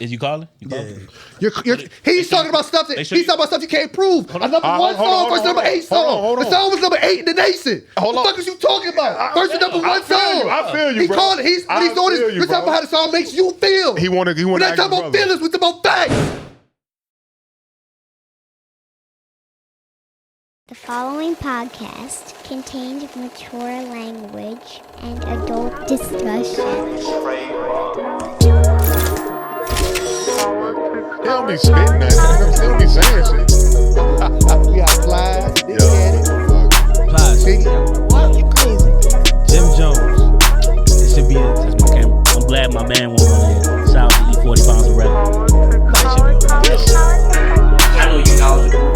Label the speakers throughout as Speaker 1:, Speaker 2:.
Speaker 1: Is you calling?
Speaker 2: He's talking about stuff you can't prove. A number one song versus number 8 song. The song was number 8 in the nation. What the fuck is you talking about? Versus number one song.
Speaker 3: I feel you, bro.
Speaker 2: What he's doing is he's talking about how the song makes you feel. We're not talking about feelings. We're talking about facts.
Speaker 4: The following podcast contains mature language and adult discussion.
Speaker 3: They don't be spitting that. They don't be saying shit.
Speaker 2: We got Vlad,
Speaker 5: What? You crazy? Jim Jones. It should be it.
Speaker 1: That's my camera. I'm glad my man won't on there. Shout out to eat 40 pounds of rap.
Speaker 6: I know you knowledgeable.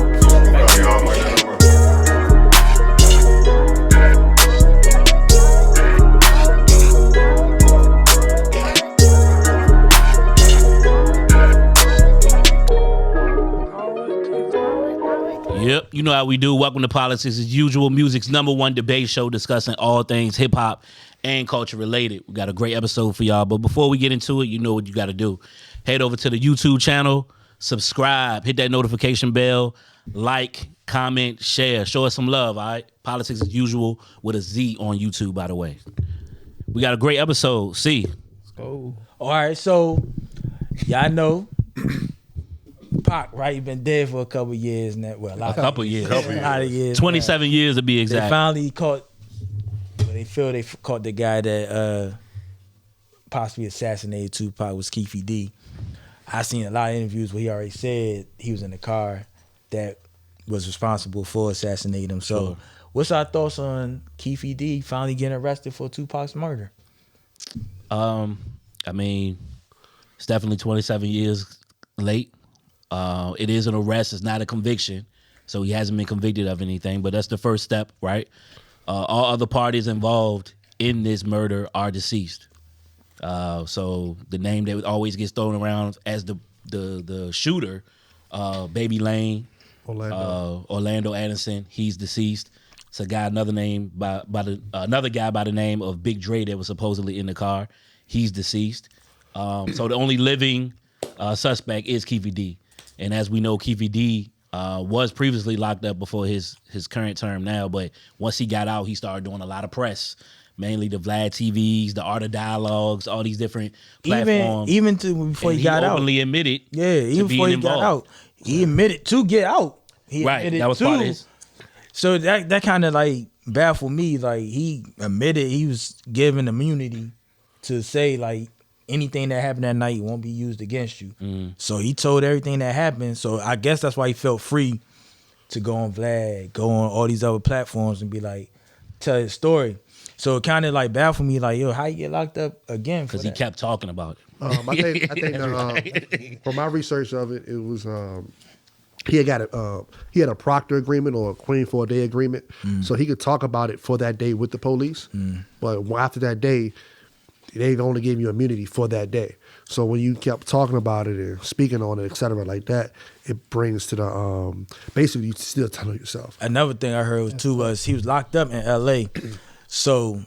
Speaker 1: Yep, you know how we do. Welcome to Politics as usual, music's #1 debate show discussing all things hip hop and culture related. We got a great episode for y'all, but before we get into it, you know what you got to do. Head over to the YouTube channel, subscribe, hit that notification bell, like, comment, share, show us some love, all right? Politics as usual with a Z on YouTube, by the way. We got a great episode. See.
Speaker 5: Oh. All right, so y'all know Pac, right? He been dead for a couple years now. Well, a
Speaker 1: couple years.
Speaker 5: A lot of years.
Speaker 1: 27 years to be exact.
Speaker 5: They finally caught. They feel they caught the guy that possibly assassinated Tupac was Keefe D. I seen a lot of interviews where he already said he was in the car that was responsible for assassinating him. So,
Speaker 1: sure.
Speaker 5: What's our thoughts on Keefe D finally getting arrested for Tupac's murder?
Speaker 1: I mean, it's definitely 27 years late. It is an arrest. It's not a conviction. So he hasn't been convicted of anything, but that's the first step, right? All other parties involved in this murder are deceased. So the name that always gets thrown around as the shooter, Baby Lane, Orlando Anderson, he's deceased. It's a guy, another guy by the name of Big Dre that was supposedly in the car. He's deceased. So the only living suspect is Keefe D. And as we know, Keefe D was previously locked up before his current term now, but once he got out, he started doing a lot of press, mainly the Vlad TVs, the Art of Dialogues, all these different platforms.
Speaker 5: Even before he got out.
Speaker 1: He openly admitted
Speaker 5: even before he got out. He admitted to get out.
Speaker 1: Right, that was part of his.
Speaker 5: So that kind of like baffled me. Like he admitted he was given immunity to say like, anything that happened that night won't be used against you. So he told everything that happened. So I guess that's why he felt free to go on Vlad, go on all these other platforms and be like, tell his story. So it kind of like baffled me, like, yo, how you get locked up again?
Speaker 1: Because he kept talking about it.
Speaker 2: I think from my research of it, it was he had a proctor agreement or a Queen for a Day agreement, so he could talk about it for that day with the police. But after that day, they only gave you immunity for that day. So when you kept talking about it and speaking on it, et cetera, like that, it brings to the, basically you still telling yourself.
Speaker 5: Another thing I heard was he was locked up in L.A. So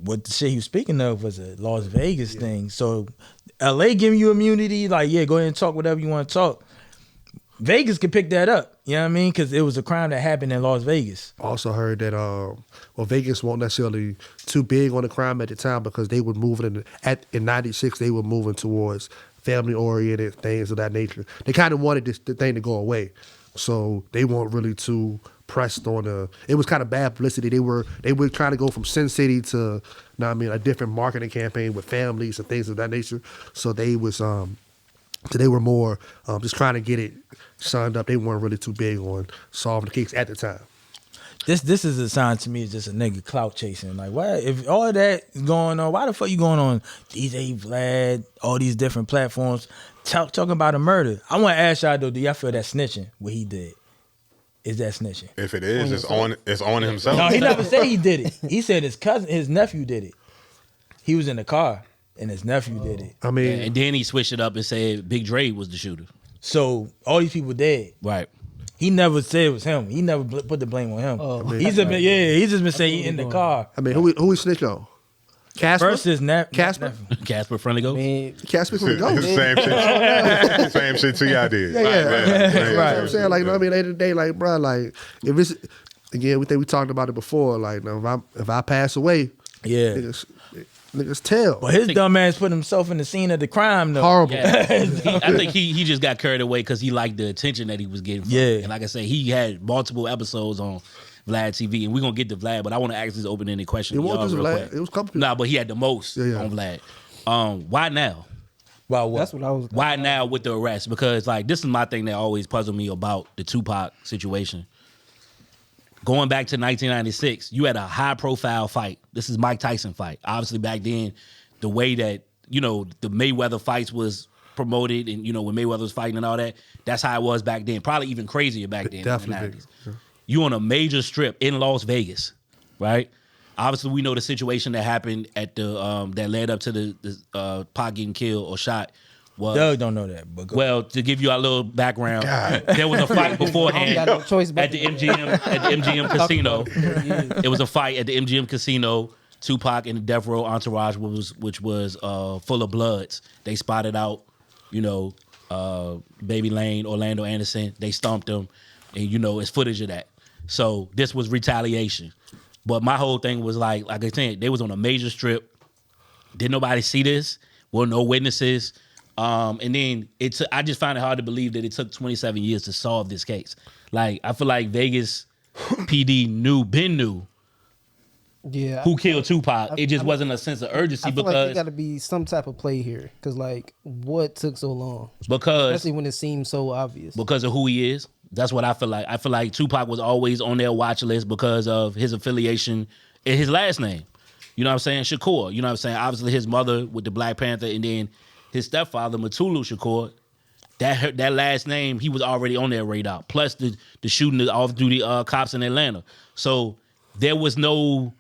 Speaker 5: what the shit he was speaking of was a Las Vegas thing. So L.A. giving you immunity, like, yeah, go ahead and talk whatever you want to talk. Vegas could pick that up, you know what I mean? Because it was a crime that happened in Las Vegas.
Speaker 2: Also heard that, Vegas won't necessarily too big on the crime at the time because they were moving in '96. They were moving towards family-oriented things of that nature. They kind of wanted the thing to go away, so they weren't really too pressed on it was kind of bad publicity. They were trying to go from Sin City to, a different marketing campaign with families and things of that nature. So they was So they were more just trying to get it signed up. They weren't really too big on solving the case at the time.
Speaker 5: This is a sign to me. It's just a nigga clout chasing. Like, why? If all of that is going on, why the fuck you going on DJ Vlad, all these different platforms, talking about a murder? I want to ask y'all though, do y'all feel that snitching what he did? Is that snitching?
Speaker 3: If it is, it's on himself.
Speaker 5: No, he never said he did it. He said his nephew did it. He was in the car and his nephew did it.
Speaker 2: I mean,
Speaker 1: and then he switched it up and said Big Dre was the shooter.
Speaker 5: So all these people dead.
Speaker 1: Right.
Speaker 5: He never said it was him. He never put the blame on him. He's just been saying he in the car.
Speaker 2: I mean, who he snitched on? Casper
Speaker 5: versus
Speaker 2: Casper.
Speaker 1: Casper Friendly Ghost.
Speaker 7: Man,
Speaker 2: Casper from the
Speaker 3: It's the
Speaker 2: Ghost.
Speaker 3: same shit T.I. did.
Speaker 2: Yeah.
Speaker 3: Right.
Speaker 2: Right. I'm saying, like, you know what I mean, at the end of the day, like, bro, like, if it's again, we think we talked about it before. Like, now, if I pass away,
Speaker 5: Yeah.
Speaker 2: niggas tell.
Speaker 5: But his dumb ass put himself in the scene of the crime though.
Speaker 2: Horrible.
Speaker 1: Yeah. I think he just got carried away because he liked the attention that he was getting. From
Speaker 5: Yeah.
Speaker 1: it. And like I said, he had multiple episodes on Vlad TV, and we're gonna get to Vlad, but I want to ask this open-ended question.
Speaker 2: It
Speaker 1: to y'all
Speaker 2: wasn't
Speaker 1: real
Speaker 2: Vlad.
Speaker 1: quick.
Speaker 2: It was a couple people.
Speaker 1: Nah, but he had the most
Speaker 2: Yeah.
Speaker 1: on Vlad. Why now?
Speaker 5: Wow, what?
Speaker 7: that's what I was.
Speaker 1: Why now with the arrest? Because like this is my thing that always puzzled me about the Tupac situation. Going back to 1996, you had a high-profile fight. This is Mike Tyson fight. Obviously, back then, the way that the Mayweather fights was promoted, and when Mayweather was fighting and all that, that's how it was back then. Probably even crazier back then.
Speaker 2: Definitely.
Speaker 1: In the 90s. You on a major strip in Las Vegas, right? Obviously, we know the situation that happened at the that led up to the Pac getting killed or shot. Was,
Speaker 5: Doug don't know that, but go.
Speaker 1: well, to give you a little background, there was a fight beforehand
Speaker 7: got no choice but
Speaker 1: at the MGM casino. It was a fight at the MGM casino. Tupac and the Death Row entourage which was full of bloods. They spotted out, Baby Lane, Orlando Anderson. They stomped him, and it's footage of that. So this was retaliation. But my whole thing was like I said, they was on a major strip. Didn't nobody see this? Well, no witnesses. And then I just find it hard to believe that it took 27 years to solve this case. Like I feel like Vegas PD knew
Speaker 7: Yeah.
Speaker 1: who killed Tupac. It just wasn't a sense of urgency
Speaker 7: I feel like there
Speaker 1: because
Speaker 7: got to be some type of play here, because like, what took so long? Especially when it seems so obvious.
Speaker 1: because of who he is. That's what I feel like. I feel like Tupac was always on their watch list because of his affiliation and his last name. You know what I'm saying? Shakur. You know what I'm saying? Obviously his mother with the Black Panther, and then his stepfather, Mutulu Shakur. That last name, he was already on their radar. Plus the shooting of off-duty cops in Atlanta. So there was no...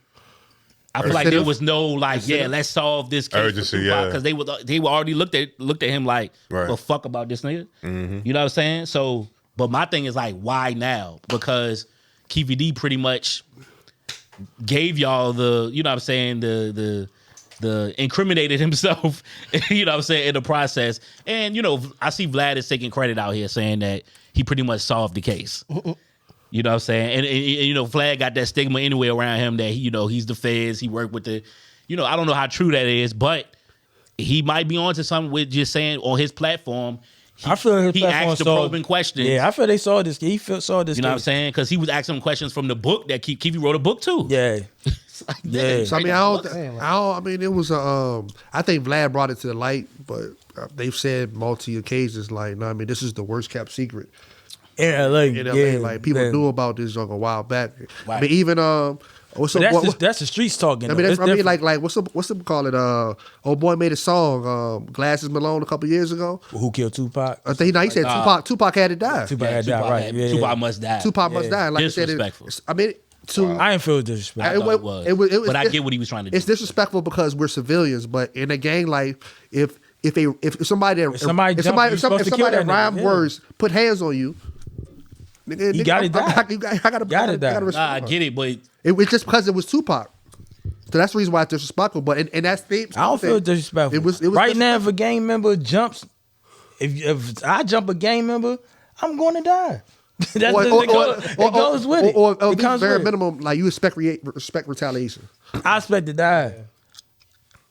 Speaker 1: I feel like there was no let's solve this case
Speaker 3: urgency,
Speaker 1: because they were already looked at him like,
Speaker 3: Right.
Speaker 1: well, fuck about this nigga.
Speaker 3: Mm-hmm.
Speaker 1: You know what I'm saying? So, but my thing is like, why now? Because KVD pretty much gave y'all the, you know what I'm saying, the incriminated himself, you know what I'm saying, in the process. And I see Vlad is taking credit out here saying that he pretty much solved the case. You know what I'm saying? And Vlad got that stigma anyway around him that, he's the feds. He worked with the, I don't know how true that is, but he might be onto something with just saying on his platform.
Speaker 5: I feel his
Speaker 1: he
Speaker 5: platform
Speaker 1: asked the
Speaker 5: saw-
Speaker 1: probing questions.
Speaker 5: Yeah, I feel they saw this. Saw this.
Speaker 1: You know what I'm saying? Because he was asking him questions from the book that Kiwi wrote a book too.
Speaker 5: Yeah, yeah.
Speaker 2: So I mean, it was I think Vlad brought it to the light, but they've said multi occasions like, no, I mean, this is the worst kept secret.
Speaker 5: Yeah, like,
Speaker 2: In LA,
Speaker 5: yeah,
Speaker 2: like people
Speaker 5: yeah.
Speaker 2: knew about this junk a while back.
Speaker 1: Right.
Speaker 2: I mean, even what's up?
Speaker 5: That's the streets talking.
Speaker 2: I mean,
Speaker 5: though. It's different.
Speaker 2: like what's up? Call it. Old boy made a song, Glasses Malone, a couple years ago.
Speaker 5: Who killed Tupac?
Speaker 2: I think he said Tupac had to die.
Speaker 5: Tupac had died, right? Yeah,
Speaker 1: Tupac must die.
Speaker 2: Tupac must die. Like I said,
Speaker 1: Disrespectful.
Speaker 5: I didn't feel disrespect.
Speaker 1: I thought it was. But I get what he was trying to do.
Speaker 2: It's disrespectful because we're civilians, but in a gang, like if somebody that rhyme words put hands on you, nigga,
Speaker 5: You gotta die.
Speaker 2: I gotta
Speaker 5: die.
Speaker 1: Nah, I get it, but
Speaker 2: It's just because it was Tupac. So that's the reason why it's disrespectful. But in that state,
Speaker 5: I don't feel disrespectful.
Speaker 2: It was
Speaker 5: right now, if a gang member jumps, if I jump a gang member, I'm going to die. It goes with it.
Speaker 2: Or
Speaker 5: It
Speaker 2: at least
Speaker 5: comes
Speaker 2: bare
Speaker 5: with it.
Speaker 2: minimum, like you respect retaliation.
Speaker 5: I expect to die.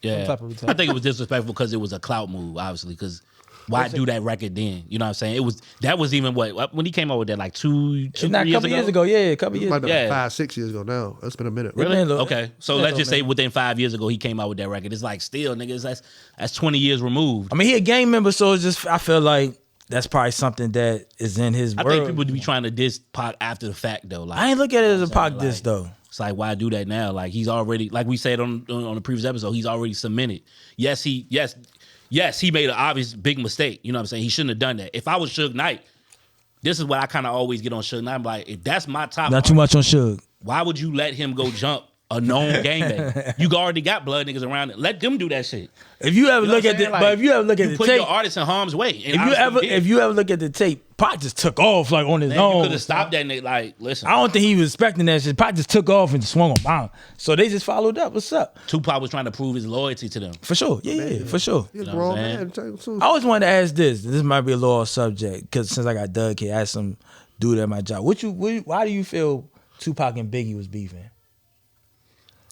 Speaker 1: yeah,
Speaker 7: type of retaliation.
Speaker 1: I think it was disrespectful because it was a clout move, obviously. Because why do that record then? You know what I'm saying? That was even when he came out with that like two,
Speaker 5: Not a
Speaker 1: 3
Speaker 5: couple years ago. Yeah, a couple
Speaker 2: It
Speaker 5: years
Speaker 2: might
Speaker 5: ago.
Speaker 2: have been
Speaker 1: Yeah.
Speaker 2: 5-6 years ago now. It's been a minute.
Speaker 1: Really?
Speaker 5: Man, look-
Speaker 1: Okay, so
Speaker 5: man,
Speaker 1: let's
Speaker 5: look,
Speaker 1: just say
Speaker 5: man.
Speaker 1: within 5 years ago he came out with that record. It's like still, niggas, that's 20 years removed.
Speaker 5: I mean, he a gang member, so it's just I feel like that's probably something that is in his
Speaker 1: I
Speaker 5: world.
Speaker 1: think people would be trying to diss Pac after the fact though. Like
Speaker 5: I ain't look at it as a Pac
Speaker 1: like-
Speaker 5: diss though.
Speaker 1: It's like, why do that now? Like he's already, like we said on the previous episode, he's already cemented. Yes, he made an obvious big mistake. You know what I'm saying? He shouldn't have done that. If I was Suge Knight, this is what I kind of always get on Suge Knight. I'm like, if that's my top,
Speaker 5: Not too much on Suge.
Speaker 1: why would you let him go jump a known gangbang? You already got blood niggas around it. Let them do that shit.
Speaker 5: If you ever
Speaker 1: You know
Speaker 5: look
Speaker 1: what
Speaker 5: at
Speaker 1: I'm saying?
Speaker 5: the, but if you ever look at
Speaker 1: you
Speaker 5: the
Speaker 1: put
Speaker 5: tape,
Speaker 1: your artists in harm's way. And
Speaker 5: if you
Speaker 1: obviously did.
Speaker 5: ever look at the tape, Pac just took off like on his
Speaker 1: Man,
Speaker 5: own.
Speaker 1: you could have stopped that nigga. Like, listen.
Speaker 5: I don't think he was expecting that shit. Pac just took off and swung on bomb. So they just followed up. What's up?
Speaker 1: Tupac was trying to prove his loyalty to them.
Speaker 5: For sure. Yeah, for sure.
Speaker 2: He's a
Speaker 1: You know what
Speaker 2: grown
Speaker 1: I'm
Speaker 2: man. Too.
Speaker 5: I always wanted to ask this. This might be a little off subject because since I got Doug here, I asked some dude at my job. Why do you feel Tupac and Biggie was beefing?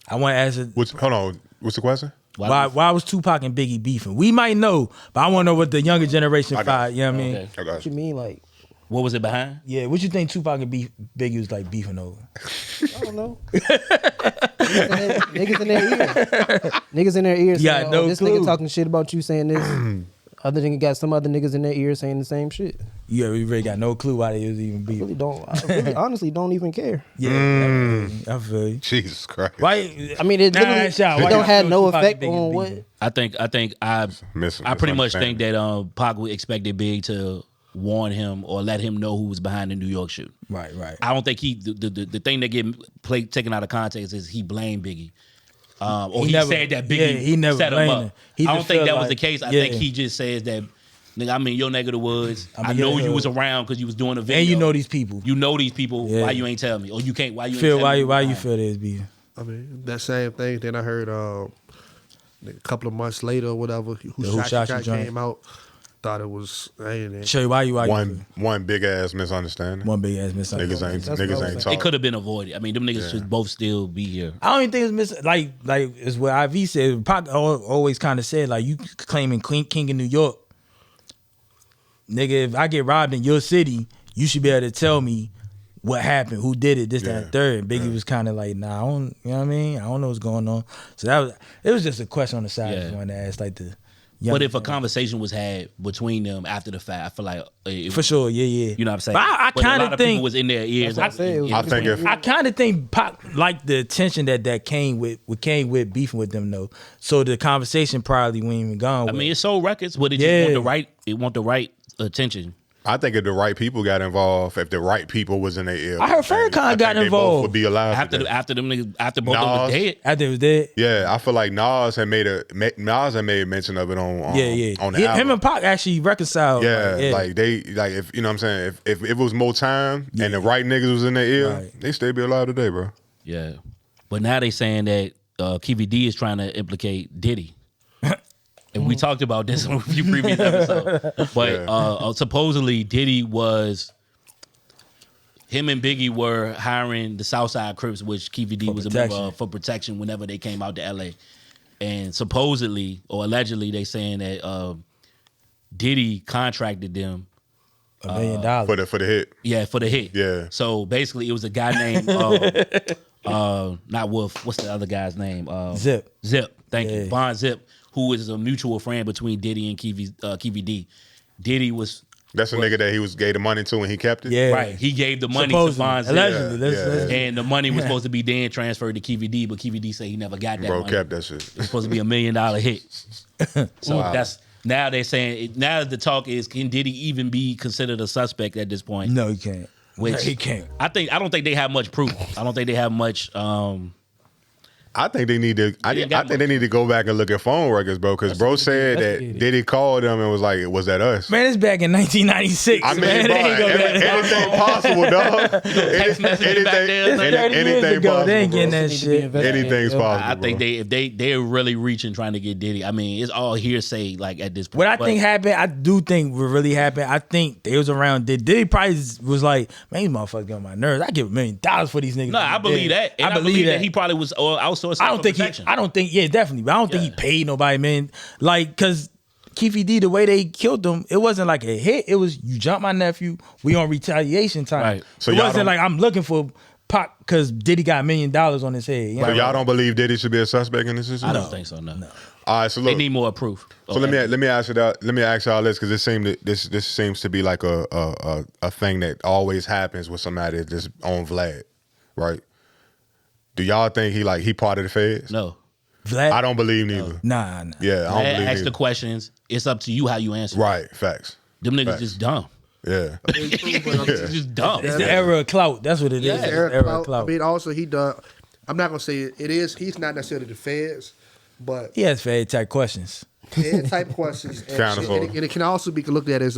Speaker 5: I want to ask it.
Speaker 3: Hold on. What's the question?
Speaker 5: Why was Tupac and Biggie beefing? We might know, but I want to know what the younger generation
Speaker 3: I got
Speaker 5: thought. You know what I mean?
Speaker 1: Okay.
Speaker 3: I got
Speaker 7: What you
Speaker 3: you.
Speaker 7: mean, like?
Speaker 1: What was it behind?
Speaker 5: Yeah, what you think Tupac and Biggie was like beefing over?
Speaker 7: I don't know. Niggas in their ears. Niggas in their ears.
Speaker 5: Yeah,
Speaker 7: saying,
Speaker 5: no
Speaker 7: this
Speaker 5: clue.
Speaker 7: nigga talking shit about you saying this. Other nigga got some other niggas in their ears saying the same shit.
Speaker 5: Yeah, we really got no clue why they was even beefing.
Speaker 7: I really honestly don't even care.
Speaker 5: Yeah, I feel you.
Speaker 3: Jesus Christ.
Speaker 5: Why?
Speaker 7: I mean, it literally
Speaker 5: Why
Speaker 7: don't
Speaker 5: you
Speaker 7: have
Speaker 5: feel
Speaker 7: no
Speaker 5: Tupac and
Speaker 7: effect
Speaker 5: Biggie
Speaker 7: on what.
Speaker 5: beefing?
Speaker 1: I think I pretty much think that Pac expected Big to warn him or let him know who was behind the New York shoot.
Speaker 5: Right.
Speaker 1: I don't think the thing that get taken out of context is he blamed Biggie. Or he said that Biggie
Speaker 5: he never
Speaker 1: set him
Speaker 5: blamed
Speaker 1: up.
Speaker 5: him. He
Speaker 1: I don't
Speaker 5: just
Speaker 1: think
Speaker 5: felt
Speaker 1: that was
Speaker 5: like-
Speaker 1: the case. I
Speaker 5: yeah.
Speaker 1: think he just says that, nigga, I'm in your neck of the woods.
Speaker 5: I'm
Speaker 1: I
Speaker 5: in
Speaker 1: know
Speaker 5: your
Speaker 1: you
Speaker 5: hood.
Speaker 1: was around because you was doing a video.
Speaker 5: And you know these people.
Speaker 1: You know these people.
Speaker 5: Yeah.
Speaker 1: Why you ain't tell me? Or you can't. Why you
Speaker 5: Feel
Speaker 1: ain't tell me?
Speaker 5: why you feel there's beefing?
Speaker 2: I mean, that same thing. Then I heard a couple of months later or whatever, Who Shot You
Speaker 5: joint.
Speaker 2: came out. Thought it was,
Speaker 5: Show you why you
Speaker 3: One big ass misunderstanding.
Speaker 5: one big ass misunderstanding.
Speaker 3: Niggas ain't talk.
Speaker 1: It could have been avoided. I mean, them niggas should both still be here.
Speaker 5: I don't even think it's like it's what IV said. Pac always kind of said like you claiming king in New York, nigga. If I get robbed in your city, you should be able to tell me what happened, who did it, this, that, and third. Biggie was kind of like, nah, I don't, you know what I mean? I don't know what's going on. So it was just a question on the side. I just wanted to ask like the.
Speaker 1: But if a conversation was had between them after the fact, I feel like
Speaker 5: for sure, yeah.
Speaker 1: You know what I'm saying?
Speaker 5: But I
Speaker 1: But a
Speaker 5: kind
Speaker 1: lot
Speaker 5: of
Speaker 1: people
Speaker 5: think
Speaker 1: was in their ears.
Speaker 7: I think
Speaker 5: I kind of think Pac liked the attention that came with beefing with them though. So the conversation probably wouldn't even gone.
Speaker 1: I mean, it sold records, but it just want the right attention.
Speaker 3: I think if the right people got involved, if the right people was in their ear,
Speaker 5: I heard Farrakhan got
Speaker 3: they
Speaker 5: involved.
Speaker 3: both would be alive
Speaker 1: After
Speaker 3: today.
Speaker 1: both of them was dead.
Speaker 5: After it was dead.
Speaker 3: Yeah, I feel like Nas had made mention of it on on the album.
Speaker 5: Him and Pac actually reconciled.
Speaker 3: Yeah, like they if you know what I'm saying, if it was more time and the right niggas was in their ear, they still be alive today, bro.
Speaker 1: Yeah. But now they saying that KVD is trying to implicate Diddy. And we talked about this on a few previous episodes. But supposedly Diddy him and Biggie were hiring the Southside Crips, which KVD was a member of, for protection whenever they came out to LA. And supposedly or allegedly they saying that Diddy contracted them
Speaker 5: $1 million
Speaker 3: for the hit.
Speaker 1: Yeah, for the hit.
Speaker 3: Yeah.
Speaker 1: So basically it was a guy named not Wolf, what's the other guy's name?
Speaker 5: Zip.
Speaker 1: Thank you. Von Zip, who is a mutual friend between Diddy and KVD. Diddy was
Speaker 3: That's a nigga that he gave the money to and he kept it.
Speaker 5: Yeah.
Speaker 1: right. He gave the money
Speaker 5: Supposedly.
Speaker 1: to Von Zip.
Speaker 5: Allegedly. Let's-
Speaker 1: And the money was supposed to be then transferred to KVD, but KVD said he never got that
Speaker 3: Bro
Speaker 1: money.
Speaker 3: kept that shit.
Speaker 1: It's supposed to be $1 million hit. So that's now they're saying now the talk is, can Diddy even be considered a suspect at this point?
Speaker 5: No, he can't.
Speaker 1: Which
Speaker 5: he can't.
Speaker 1: I don't think they have much proof. I don't think they have much.
Speaker 3: I think they need to. I think they need to go back and look at phone records, bro. Because bro said that Diddy called them and was like, "Was that us?"
Speaker 5: Man, it's back in 1996.
Speaker 3: I mean,
Speaker 5: man.
Speaker 3: bro,
Speaker 5: They ain't gonna get that.
Speaker 3: anything possible, dog.
Speaker 1: Text messages back there.
Speaker 5: 30 years
Speaker 3: Anything
Speaker 5: ago, they ain't
Speaker 3: possible,
Speaker 5: getting
Speaker 3: bro.
Speaker 5: that shit.
Speaker 3: Anything's possible.
Speaker 1: I think
Speaker 3: bro.
Speaker 1: they're really reaching trying to get Diddy. I mean, it's all hearsay like at this point.
Speaker 5: What I
Speaker 1: But
Speaker 5: think happened, I do think what really happened. I think they was around. Diddy probably was like, man, these motherfuckers get on my nerves. I give $1 million for these niggas.
Speaker 1: No, I believe that. And I believe that he probably was outsourcing.
Speaker 5: I don't think, yeah, definitely. But I don't think he paid nobody, man. Like, cause Keefy D, the way they killed him, it wasn't like a hit. It was, you jump my nephew, we on retaliation time.
Speaker 1: Right.
Speaker 3: So
Speaker 5: it
Speaker 3: y'all
Speaker 5: wasn't
Speaker 3: don't-
Speaker 5: like I'm looking for Pac because Diddy got $1 million on his head. You know?
Speaker 3: So y'all don't believe Diddy should be a suspect in this situation?
Speaker 1: I don't think so. No.
Speaker 3: All right, so look.
Speaker 1: They need more proof.
Speaker 3: So let me ask you that. Let me ask y'all this because this seems to be like a thing that always happens with somebody that's on Vlad, right? Do y'all think he part of the feds?
Speaker 1: No.
Speaker 5: Vlad?
Speaker 3: I don't believe neither.
Speaker 5: Nah.
Speaker 3: Yeah, I don't believe
Speaker 1: Ask
Speaker 3: neither.
Speaker 1: the questions. It's up to you how you answer.
Speaker 3: Right, facts.
Speaker 1: Them niggas
Speaker 3: Facts.
Speaker 1: just dumb.
Speaker 3: Yeah.
Speaker 1: It's just dumb.
Speaker 5: It's the era of clout. That's what it is.
Speaker 1: Yeah.
Speaker 5: It's the
Speaker 2: Eric
Speaker 5: era of
Speaker 2: Clout.
Speaker 5: clout.
Speaker 2: I mean, also he done. I'm not gonna say it is. He's not necessarily the feds, but
Speaker 5: He has Fed type questions.
Speaker 2: head type questions. And,
Speaker 3: Counter
Speaker 2: shit.
Speaker 3: for-
Speaker 2: And it can also be looked at as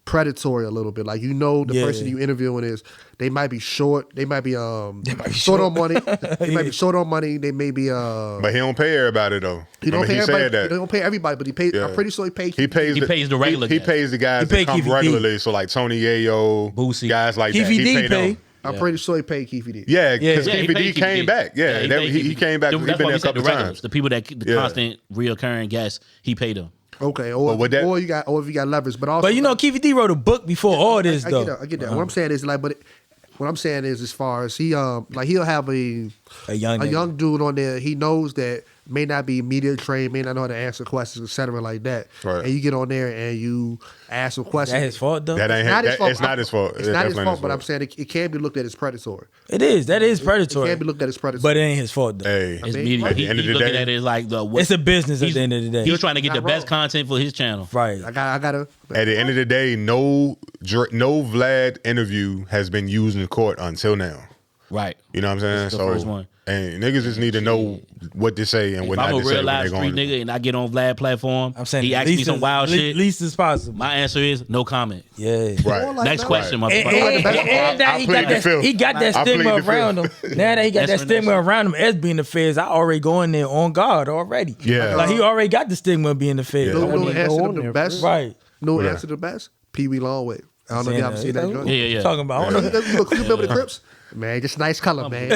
Speaker 2: predatory a little bit. Like the person you interviewing they might be short. They might be short on money. They might be short on money. They may be
Speaker 3: But he don't pay everybody though.
Speaker 2: He don't pay everybody.
Speaker 3: Said that.
Speaker 2: He don't pay everybody, but he pays. I'm pretty sure he pays.
Speaker 3: He pays
Speaker 1: the regular.
Speaker 3: He pays the guys that come regularly. So like Tony Yayo,
Speaker 1: Boosie,
Speaker 3: guys like that. He paid them.
Speaker 2: I'm pretty sure he paid Keefy D.
Speaker 3: Yeah, because Keefy D came back. Yeah, he came back. He's been there a couple times.
Speaker 1: The people the constant reoccurring guests, he paid them.
Speaker 2: Okay, or if you got leverage, but also.
Speaker 5: But Keefy D wrote a book before all this though.
Speaker 2: I get that. What I'm saying is what I'm saying is as far as he'll have a young dude on there. He knows that may not be media trained, may not know how to answer questions, etc. like that.
Speaker 3: Right.
Speaker 2: And you get on there and you ask some questions.
Speaker 5: Is that his fault though?
Speaker 3: That ain't his fault. It's not his fault.
Speaker 2: It's not his fault, but I'm saying it can be looked at as predatory.
Speaker 5: It is. That is predatory.
Speaker 2: It can be looked at as predatory.
Speaker 5: But it ain't his fault though.
Speaker 3: Hey,
Speaker 1: it's media. He's looking at it as like
Speaker 5: it's a business at the end of the day.
Speaker 1: He's trying to get the best content for his channel.
Speaker 5: Right.
Speaker 2: I gotta.
Speaker 3: At the end of the day, no Vlad interview has been used in court until now.
Speaker 1: Right.
Speaker 3: You know what I'm saying?
Speaker 1: This is the first one.
Speaker 3: And niggas just need to know what to say and what not to say. If I'm a real live street
Speaker 1: nigga and I get on Vlad platform,
Speaker 5: I'm saying
Speaker 1: he asks me some wild shit.
Speaker 5: Least as possible.
Speaker 1: My answer is no comment.
Speaker 5: Yeah.
Speaker 3: Right.
Speaker 1: Next question, motherfucker.
Speaker 5: And he got that stigma around him. Now that he got that stigma around him as being the feds, I already go in there on guard already.
Speaker 3: Yeah.
Speaker 5: Like he already got the stigma of being the feds.
Speaker 2: No answer to the best.
Speaker 5: Right.
Speaker 2: No answer to the best. Pee Wee Longway. I don't know if y'all ever seen that joint.
Speaker 1: Yeah.
Speaker 5: Talking about.
Speaker 2: You remember the Crips? Man, just nice color, man.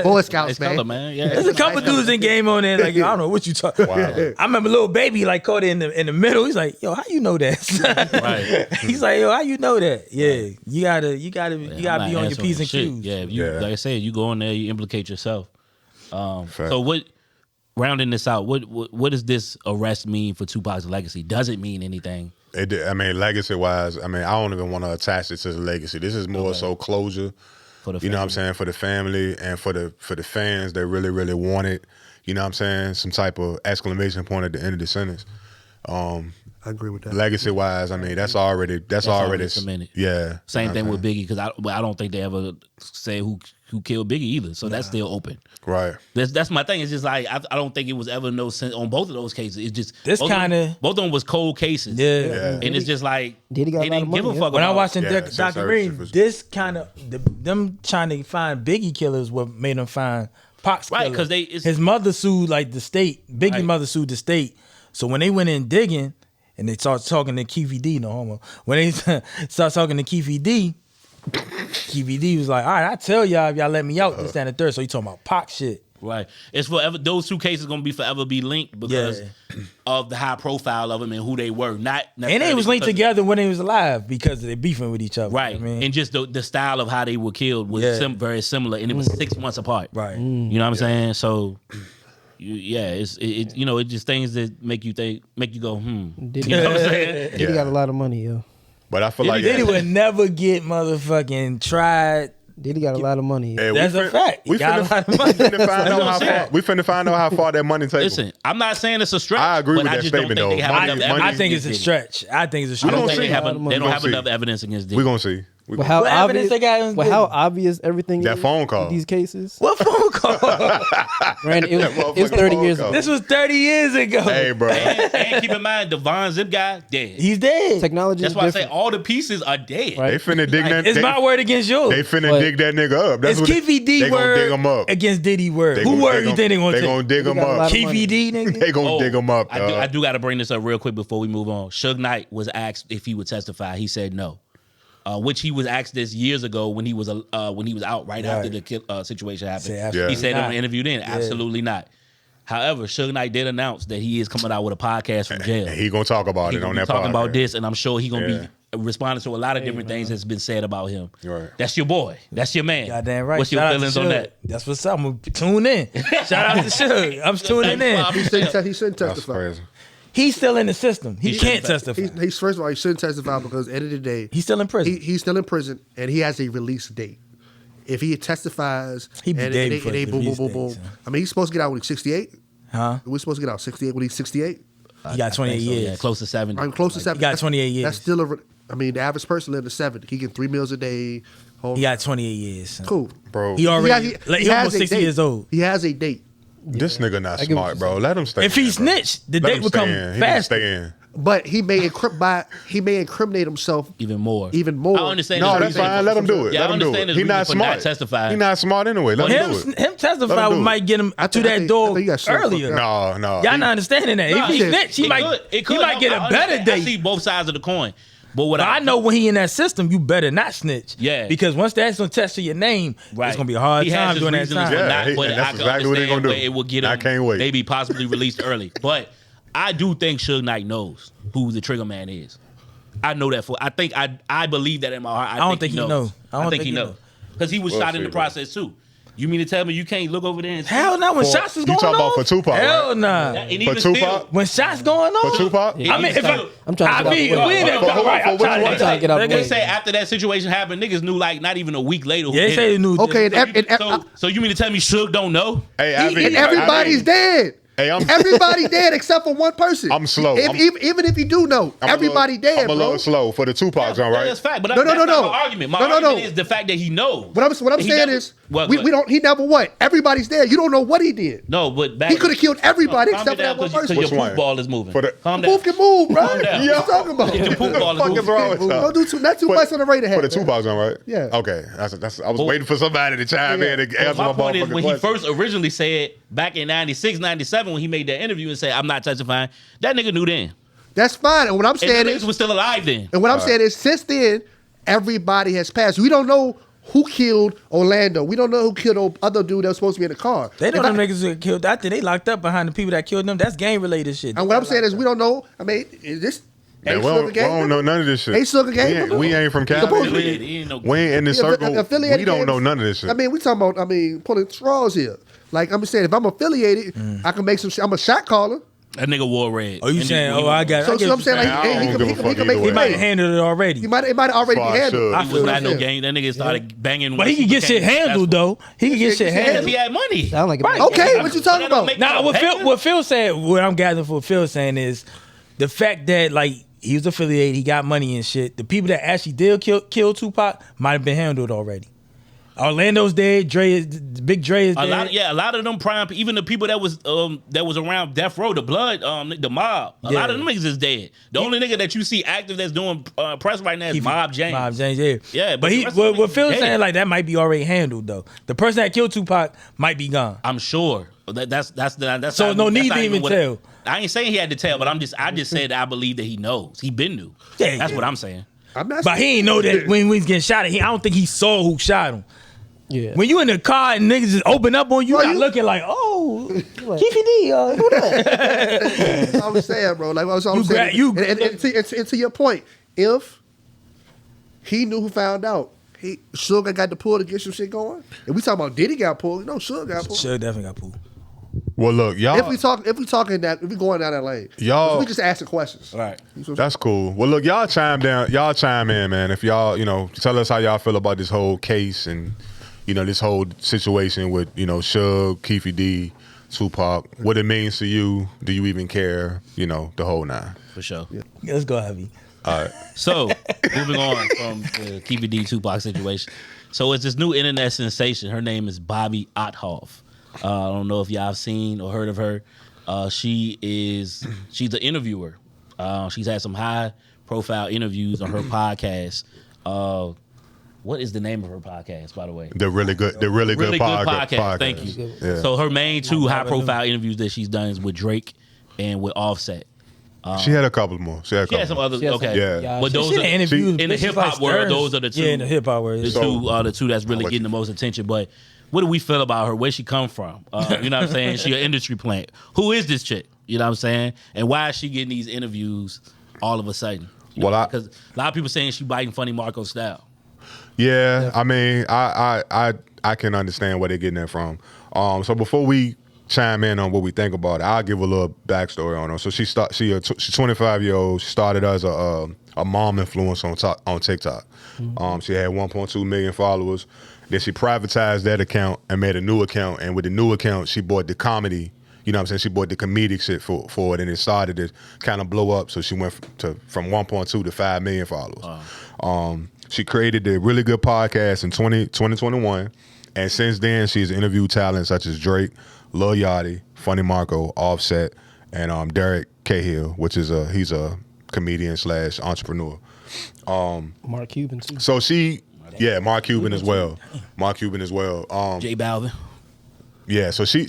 Speaker 2: Boy Scouts,
Speaker 1: nice color, man. Yeah.
Speaker 5: There's a couple dudes in game on there. Like, I don't know what you talking.
Speaker 3: Wow.
Speaker 5: I remember little baby like caught in the middle. He's like, yo, how you know that?
Speaker 1: Right.
Speaker 5: He's like, yo, how you know that? Yeah, you gotta be on your P's and Q's.
Speaker 1: Yeah, like I said, you go in there, you implicate yourself. So what? Rounding this out, what does this arrest mean for Tupac's legacy? Does it mean anything?
Speaker 3: Legacy wise, I don't even want to attach it to the legacy. This is more so closure. You know what I'm saying? For the family and for the fans that really, really want it. You know what I'm saying? Some type of exclamation point at the end of the sentence.
Speaker 2: I agree with that.
Speaker 3: Legacy wise, that's already
Speaker 1: cemented.
Speaker 3: Yeah.
Speaker 1: Same thing with Biggie, because I don't think they ever say who killed Biggie either. So that's still open.
Speaker 3: Right.
Speaker 1: That's my thing. It's just like I don't think it was ever no sense on both of those cases. It's just
Speaker 5: this kind of
Speaker 1: both of them was cold cases.
Speaker 5: Yeah.
Speaker 1: And it's just like
Speaker 7: Diddy got
Speaker 1: they didn't give a fuck.
Speaker 5: When I
Speaker 1: about
Speaker 5: watched the documentary, this kind of them trying to find Biggie killers what made them find Pac's killer.
Speaker 1: Right, because his
Speaker 5: mother sued like the state. Biggie mother sued the state. So when they went in digging and they started talking to Keefy D, no homo. When they started talking to Keefy D was like, all right, I tell y'all if y'all let me out, this, that, and the third. So he talking about Pac shit.
Speaker 1: Right. It's forever. Those two cases gonna be forever be linked because of the high profile of them and who they were. Not
Speaker 5: and they was linked together when they was alive because they beefing with each other.
Speaker 1: Right. And just the style of how they were killed was very similar, and it was 6 months apart.
Speaker 5: Right.
Speaker 1: You know what I'm saying? So. It's just things that make you go,
Speaker 7: Diddy,
Speaker 1: you know what I'm saying?
Speaker 7: Diddy got a lot of money, yo.
Speaker 3: But I feel like
Speaker 5: Diddy would never get motherfucking tried.
Speaker 7: Diddy got a lot of money.
Speaker 3: Hey,
Speaker 5: that's a fact. We finna
Speaker 3: find out how far that money takes.
Speaker 1: Listen, I'm not saying it's a stretch.
Speaker 3: I agree with
Speaker 1: that
Speaker 3: statement though.
Speaker 5: I think it's a stretch. I think it's a stretch.
Speaker 1: I don't think they don't have enough evidence against Diddy.
Speaker 3: We're gonna see.
Speaker 7: How obvious everything
Speaker 3: that
Speaker 7: is
Speaker 3: phone call
Speaker 7: in these cases?
Speaker 5: What phone call?
Speaker 7: Randy, it was 30 years ago.
Speaker 5: This was 30 years ago.
Speaker 3: Hey, bro.
Speaker 1: and keep in mind, Devon Zip guy, dead.
Speaker 5: He's dead.
Speaker 7: Technology
Speaker 1: That's
Speaker 7: is
Speaker 1: why
Speaker 7: different.
Speaker 1: I say all the pieces are dead.
Speaker 3: Right. They finna dig that.
Speaker 5: It's my word against yours.
Speaker 3: They finna dig that nigga up. That's
Speaker 5: it's Keefy D word
Speaker 3: dig him up.
Speaker 5: against Diddy word. Who word you think they gonna take?
Speaker 3: They gonna dig him up.
Speaker 5: Keefy D, nigga?
Speaker 3: They gonna dig him up.
Speaker 1: I do got to bring this up real quick before we move on. Suge Knight was asked if he would testify. He said no. Which he was asked this years ago when he was out right after the situation happened. He said on an interview then, absolutely not. However, Suge Knight did announce that he is coming out with a podcast from jail.
Speaker 3: He gonna talk about it on that podcast.
Speaker 1: Talking about this, and I'm sure he gonna be responding to a lot of different things that's been said about him.
Speaker 3: Right.
Speaker 1: That's your boy. That's your man.
Speaker 5: Goddamn right.
Speaker 1: What's your feelings on that?
Speaker 5: That's what's up. I'm gonna tune in. Shout out to Suge. I'm tuning in.
Speaker 2: He shouldn't testify.
Speaker 5: He's still in the system. He can't testify.
Speaker 2: He's first of all, he shouldn't testify because at the end of the day,
Speaker 5: he's still in prison.
Speaker 2: He's still in prison, and he has a release date. If he testifies,
Speaker 5: he be dead before
Speaker 2: boom. I mean, he's supposed to get out when he's 68.
Speaker 5: Huh?
Speaker 2: We're supposed to get out 68 when he's 68.
Speaker 5: He got 28 years.
Speaker 1: Yeah, close to 70.
Speaker 2: I'm close to 70.
Speaker 5: He got 28 years.
Speaker 2: That's still the average person lives to 70. He get 3 meals a day.
Speaker 5: He got 28 years. Son.
Speaker 2: Cool,
Speaker 3: bro.
Speaker 5: He already he almost 60 years old.
Speaker 2: He has a date.
Speaker 3: This nigga not smart, bro. Let him stay.
Speaker 5: If he snitched, the date would come faster.
Speaker 3: Stay in.
Speaker 2: But he may incriminate himself
Speaker 1: even more. I understand.
Speaker 3: No, that's fine. Let him do it.
Speaker 1: Yeah,
Speaker 3: Let him do it. He's not smart.
Speaker 1: He's
Speaker 3: not smart anyway. Let him do it.
Speaker 5: Him testify might get him to that door earlier.
Speaker 3: No.
Speaker 5: Y'all not understanding that. If he snitch, he might get a better day.
Speaker 1: I see both sides of the coin. But
Speaker 5: I know when he in that system, you better not snitch.
Speaker 1: Yeah.
Speaker 5: Because once that's gonna test to your name, it's gonna be a hard time during that time.
Speaker 3: That's exactly what they're gonna do.
Speaker 1: It will get him.
Speaker 3: I can't wait.
Speaker 1: Maybe possibly released early. But I do think Suge Knight knows who the trigger man is. I know that I believe that in my heart.
Speaker 5: I don't think he knows.
Speaker 1: I think he knows. Because he was shot in the process too. You mean to tell me you can't look over there and see?
Speaker 5: Hell no, when shots is going on.
Speaker 3: You talking about for Tupac?
Speaker 5: Hell
Speaker 3: nah.
Speaker 5: For
Speaker 3: Tupac?
Speaker 5: When shots going on.
Speaker 3: For Tupac?
Speaker 5: I mean,
Speaker 7: I'm trying to
Speaker 1: get out. They say after that situation happened, niggas knew like not even a week later.
Speaker 5: Yeah, they say they knew.
Speaker 2: Okay,
Speaker 1: so you mean to tell me Suge don't know?
Speaker 3: Hey,
Speaker 2: and everybody's dead.
Speaker 3: Hey,
Speaker 2: everybody dead except for one person.
Speaker 3: I'm slow.
Speaker 2: Even if you do know, everybody dead.
Speaker 3: I'm a little slow for the Tupac song, right?
Speaker 1: That's fact. But that's not my argument. My argument is the fact that he knows.
Speaker 2: What I'm saying is, we don't. He never what? Everybody's dead. You don't know what he did.
Speaker 1: No, but
Speaker 2: he could have killed everybody except for that one person.
Speaker 1: Because your poop ball is moving.
Speaker 2: Calm down. Poop can move, bro. What are you talking about?
Speaker 1: Your poop ball is moving.
Speaker 2: Don't do not too much on the radar.
Speaker 3: For the Tupac song, right?
Speaker 2: Yeah.
Speaker 3: Okay. I was waiting for somebody to chime in and answer my
Speaker 1: point is, when
Speaker 3: question.
Speaker 1: he first originally said back in 96, 97, when he made that interview and said, I'm not testifying, that nigga knew then.
Speaker 2: That's fine. And what I'm saying is,
Speaker 1: was still alive then.
Speaker 2: And what I'm saying is, since then, everybody has passed. We don't know who killed Orlando. We don't know who killed the other dude that was supposed to be in the car.
Speaker 5: They know them niggas who killed. I think they locked up behind the people that killed them. That's gang related shit.
Speaker 2: And what I'm saying is, we don't know. I mean, is this?
Speaker 3: Man, we don't know none of this shit.
Speaker 2: Ain't Suge gang.
Speaker 3: We ain't from Cali. We ain't in this circle. We don't know none of this shit.
Speaker 2: I mean, we talking about. Pulling straws here. Like I'm saying, if I'm affiliated, I can make some shit. I'm a shot caller.
Speaker 1: That nigga wore red.
Speaker 5: Oh, you saying? I got.
Speaker 2: So I'm saying,
Speaker 5: he might have handled it already.
Speaker 2: It might already be handled.
Speaker 1: He was not no gang. That nigga started banging.
Speaker 5: But he can get shit handled though. He can get shit handled.
Speaker 1: He had money.
Speaker 7: Sound like
Speaker 2: okay, what you talking about?
Speaker 5: Nah, what Phil said. What I'm gathering for Phil saying is the fact that like he was affiliated, he got money and shit. The people that actually did kill Tupac might have been handled already. Orlando's dead. Big Dre is dead.
Speaker 1: A lot of them prime, even the people that was around Death Row, the Blood, the Mob. A lot of them niggas is dead. The only nigga that you see active that's doing press right now is Mob James.
Speaker 5: Mob James, yeah.
Speaker 1: Yeah,
Speaker 5: but what Phil's saying like that might be already handled though. The person that killed Tupac might be gone.
Speaker 1: I'm sure. That's
Speaker 5: so no need to even tell.
Speaker 1: I ain't saying he had to tell, but I just said I believe that he knows. He been knew. Yeah, that's what I'm saying.
Speaker 2: But
Speaker 5: he ain't know that when he was getting shot at. I don't think he saw who shot him. Yeah. When you in the car and niggas just open up on you, not looking like, oh, KPD, who that?
Speaker 2: That's what I'm saying, bro. Like I was saying. And to your point, if he knew who found out, Suge got the pull to get some shit going. If we talking about Diddy got pulled, no, Suge got pulled.
Speaker 5: Suge definitely got pulled.
Speaker 3: Well, look, y'all.
Speaker 2: If we going down that lane,
Speaker 3: y'all,
Speaker 2: we just asking questions.
Speaker 1: Right.
Speaker 3: That's cool. Well, look, y'all chime in, man. If y'all, tell us how y'all feel about this whole case and this whole situation with Suge, Keefy D, Tupac. What it means to you? Do you even care? The whole nine.
Speaker 1: For sure.
Speaker 2: Yeah.
Speaker 5: Let's go heavy.
Speaker 3: All right.
Speaker 1: So moving on from the Keefy D Tupac situation. So it's this new internet sensation. Her name is Bobbi Althoff. I don't know if y'all have seen or heard of her. She's an interviewer. She's had some high profile interviews on her podcast. What is the name of her podcast, by the way?
Speaker 3: The really good podcast.
Speaker 1: Thank you.
Speaker 3: Yeah.
Speaker 1: So her main two high profile interviews that she's done is with Drake and with Offset.
Speaker 3: She had a couple more. She had
Speaker 1: some others. Okay,
Speaker 3: yeah.
Speaker 1: But those are
Speaker 5: interviews
Speaker 1: in the hip hop world. Those are the two.
Speaker 5: Yeah, in the hip hop world.
Speaker 1: The two that's really getting the most attention. But what do we feel about her? Where she come from? You know what I'm saying? She an industry plant. Who is this chick? You know what I'm saying? And why is she getting these interviews all of a sudden? Because a lot of people saying she biting Funny Marco style.
Speaker 3: Yeah, I mean, I can understand where they're getting that from. So before we chime in on what we think about it, I'll give a little backstory on her. So she's 25-year-old. She started as a mom influencer on TikTok. Mm-hmm. She had 1.2 million followers. Then she privatized that account and made a new account. And with the new account, she bought the comedy. You know what I'm saying? She bought the comedic shit for it, and it started to kind of blow up. So she went from 1.2 to 5 million followers. She created a really good podcast in 2021, and since then she's interviewed talent such as Drake, Lil Yachty, Funny Marco, Offset, and Derek Cahill, which is he's a comedian / entrepreneur.
Speaker 7: Mark Cuban too.
Speaker 3: So Mark Cuban as well. Mark Cuban as well.
Speaker 1: J Balvin.
Speaker 3: Yeah, so she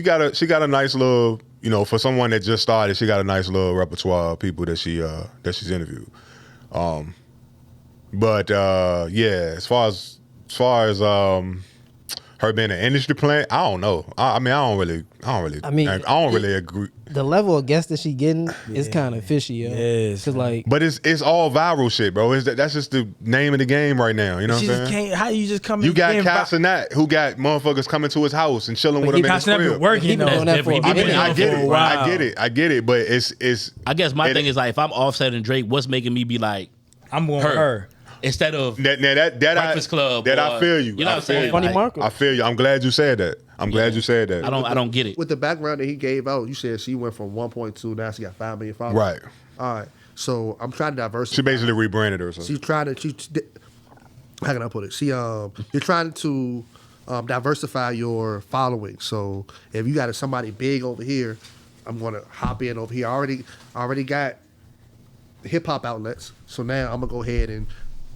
Speaker 3: got a nice little, for someone that just started, she got a nice little repertoire of people that she's interviewed. But as far as her being an industry plant, I don't know. I don't really agree.
Speaker 7: The level of guests that she getting is kind of fishy, yo.
Speaker 5: Yes.
Speaker 3: But it's all viral shit, bro. That's just the name of the game right now. You know what I'm saying?
Speaker 5: How you just come?
Speaker 3: You got Casanat, who got motherfuckers coming to his house and chilling with him in his crib.
Speaker 5: Working though.
Speaker 3: I get it, but it's.
Speaker 1: I guess my thing is like, if I'm Offset and Drake, what's making me be like,
Speaker 5: I'm going with her.
Speaker 1: Instead of
Speaker 3: that
Speaker 1: Breakfast Club.
Speaker 3: I feel you.
Speaker 1: You know what I'm saying?
Speaker 7: Funny Marco.
Speaker 3: I feel you. I'm glad you said that.
Speaker 1: I don't get it.
Speaker 2: With the background that he gave out, you said she went from 1.2, now she got 5 million followers.
Speaker 3: Right.
Speaker 2: All right. So I'm trying to diversify.
Speaker 3: She basically rebranded herself.
Speaker 2: She's trying to. How can I put it? You're trying to diversify your following. So if you got somebody big over here, I'm gonna hop in over here. I already got hip hop outlets. So now I'm gonna go ahead and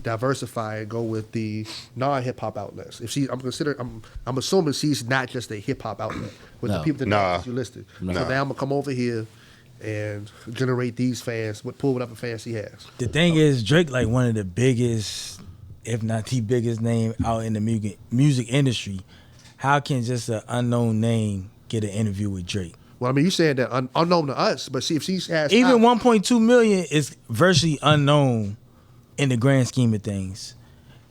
Speaker 2: diversify and go with the non-hip hop outlets. I'm assuming she's not just a hip hop outlet with the people that you listed. So now I'm gonna come over here and generate these fans, pull whatever fans she has.
Speaker 5: The thing is, Drake like one of the biggest, if not the biggest name out in the music industry. How can just an unknown name get an interview with Drake?
Speaker 2: Well, I mean, you said that unknown to us, but see if she has
Speaker 5: even 1.2 million is virtually unknown in the grand scheme of things.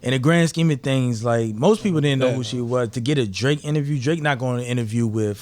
Speaker 5: In the grand scheme of things, like most people didn't know who she was. To get a Drake interview, Drake not going to interview with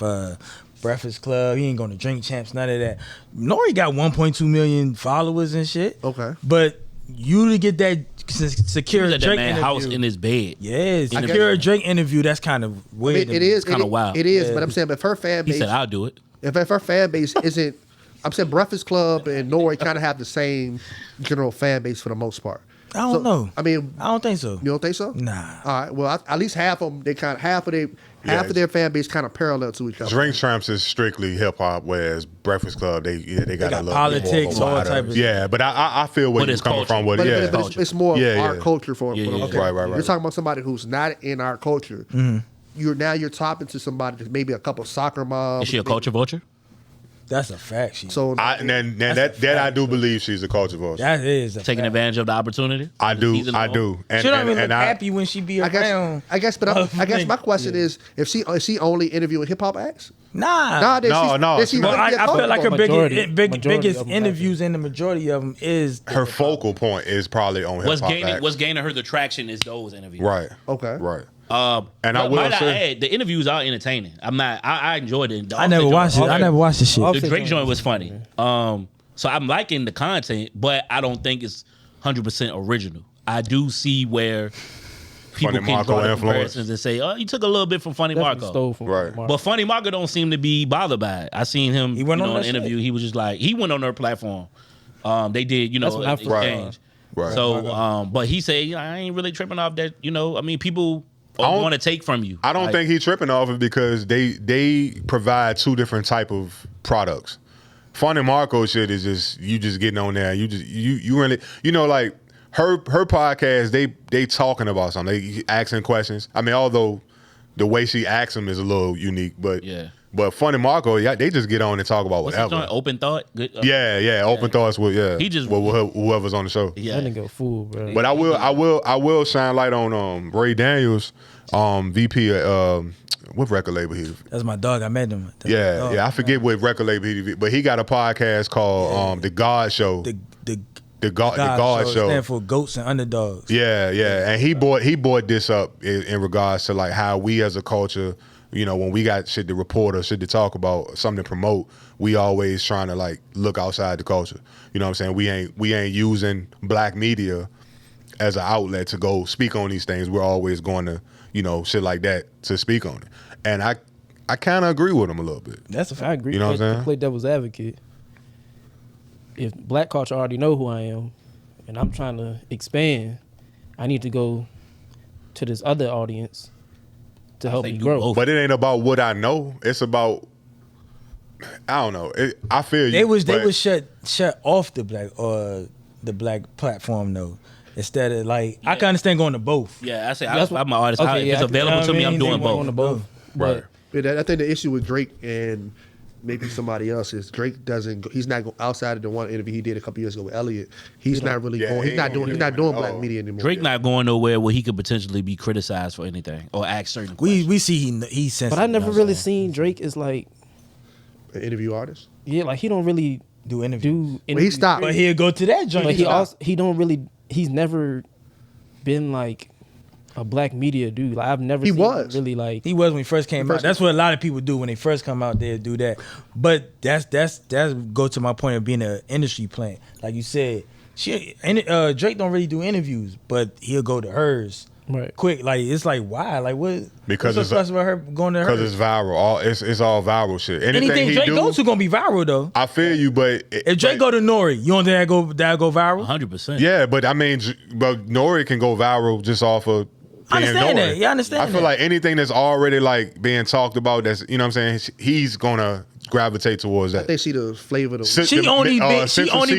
Speaker 5: Breakfast Club. He ain't going to Drink Champs, none of that. Nori got 1.2 million followers and shit.
Speaker 2: Okay.
Speaker 5: But you to get that secure Drake interview,
Speaker 1: house in his bed.
Speaker 5: Yes, secure Drake interview. That's kind of weird.
Speaker 2: It is
Speaker 1: kind of wild.
Speaker 2: It is, but I'm saying if her fan base,
Speaker 1: he said, "I'll do it."
Speaker 2: If her fan base isn't, I'm saying Breakfast Club and Nori kind of have the same general fan base for the most part.
Speaker 5: I don't know.
Speaker 2: I mean,
Speaker 5: I don't think so.
Speaker 2: You don't think so?
Speaker 5: Nah.
Speaker 2: All right. Well, at least half of them, half of their fan base kind of parallel to each other.
Speaker 3: Drink Champs is strictly hip hop, whereas Breakfast Club they got a little
Speaker 5: politics, all type of
Speaker 3: but I feel where you're coming from. But
Speaker 2: it's more our culture for them.
Speaker 3: Right.
Speaker 2: You're talking about somebody who's not in our culture.
Speaker 5: Mm-hmm.
Speaker 2: You're talking to somebody that's maybe a couple soccer moms.
Speaker 1: Is she a culture vulture?
Speaker 5: That's a fact.
Speaker 2: So
Speaker 3: I do believe she's a culture vulture.
Speaker 5: That is
Speaker 1: taking advantage of the opportunity.
Speaker 3: I do.
Speaker 5: She don't even look happy when she be around.
Speaker 2: I guess my question is, if she only interviewing hip hop acts?
Speaker 5: Nah.
Speaker 3: No.
Speaker 5: I feel like her biggest interviews in the majority of them is
Speaker 3: her focal point is probably on hip hop.
Speaker 1: What's gaining her the traction is those interviews.
Speaker 3: Right.
Speaker 2: Okay.
Speaker 3: Right.
Speaker 1: And I will say, the interviews are entertaining. I enjoyed it.
Speaker 5: I never watched it. I never watched the shit.
Speaker 1: The Drake joint was funny. So I'm liking the content, but I don't think it's 100% original. I do see where people can draw the comparisons and say, "Oh, you took a little bit from Funny Marco."
Speaker 3: Right.
Speaker 1: But Funny Marco don't seem to be bothered by it. I seen him. He went on an interview. He was just like, he went on their platform. They did, exchange.
Speaker 3: Right.
Speaker 1: So, but he said, I ain't really tripping off that. I mean, people want to take from you.
Speaker 3: I don't think he's tripping off it because they provide two different type of products. Funny Marco shit is just you just getting on there. You really like her podcast. They talking about something. They asking questions. I mean, although the way she asks them is a little unique, but
Speaker 1: yeah.
Speaker 3: But Funny Marco, they just get on and talk about whatever.
Speaker 1: Open thought. Good,
Speaker 3: open thoughts with
Speaker 1: He just
Speaker 3: whoever's on the show.
Speaker 7: Yeah, that nigga fool, bro.
Speaker 3: But I will shine light on Ray Daniels, VP. What record label he?
Speaker 5: That's my dog. I met him.
Speaker 3: I forget what record label he. But he got a podcast called The God Show. The God Show.
Speaker 5: Stand for Goats and Underdogs.
Speaker 3: Yeah, and he brought this up in regards to like how we as a culture. When we got shit to report or shit to talk about, something to promote, we always trying to like look outside the culture. You know what I'm saying? We ain't using black media as an outlet to go speak on these things. We're always going to, shit like that to speak on it. And I kind of agree with him a little bit.
Speaker 7: That's a fact. I agree.
Speaker 3: You know what I'm saying?
Speaker 7: To play devil's advocate. If black culture already know who I am, and I'm trying to expand, I need to go to this other audience to help me grow.
Speaker 3: But it ain't about what I know. It's about I don't know. I feel you.
Speaker 5: They was
Speaker 3: but-
Speaker 5: shut off the black platform though. Instead of like, I can understand going to both.
Speaker 1: Yeah, I say
Speaker 7: That's
Speaker 1: I'm an artist.
Speaker 7: okay,
Speaker 1: If
Speaker 7: yeah,
Speaker 1: it's available to me, I'm doing
Speaker 5: They want
Speaker 1: both.
Speaker 5: to both.
Speaker 3: Right.
Speaker 7: But
Speaker 2: I think the issue with Drake and maybe somebody else is Drake doesn't. He's not outside of the one interview he did a couple years ago with Elliot. He's not really
Speaker 3: Yeah,
Speaker 2: going.
Speaker 3: he
Speaker 2: He's not
Speaker 3: ain't
Speaker 2: doing. He's
Speaker 3: gonna
Speaker 2: not
Speaker 3: do
Speaker 2: doing
Speaker 3: it.
Speaker 2: black
Speaker 3: Oh.
Speaker 2: media anymore.
Speaker 1: Drake not going nowhere where he could potentially be criticized for anything or ask certain questions.
Speaker 5: We see he's sensitive.
Speaker 7: but I never
Speaker 5: you know
Speaker 7: really
Speaker 5: what I'm saying?
Speaker 7: seen Drake as like,
Speaker 2: An interview artist.
Speaker 7: yeah, like he don't really
Speaker 5: do interviews.
Speaker 7: do.
Speaker 2: Well, he stopped.
Speaker 5: But he'll go to that joint.
Speaker 7: But he don't really. He's never been like a black media dude. Like I've never.
Speaker 2: He
Speaker 7: seen
Speaker 2: was.
Speaker 7: him really like.
Speaker 5: He was when he first came out. That's what a lot of people do when they first come out. They'll do that. But that's go to my point of being an industry plant. Like you said, Drake don't really do interviews, but he'll go to hers
Speaker 7: Right.
Speaker 5: quick. Like it's like why? Like what?
Speaker 3: Because
Speaker 5: what's so
Speaker 3: it's
Speaker 5: special about her going to
Speaker 3: Because
Speaker 5: hers?
Speaker 3: it's viral. It's all viral shit.
Speaker 5: Anything
Speaker 3: he
Speaker 5: Drake
Speaker 3: do,
Speaker 5: goes to gonna be viral though.
Speaker 3: I feel you, but
Speaker 5: If Drake go to Nori, you don't think that go viral?
Speaker 1: 100%.
Speaker 3: yeah, but I mean, but Nori can go viral just off of.
Speaker 5: I
Speaker 3: being
Speaker 5: understand
Speaker 3: Nori.
Speaker 5: that. Yeah, I understand
Speaker 3: I feel
Speaker 5: that.
Speaker 3: like anything that's already like being talked about, that's you know what I'm saying. He's gonna gravitate towards
Speaker 2: I
Speaker 3: that.
Speaker 2: think she the flavor of the
Speaker 3: Sim-
Speaker 5: She
Speaker 3: the-
Speaker 5: only
Speaker 3: Central C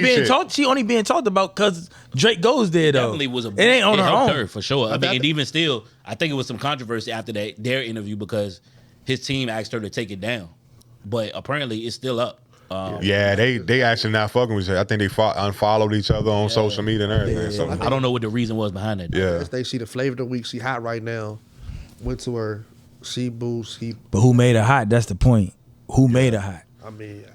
Speaker 3: shit.
Speaker 5: being talked about because Drake goes there though.
Speaker 1: Definitely was
Speaker 5: it ain't on
Speaker 1: it
Speaker 5: her
Speaker 1: helped
Speaker 5: own.
Speaker 1: her for sure. I mean, and even still, I think it was some controversy after their interview because his team asked her to take it down, but apparently it's still up.
Speaker 3: Yeah, they actually not fucking with each other. I think they unfollowed each other on social media and everything. So,
Speaker 1: I don't know what the reason was behind that.
Speaker 3: yeah.
Speaker 2: I think she the flavor of the week. She hot right now. Went to her. She boost.
Speaker 5: But who made her hot? That's the point. Who made her hot?
Speaker 2: I mean,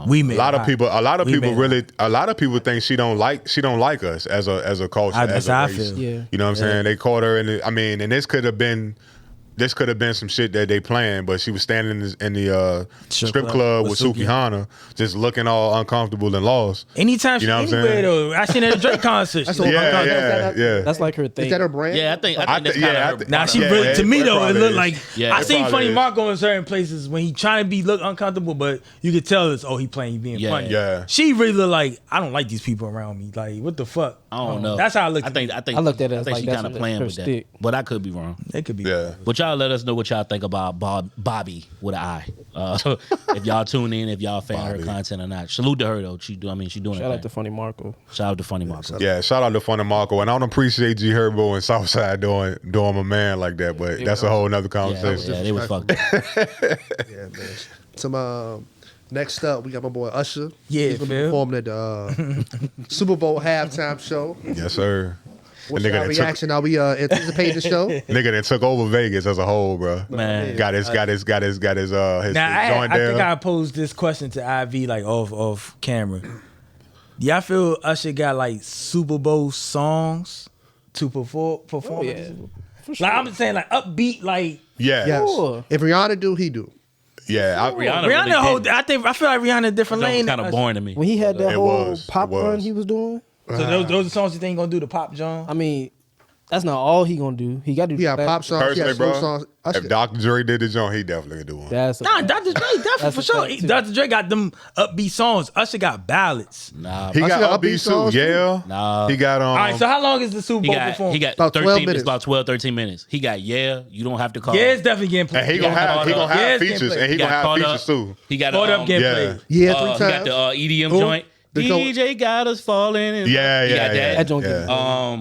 Speaker 5: We made
Speaker 3: A lot
Speaker 5: her
Speaker 3: of people. A lot of
Speaker 5: We
Speaker 3: people
Speaker 5: made her
Speaker 3: really. A lot of people think she don't like us as a culture.
Speaker 5: That's
Speaker 3: as a
Speaker 5: how I
Speaker 3: race.
Speaker 5: feel.
Speaker 7: Yeah.
Speaker 3: You know what I'm saying? They caught her in the, I mean, and this could have been some shit that they planned, but she was standing in the strip club with Suki Hana, just looking all uncomfortable and lost.
Speaker 5: Anytime she
Speaker 3: You know what I'm
Speaker 5: anywhere
Speaker 3: saying?
Speaker 5: though. I seen her at a Drake concert.
Speaker 2: That's
Speaker 5: She-
Speaker 2: what
Speaker 3: Yeah.
Speaker 7: That's like her thing.
Speaker 2: is that her brand?
Speaker 1: Yeah, I think that's
Speaker 3: I
Speaker 1: kind
Speaker 3: think-
Speaker 1: of
Speaker 5: Now she
Speaker 3: Yeah,
Speaker 5: really, to me
Speaker 3: it
Speaker 5: though, it
Speaker 3: probably
Speaker 5: looked
Speaker 3: is.
Speaker 5: like
Speaker 1: Yeah,
Speaker 5: I
Speaker 1: it
Speaker 5: seen
Speaker 3: probably
Speaker 5: Funny
Speaker 3: is.
Speaker 5: Marco in certain places when he trying to look uncomfortable, but you could tell it's he being
Speaker 1: Yeah.
Speaker 5: funny.
Speaker 3: Yeah.
Speaker 5: She really look like I don't like these people around me. Like what the fuck?
Speaker 1: I don't know.
Speaker 5: That's how I looked.
Speaker 1: I think
Speaker 7: I looked at it
Speaker 1: I
Speaker 7: as
Speaker 1: think
Speaker 7: like
Speaker 1: she
Speaker 7: that's
Speaker 1: kind of
Speaker 7: her
Speaker 1: playing with
Speaker 7: stick.
Speaker 1: that, but I could be wrong.
Speaker 5: It could be.
Speaker 3: Yeah.
Speaker 1: But y'all let us know what y'all think about Bobbi with an I. If y'all tune in, if y'all fan of her
Speaker 3: Bobbi.
Speaker 1: content or not. Salute to her though. She's doing
Speaker 7: Shout
Speaker 1: her
Speaker 7: out
Speaker 1: thing.
Speaker 7: to Funny Marco.
Speaker 1: Shout out to Funny Marco.
Speaker 3: Yeah, shout out to Funny Marco, and I don't appreciate G Herbo and Southside doing my man like that, but that's a whole nother conversation.
Speaker 1: Yeah, they was fucked up.
Speaker 2: Yeah, man. Some next up, we got my boy Usher.
Speaker 5: Yeah,
Speaker 2: he's gonna be
Speaker 5: Phil.
Speaker 2: performing at the Super Bowl halftime show.
Speaker 3: Yes, sir.
Speaker 2: What's
Speaker 3: The nigga
Speaker 2: our
Speaker 3: that
Speaker 2: reaction? Are we anticipating the show?
Speaker 3: Nigga that took over Vegas as a whole, bro.
Speaker 1: Man.
Speaker 3: Got his
Speaker 5: Now
Speaker 3: his
Speaker 5: I
Speaker 3: joint
Speaker 5: think
Speaker 3: there.
Speaker 5: I posed this question to IV like off camera. Do y'all feel Usher got like Super Bowl songs to perform?
Speaker 7: Yeah. For sure.
Speaker 5: Like I'm saying like upbeat like
Speaker 3: Yeah,
Speaker 2: Yes.
Speaker 7: Sure.
Speaker 2: If Rihanna do, he do.
Speaker 3: yeah.
Speaker 1: Rihanna
Speaker 5: Rihanna.
Speaker 1: really
Speaker 5: I feel like Rihanna a different
Speaker 1: That was
Speaker 5: lane.
Speaker 1: kind of boring to me.
Speaker 7: When he had that
Speaker 3: It
Speaker 7: whole
Speaker 3: was.
Speaker 7: pop
Speaker 3: It was.
Speaker 7: run he was doing,
Speaker 5: So those are songs you think gonna do the pop John?
Speaker 7: I mean, that's not all he gonna do. He got to do
Speaker 2: He got
Speaker 7: that.
Speaker 2: pop songs. He
Speaker 3: Personally,
Speaker 2: got slow
Speaker 3: bro,
Speaker 2: songs.
Speaker 3: if
Speaker 2: Usher.
Speaker 3: Dr. Dre did the joint, he definitely could do one.
Speaker 7: That's a
Speaker 5: Nah,
Speaker 7: fact.
Speaker 5: Dr. Dre definitely
Speaker 7: That's
Speaker 5: for
Speaker 7: a
Speaker 5: sure.
Speaker 7: fact, too.
Speaker 5: Dr. Dre got them upbeat songs. Usher got ballads.
Speaker 1: Nah,
Speaker 3: He
Speaker 2: Usher
Speaker 3: got
Speaker 2: got
Speaker 3: upbeat
Speaker 2: upbeat songs,
Speaker 3: too. Yeah.
Speaker 1: Nah.
Speaker 3: He got
Speaker 5: All right, so how long is the Super
Speaker 1: he
Speaker 5: Bowl
Speaker 1: got
Speaker 5: performance?
Speaker 2: About 12
Speaker 1: 13.
Speaker 2: minutes.
Speaker 1: It's about 12, 13 minutes. He got you don't have to call.
Speaker 5: Yeah, it's definitely getting played.
Speaker 3: And he gonna have
Speaker 5: Yeah,
Speaker 3: features,
Speaker 5: it's getting
Speaker 3: and he
Speaker 5: played.
Speaker 3: gonna have
Speaker 1: caught
Speaker 3: features
Speaker 1: up.
Speaker 3: too.
Speaker 1: He got
Speaker 5: Caught up getting
Speaker 3: Yeah.
Speaker 5: played.
Speaker 2: Yeah, 3
Speaker 1: He
Speaker 2: times.
Speaker 1: got the EDM
Speaker 2: Who?
Speaker 1: joint.
Speaker 2: The go-
Speaker 1: DJ got us falling. And
Speaker 3: Yeah,
Speaker 1: he
Speaker 3: yeah,
Speaker 1: got
Speaker 3: yeah.
Speaker 7: That joint
Speaker 3: Yeah.
Speaker 7: get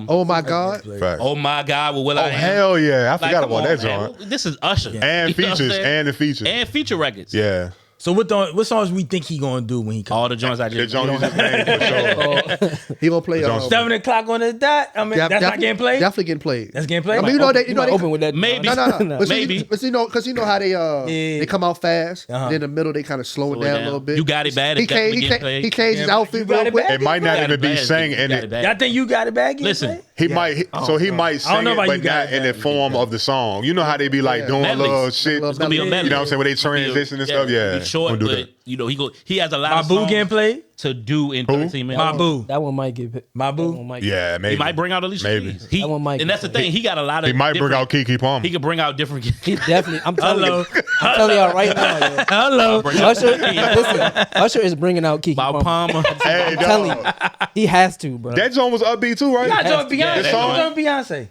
Speaker 2: Oh my God.
Speaker 3: Facts.
Speaker 1: Oh my God, with Will
Speaker 3: Oh
Speaker 1: I Am.
Speaker 3: hell yeah! I
Speaker 1: Like,
Speaker 3: forgot
Speaker 1: come
Speaker 3: about
Speaker 1: on,
Speaker 3: that
Speaker 1: man.
Speaker 3: joint.
Speaker 1: This is Usher.
Speaker 3: And
Speaker 1: You know what I'm
Speaker 3: features,
Speaker 1: saying?
Speaker 3: and the features.
Speaker 1: And feature records.
Speaker 3: Yeah.
Speaker 5: So what songs we think he gonna do when he comes?
Speaker 1: All the joints I
Speaker 3: The
Speaker 1: just
Speaker 3: joint you just named for sure.
Speaker 2: He gonna play.
Speaker 3: It's on
Speaker 5: 7 o'clock on the dot. I mean, that's not getting played.
Speaker 2: Definitely getting played.
Speaker 5: That's getting played.
Speaker 2: I mean, you know they. You know they.
Speaker 7: open with that.
Speaker 1: Maybe.
Speaker 2: No. But
Speaker 1: Maybe.
Speaker 2: But you know, because you know how they come out fast.
Speaker 5: Uh-huh.
Speaker 2: Then in the middle they kind of slow it
Speaker 1: Slow it
Speaker 2: down
Speaker 1: down.
Speaker 2: a little bit.
Speaker 1: You Got It Bad.
Speaker 2: He
Speaker 1: It's definitely getting
Speaker 2: changed
Speaker 1: played.
Speaker 2: he changed his
Speaker 5: Yeah,
Speaker 2: outfit
Speaker 5: you got
Speaker 2: real
Speaker 5: it
Speaker 2: quick.
Speaker 5: back.
Speaker 3: It might
Speaker 1: You
Speaker 3: not
Speaker 1: got
Speaker 3: even
Speaker 1: it
Speaker 3: be
Speaker 1: bad.
Speaker 3: sang
Speaker 1: You
Speaker 3: in
Speaker 1: got
Speaker 3: it.
Speaker 1: it bad.
Speaker 5: Y'all think you got it back?
Speaker 1: Listen,
Speaker 3: He might, so he might
Speaker 5: I
Speaker 3: sing
Speaker 5: don't know
Speaker 3: it,
Speaker 5: about
Speaker 3: but
Speaker 5: you guys,
Speaker 3: not in the
Speaker 5: man.
Speaker 3: form of the song. You know how they be like doing
Speaker 1: Medleys.
Speaker 3: little shit.
Speaker 2: It's
Speaker 1: It's gonna be a
Speaker 2: You
Speaker 1: medley.
Speaker 3: know what I'm saying? Where they transition and stuff. Yeah.
Speaker 1: It's short,
Speaker 3: Gonna do
Speaker 1: but
Speaker 3: that.
Speaker 1: you know he has a lot
Speaker 5: My
Speaker 1: of
Speaker 5: boo
Speaker 1: songs
Speaker 5: getting played.
Speaker 1: to do in 13 minutes.
Speaker 5: My boo.
Speaker 7: That one might get.
Speaker 5: My boo?
Speaker 7: That one might
Speaker 3: Yeah, maybe.
Speaker 1: He might bring out Alicia
Speaker 3: Maybe.
Speaker 1: Keys.
Speaker 7: That one might
Speaker 1: And that's the thing. He got a lot of.
Speaker 3: He might bring
Speaker 1: different-
Speaker 3: out Keke Palmer.
Speaker 1: He could bring out different.
Speaker 7: He definitely. I'm telling
Speaker 5: Hello.
Speaker 7: you. I'm telling y'all right now. Yo.
Speaker 5: Hello.
Speaker 7: Usher, listen. Usher is bringing out Keke
Speaker 1: Bob
Speaker 7: Palmer.
Speaker 1: Palmer.
Speaker 3: Hey,
Speaker 7: I'm telling you,
Speaker 3: dog.
Speaker 7: he has to, bro.
Speaker 3: That joint was upbeat too, right?
Speaker 5: You got John
Speaker 1: Yeah,
Speaker 5: Beyonce.
Speaker 1: that
Speaker 5: John
Speaker 1: joint.
Speaker 5: Beyonce.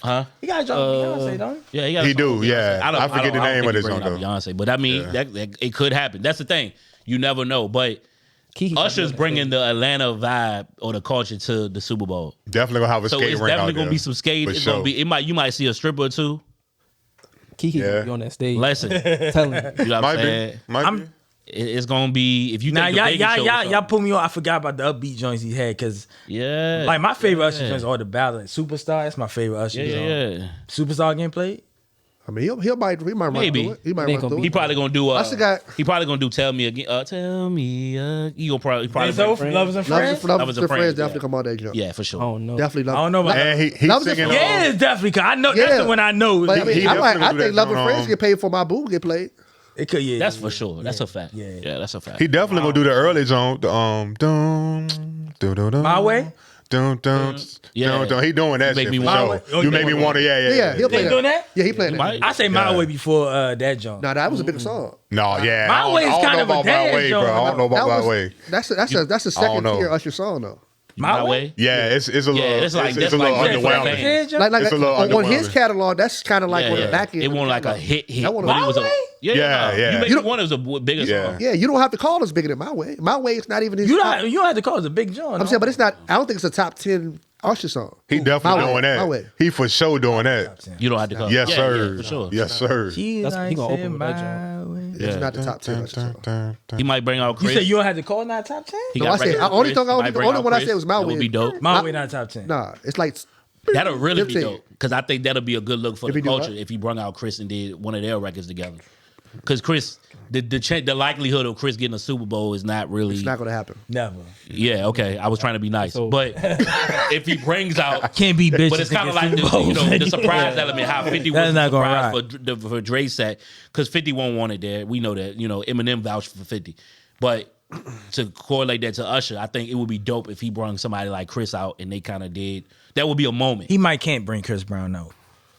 Speaker 1: Huh?
Speaker 5: He got to drop Beyonce, don't he?
Speaker 1: Yeah, he got.
Speaker 3: He do, yeah. I forget the name of
Speaker 1: his
Speaker 3: his song, though.
Speaker 1: Beyonce, but I mean, that it could happen. That's the thing. You never know. But
Speaker 7: Kiki
Speaker 1: Usher's bringing the Atlanta vibe or the culture to the Super Bowl.
Speaker 3: Definitely gonna have a
Speaker 1: So
Speaker 3: skate
Speaker 1: it's
Speaker 3: ring out
Speaker 1: definitely
Speaker 3: there.
Speaker 1: gonna be some skate.
Speaker 3: For
Speaker 1: It's
Speaker 3: sure.
Speaker 1: gonna be. It might. You might see a stripper or two.
Speaker 7: Kiki
Speaker 3: Yeah.
Speaker 7: gonna be on that stage.
Speaker 1: Listen, you
Speaker 7: Telling you.
Speaker 1: know what I'm
Speaker 3: Might
Speaker 1: saying?
Speaker 3: be. Might be.
Speaker 1: It's gonna be if you
Speaker 5: Nah,
Speaker 1: think the Vegas show or
Speaker 5: y'all
Speaker 1: something.
Speaker 5: put me on. I forgot about the upbeat joints he had because,
Speaker 1: Yeah,
Speaker 5: like, my favorite Usher joints are the ballad. Superstar, that's my favorite Usher song.
Speaker 1: yeah.
Speaker 5: Superstar getting played.
Speaker 2: I mean, he might run
Speaker 1: Maybe.
Speaker 2: through it. He might
Speaker 7: It
Speaker 2: run
Speaker 7: ain't gonna
Speaker 2: through
Speaker 7: be-
Speaker 1: He
Speaker 2: it.
Speaker 1: probably gonna do.
Speaker 2: Usher got-
Speaker 1: He probably gonna do. Tell me again. Tell me. He gonna probably.
Speaker 5: And so,
Speaker 1: bring-
Speaker 5: Lovers and Friends.
Speaker 2: Lovers and Friends
Speaker 1: yeah.
Speaker 2: definitely come out that jump.
Speaker 1: Yeah, for sure.
Speaker 7: I don't know.
Speaker 2: Definitely
Speaker 5: I don't know about
Speaker 3: And he's
Speaker 2: Lovers and
Speaker 3: singing.
Speaker 2: Friends.
Speaker 5: Yeah, it's definitely. Cause I know
Speaker 2: Yeah.
Speaker 5: that's the one I know.
Speaker 2: But I mean,
Speaker 3: He
Speaker 2: I
Speaker 3: definitely do
Speaker 2: think
Speaker 3: that
Speaker 2: Love and
Speaker 3: joint
Speaker 2: Friends
Speaker 3: on-
Speaker 2: get paid for my boo get played.
Speaker 5: It could, yeah.
Speaker 1: That's for sure. That's a fact.
Speaker 5: Yeah.
Speaker 1: Yeah, that's a fact.
Speaker 3: He definitely gonna do the early zone.
Speaker 5: My Way?
Speaker 1: Yeah.
Speaker 3: He doing that
Speaker 1: Make
Speaker 3: shit
Speaker 1: me
Speaker 3: for
Speaker 1: wanna-
Speaker 3: sure. You make me want to.
Speaker 2: Yeah, he'll play
Speaker 5: They
Speaker 2: that.
Speaker 5: doing that?
Speaker 2: Yeah, he played
Speaker 1: He
Speaker 2: that.
Speaker 1: might.
Speaker 5: I say My
Speaker 3: Yeah.
Speaker 5: Way before that joint.
Speaker 2: No, that was a bigger song.
Speaker 3: No, yeah.
Speaker 5: My
Speaker 3: I don't-
Speaker 5: Way is
Speaker 3: I don't
Speaker 5: kind
Speaker 3: know
Speaker 5: of a
Speaker 3: about My
Speaker 5: dance
Speaker 3: Way, bro.
Speaker 5: joint.
Speaker 3: I don't know about
Speaker 2: That
Speaker 3: My
Speaker 2: was-
Speaker 3: Way.
Speaker 2: That's a second
Speaker 3: know.
Speaker 2: tier Usher song though.
Speaker 5: My Way?
Speaker 3: Yeah, it's a little.
Speaker 1: Yeah, it's like-
Speaker 3: it's
Speaker 1: that's
Speaker 3: a little
Speaker 1: like-
Speaker 3: underwhelming.
Speaker 1: that's
Speaker 5: Yeah,
Speaker 2: Like
Speaker 3: It's a little
Speaker 2: on his
Speaker 3: underwhelming.
Speaker 2: catalog, that's kind of like on the back end.
Speaker 1: It wasn't like a hit.
Speaker 2: That one-
Speaker 1: but it was a
Speaker 5: My Way?
Speaker 1: yeah.
Speaker 3: Yeah.
Speaker 1: You made
Speaker 2: You
Speaker 1: me want it was a bigger
Speaker 3: Yeah.
Speaker 1: song.
Speaker 2: Yeah, you don't have to call us bigger than My Way. My Way is not even his.
Speaker 5: You don't have to call it a big joint.
Speaker 2: I'm saying, but it's not. I don't think it's a top 10 Usher song.
Speaker 3: He definitely
Speaker 2: My Way,
Speaker 3: doing
Speaker 2: My Way.
Speaker 3: that. He for sure doing that.
Speaker 1: You don't have to call.
Speaker 3: Yes,
Speaker 1: Yeah,
Speaker 3: sir.
Speaker 1: yeah, for sure.
Speaker 3: Yes, sir.
Speaker 5: He
Speaker 7: That's- he gonna open with that
Speaker 5: My Way.
Speaker 2: It's not the top 10 Usher song.
Speaker 1: He might bring out
Speaker 5: You
Speaker 1: Chris.
Speaker 5: said you don't have to call it not top 10?
Speaker 1: He
Speaker 2: No,
Speaker 1: got
Speaker 2: I said-
Speaker 1: bring out
Speaker 2: only
Speaker 1: Chris.
Speaker 2: thing I-
Speaker 1: Might bring
Speaker 2: only
Speaker 1: out
Speaker 2: one I
Speaker 1: Chris.
Speaker 2: said was My
Speaker 1: That
Speaker 2: Way.
Speaker 1: would be dope.
Speaker 5: My Way not top 10.
Speaker 2: Nah, it's like
Speaker 1: That'll really be
Speaker 2: 15.
Speaker 1: dope because I think that'll be a good look for
Speaker 2: If
Speaker 1: the
Speaker 2: he do
Speaker 1: culture
Speaker 2: what?
Speaker 1: if he brung out Chris and did one of their records together. Because Chris, the likelihood of Chris getting a Super Bowl is not really.
Speaker 2: it's not gonna happen.
Speaker 5: Never.
Speaker 1: Yeah, okay. I was trying to be nice,
Speaker 7: So-
Speaker 1: but if he brings out,
Speaker 5: Can't be bitches.
Speaker 1: but it's kind of like the, the surprise element. How 50
Speaker 5: That's
Speaker 1: was
Speaker 5: not gonna
Speaker 1: surprised for Dre's set because 50 won't want it there. We know that. Eminem vouched for 50, but to correlate that to Usher, I think it would be dope if he brought somebody like Chris out and they kind of did. That would be a moment.
Speaker 5: He can't bring Chris Brown out.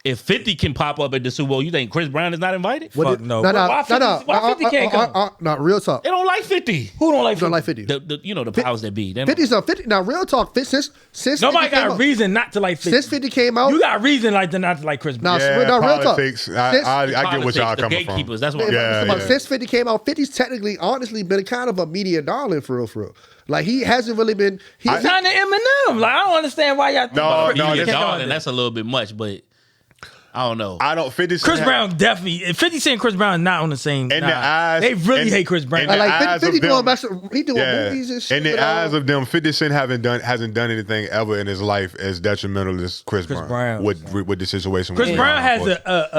Speaker 1: If 50 can pop up at the Super Bowl, you think Chris Brown is not invited?
Speaker 5: Fuck no.
Speaker 2: No,
Speaker 5: Why 50 can't come?
Speaker 2: No, real talk.
Speaker 1: They don't like 50.
Speaker 5: Who don't like
Speaker 2: You don't
Speaker 5: 50?
Speaker 2: like 50.
Speaker 1: The powers that be. They don't-
Speaker 2: 50's on 50. Now, real talk. Since
Speaker 5: Nobody
Speaker 2: 50 came
Speaker 5: got a
Speaker 2: out-
Speaker 5: reason not to like 50.
Speaker 2: Since 50 came out,
Speaker 5: You got a reason not to like Chris Brown.
Speaker 2: Nah,
Speaker 3: Yeah,
Speaker 2: real talk.
Speaker 3: politics. I get what
Speaker 1: Politics,
Speaker 3: y'all
Speaker 1: the
Speaker 3: coming from.
Speaker 1: gatekeepers. That's what.
Speaker 3: Yeah.
Speaker 2: Since 50 came out, 50's technically, honestly, been kind of a media darling for real. Like, he hasn't really been. He,
Speaker 5: He's signed to Eminem. Like, I don't understand why y'all think
Speaker 3: No,
Speaker 5: Chris
Speaker 3: no,
Speaker 5: Brown
Speaker 3: that's-
Speaker 5: can't go
Speaker 1: Darling,
Speaker 5: out
Speaker 1: that's a little bit much, but I don't know.
Speaker 3: I don't. 50
Speaker 5: Chris Brown definitely. If 50 Cent and Chris Brown is not on the same.
Speaker 3: In the eyes,
Speaker 5: they really
Speaker 3: in-
Speaker 5: hate Chris Brown.
Speaker 3: in the
Speaker 2: like
Speaker 3: eyes
Speaker 2: 50
Speaker 3: of them-
Speaker 2: doing he doing movies and shit.
Speaker 3: In the
Speaker 2: with,
Speaker 3: eyes of them, 50 Cent hasn't done anything ever in his life as detrimental as Chris Brown
Speaker 5: Brown.
Speaker 3: with the situation.
Speaker 5: Chris
Speaker 3: with
Speaker 5: Brown has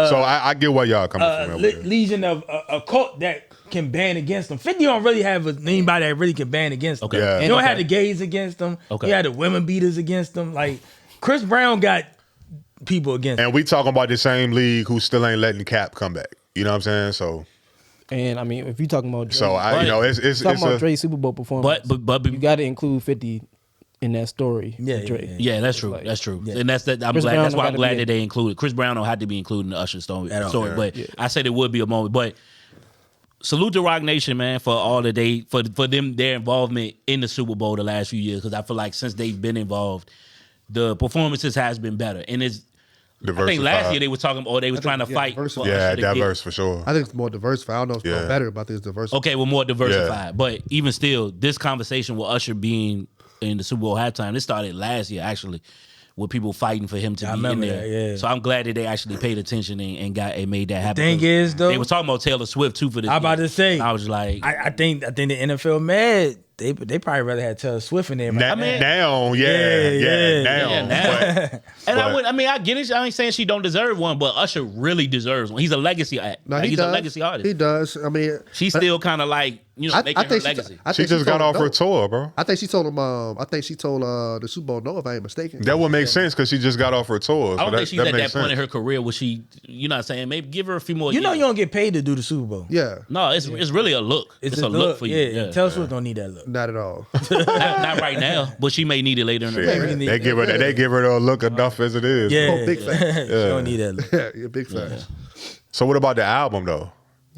Speaker 3: so I get why y'all coming from.
Speaker 5: legion of a cult that can ban against him. 50 don't really have anybody that really can ban against him.
Speaker 1: Okay.
Speaker 3: Yeah.
Speaker 5: You don't
Speaker 1: Okay.
Speaker 5: have the gays against him.
Speaker 1: Okay.
Speaker 5: You had the women beaters against him. Like, Chris Brown got people against him.
Speaker 3: And we talking about the same league who still ain't letting Cap come back. You know what I'm saying? So
Speaker 7: And I mean, if you talking about Dre,
Speaker 3: it's
Speaker 7: talking about
Speaker 3: a,
Speaker 7: Dre's Super Bowl performance,
Speaker 1: But
Speaker 7: you got to include 50 in that story.
Speaker 5: Yeah,
Speaker 7: with Dre.
Speaker 1: yeah, that's true.
Speaker 7: Like-
Speaker 1: That's true.
Speaker 5: Yeah.
Speaker 1: And that's I'm
Speaker 7: Chris
Speaker 1: glad.
Speaker 7: Brown
Speaker 1: That's why
Speaker 7: don't
Speaker 1: I'm
Speaker 7: gotta
Speaker 1: glad
Speaker 7: be
Speaker 1: that
Speaker 7: in.
Speaker 1: they included Chris Brown. Don't have to be included in the Usher story.
Speaker 5: At all.
Speaker 1: But I said it would be a moment. But salute to Rock Nation, man, for all that for them their involvement in the Super Bowl the last few years. Because I feel like since they've been involved, the performances has been better. And I think last year they were talking, or they was trying to fight. For
Speaker 2: diversified.
Speaker 3: yeah,
Speaker 1: Usher to get-
Speaker 3: diverse for sure.
Speaker 2: I think it's more diversified. I don't know if it's
Speaker 3: Yeah.
Speaker 2: better, but I think it's diversified.
Speaker 1: Okay, well, more diversified. But even still, this conversation with Usher being in the Super Bowl halftime, this started last year, actually, with people fighting for him to
Speaker 5: I
Speaker 1: be in
Speaker 5: remember
Speaker 1: there.
Speaker 5: that, yeah.
Speaker 1: So I'm glad that they actually paid attention and made that happen.
Speaker 5: Thing is, though,
Speaker 1: They were talking about Taylor Swift, too, for this.
Speaker 5: I'm about to say,
Speaker 1: I was like,
Speaker 5: I think the NFL mad. They probably rather had Taylor Swift in there.
Speaker 3: Now,
Speaker 5: Man.
Speaker 3: now,
Speaker 5: Yeah,
Speaker 3: now.
Speaker 1: now.
Speaker 3: But,
Speaker 1: I mean, I get it. I ain't saying she don't deserve one, but Usher really deserves one. He's a legacy act.
Speaker 2: No,
Speaker 1: Like,
Speaker 2: he
Speaker 1: he's
Speaker 2: does.
Speaker 1: a legacy artist.
Speaker 2: He does. I mean,
Speaker 1: She's
Speaker 2: but
Speaker 1: still kind of like, making her legacy.
Speaker 3: she just got off her tour, bro.
Speaker 2: I think she told him. I think she told the Super Bowl no, if I ain't mistaken.
Speaker 3: That would make sense because she just got off her tour.
Speaker 1: I don't
Speaker 3: so
Speaker 1: think she's at that
Speaker 3: makes
Speaker 1: point in
Speaker 3: sense.
Speaker 1: her career where she, you know what I'm saying, maybe give her a few more
Speaker 5: You know
Speaker 1: years.
Speaker 5: you don't get paid to do the Super Bowl.
Speaker 2: Yeah,
Speaker 1: No, it's really a look. It's a look for you.
Speaker 5: Yeah, Taylor Swift don't need that look.
Speaker 2: not at all.
Speaker 1: Not right now, but she may need it later in her
Speaker 3: Yeah,
Speaker 1: career.
Speaker 3: they give her a look enough as it is.
Speaker 5: Yeah,
Speaker 2: Oh, big facts.
Speaker 5: she don't need that look.
Speaker 2: Yeah, big facts.
Speaker 3: So what about the album though?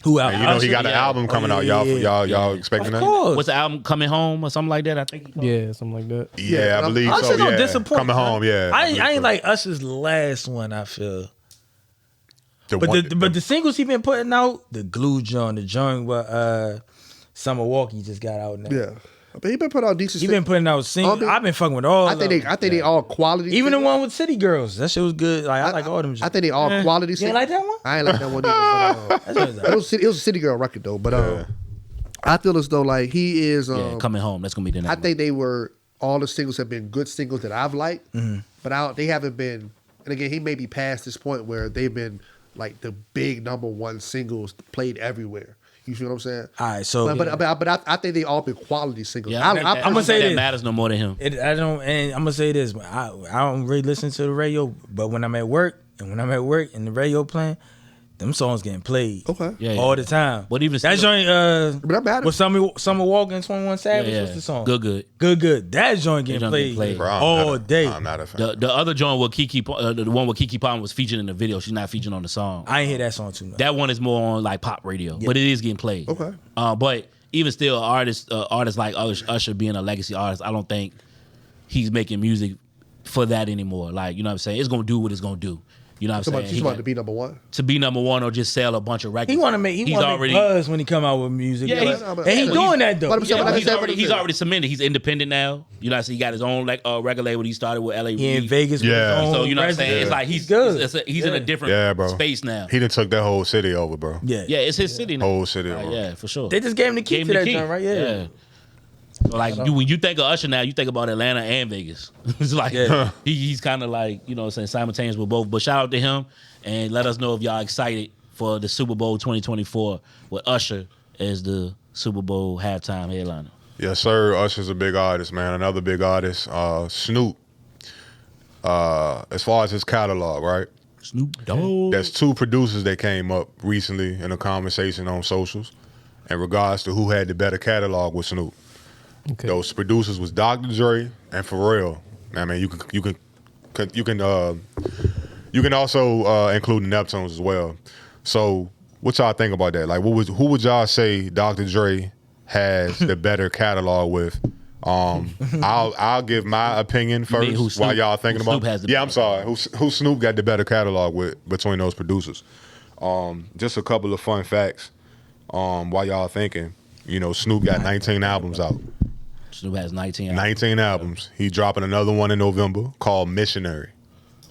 Speaker 5: Who out?
Speaker 3: And you know he got an
Speaker 1: Yeah.
Speaker 3: album coming out. Y'all expecting
Speaker 5: Of
Speaker 3: that?
Speaker 5: course.
Speaker 1: What's the album Coming Home or something like that? I think.
Speaker 7: Yeah, something like that.
Speaker 3: Yeah, I believe
Speaker 5: Usher
Speaker 3: so.
Speaker 5: don't
Speaker 3: Yeah,
Speaker 5: disappoint.
Speaker 3: coming home. Yeah,
Speaker 5: I
Speaker 3: believe
Speaker 5: ain't
Speaker 3: so.
Speaker 5: like Usher's last one. I feel.
Speaker 3: The
Speaker 5: But
Speaker 3: one-
Speaker 5: the singles he been putting out, the Glue joint, the joint with Summer Walkie just got out now.
Speaker 2: Yeah, but he been putting out decent.
Speaker 5: He been putting out singles. I've been fucking with all.
Speaker 2: I think they all quality.
Speaker 5: even the
Speaker 2: singles.
Speaker 5: one with City Girls. That shit was good. Like I like all them.
Speaker 2: I think they all quality.
Speaker 5: You ain't like that one?
Speaker 2: I ain't like that one either. But, it was a City Girl record though. But I feel as though like he is.
Speaker 1: Yeah, Coming Home. That's gonna be the next
Speaker 2: I
Speaker 1: one.
Speaker 2: think they were all the singles have been good singles that I've liked, but they haven't been. And again, he may be past this point where they've been like the big #1 singles played everywhere. You see what I'm saying?
Speaker 5: All right, so
Speaker 2: But I think they all been quality singles.
Speaker 1: Yeah,
Speaker 2: I'm
Speaker 5: gonna say
Speaker 1: that
Speaker 5: this.
Speaker 1: matters no more than him.
Speaker 5: I don't, and I'm gonna say this. I don't really listen to the radio, but when I'm at work and the radio playing, them songs getting played.
Speaker 2: Okay.
Speaker 1: Yeah, yeah.
Speaker 5: all the time.
Speaker 1: But even
Speaker 5: that
Speaker 1: still-
Speaker 5: joint,
Speaker 2: But I'm mad at
Speaker 5: with Summer Walker and 21 Savage.
Speaker 1: Yeah,
Speaker 5: What's the song?
Speaker 1: Good.
Speaker 5: That joint getting
Speaker 1: joint
Speaker 5: played,
Speaker 1: getting played.
Speaker 3: Bro,
Speaker 5: all day.
Speaker 3: I'm not a fan.
Speaker 1: The other joint with Kiki, the one with Kiki Palmer was featured in the video. She's not featured on the song.
Speaker 5: I ain't hear that song too much.
Speaker 1: That one is more on like pop radio, but it is getting played.
Speaker 2: Okay.
Speaker 1: But even still, artists like Usher being a legacy artist, I don't think he's making music for that anymore. Like, you know what I'm saying? It's gonna do what it's gonna do. You know what I'm saying?
Speaker 2: He's about to be #1.
Speaker 1: To be #1 or just sell a bunch of records.
Speaker 5: He want to make buzz when he come out with music.
Speaker 1: Yeah,
Speaker 5: Like,
Speaker 1: he's-
Speaker 5: and he doing that though.
Speaker 2: But I'm saying,
Speaker 1: Yeah,
Speaker 2: like I
Speaker 1: he's
Speaker 2: said,
Speaker 1: already cemented. He's independent now. You know what I'm saying? He got his own record label. He started with LA.
Speaker 5: He in
Speaker 1: Reid.
Speaker 5: Vegas.
Speaker 3: Yeah.
Speaker 5: with his own
Speaker 1: So you know what I'm saying?
Speaker 5: residence.
Speaker 1: It's like he's
Speaker 5: good.
Speaker 1: he's in a different
Speaker 3: Yeah, bro.
Speaker 1: space now.
Speaker 3: He done took that whole city over, bro.
Speaker 5: Yeah.
Speaker 1: Yeah, it's his city now.
Speaker 3: Whole city over.
Speaker 1: Yeah, for sure.
Speaker 5: They just gave him the key
Speaker 1: Gave
Speaker 5: to
Speaker 1: him the
Speaker 5: that
Speaker 1: key.
Speaker 5: joint, right? Yeah.
Speaker 1: So like when you think of Usher now, you think about Atlanta and Vegas. It's like
Speaker 5: Yeah.
Speaker 1: he's kind of like, you know what I'm saying, simultaneous with both. But shout out to him and let us know if y'all excited for the Super Bowl 2024 with Usher as the Super Bowl halftime headliner.
Speaker 3: Yes, sir. Usher's a big artist, man. Another big artist. Snoop. As far as his catalog, right?
Speaker 1: Snoop Dogg.
Speaker 3: There's 2 producers that came up recently in a conversation on socials in regards to who had the better catalog with Snoop.
Speaker 7: Okay.
Speaker 3: Those producers was Dr. Dre and Pharrell. I mean, you can also include the Neptunes as well. So, what y'all think about that? Like, who would y'all say Dr. Dre has the better catalog with? I'll give my opinion
Speaker 1: mean who
Speaker 3: first
Speaker 1: Snoop-
Speaker 3: while y'all thinking
Speaker 1: who
Speaker 3: about.
Speaker 1: Snoop has the
Speaker 3: Yeah, I'm
Speaker 1: better
Speaker 3: sorry. Who Snoop got the better catalog with between those producers? Just a couple of fun facts. While y'all thinking, you know, Snoop got 19 albums out.
Speaker 1: Snoop has 19 albums.
Speaker 3: 19 albums. He dropping another one in November called Missionary.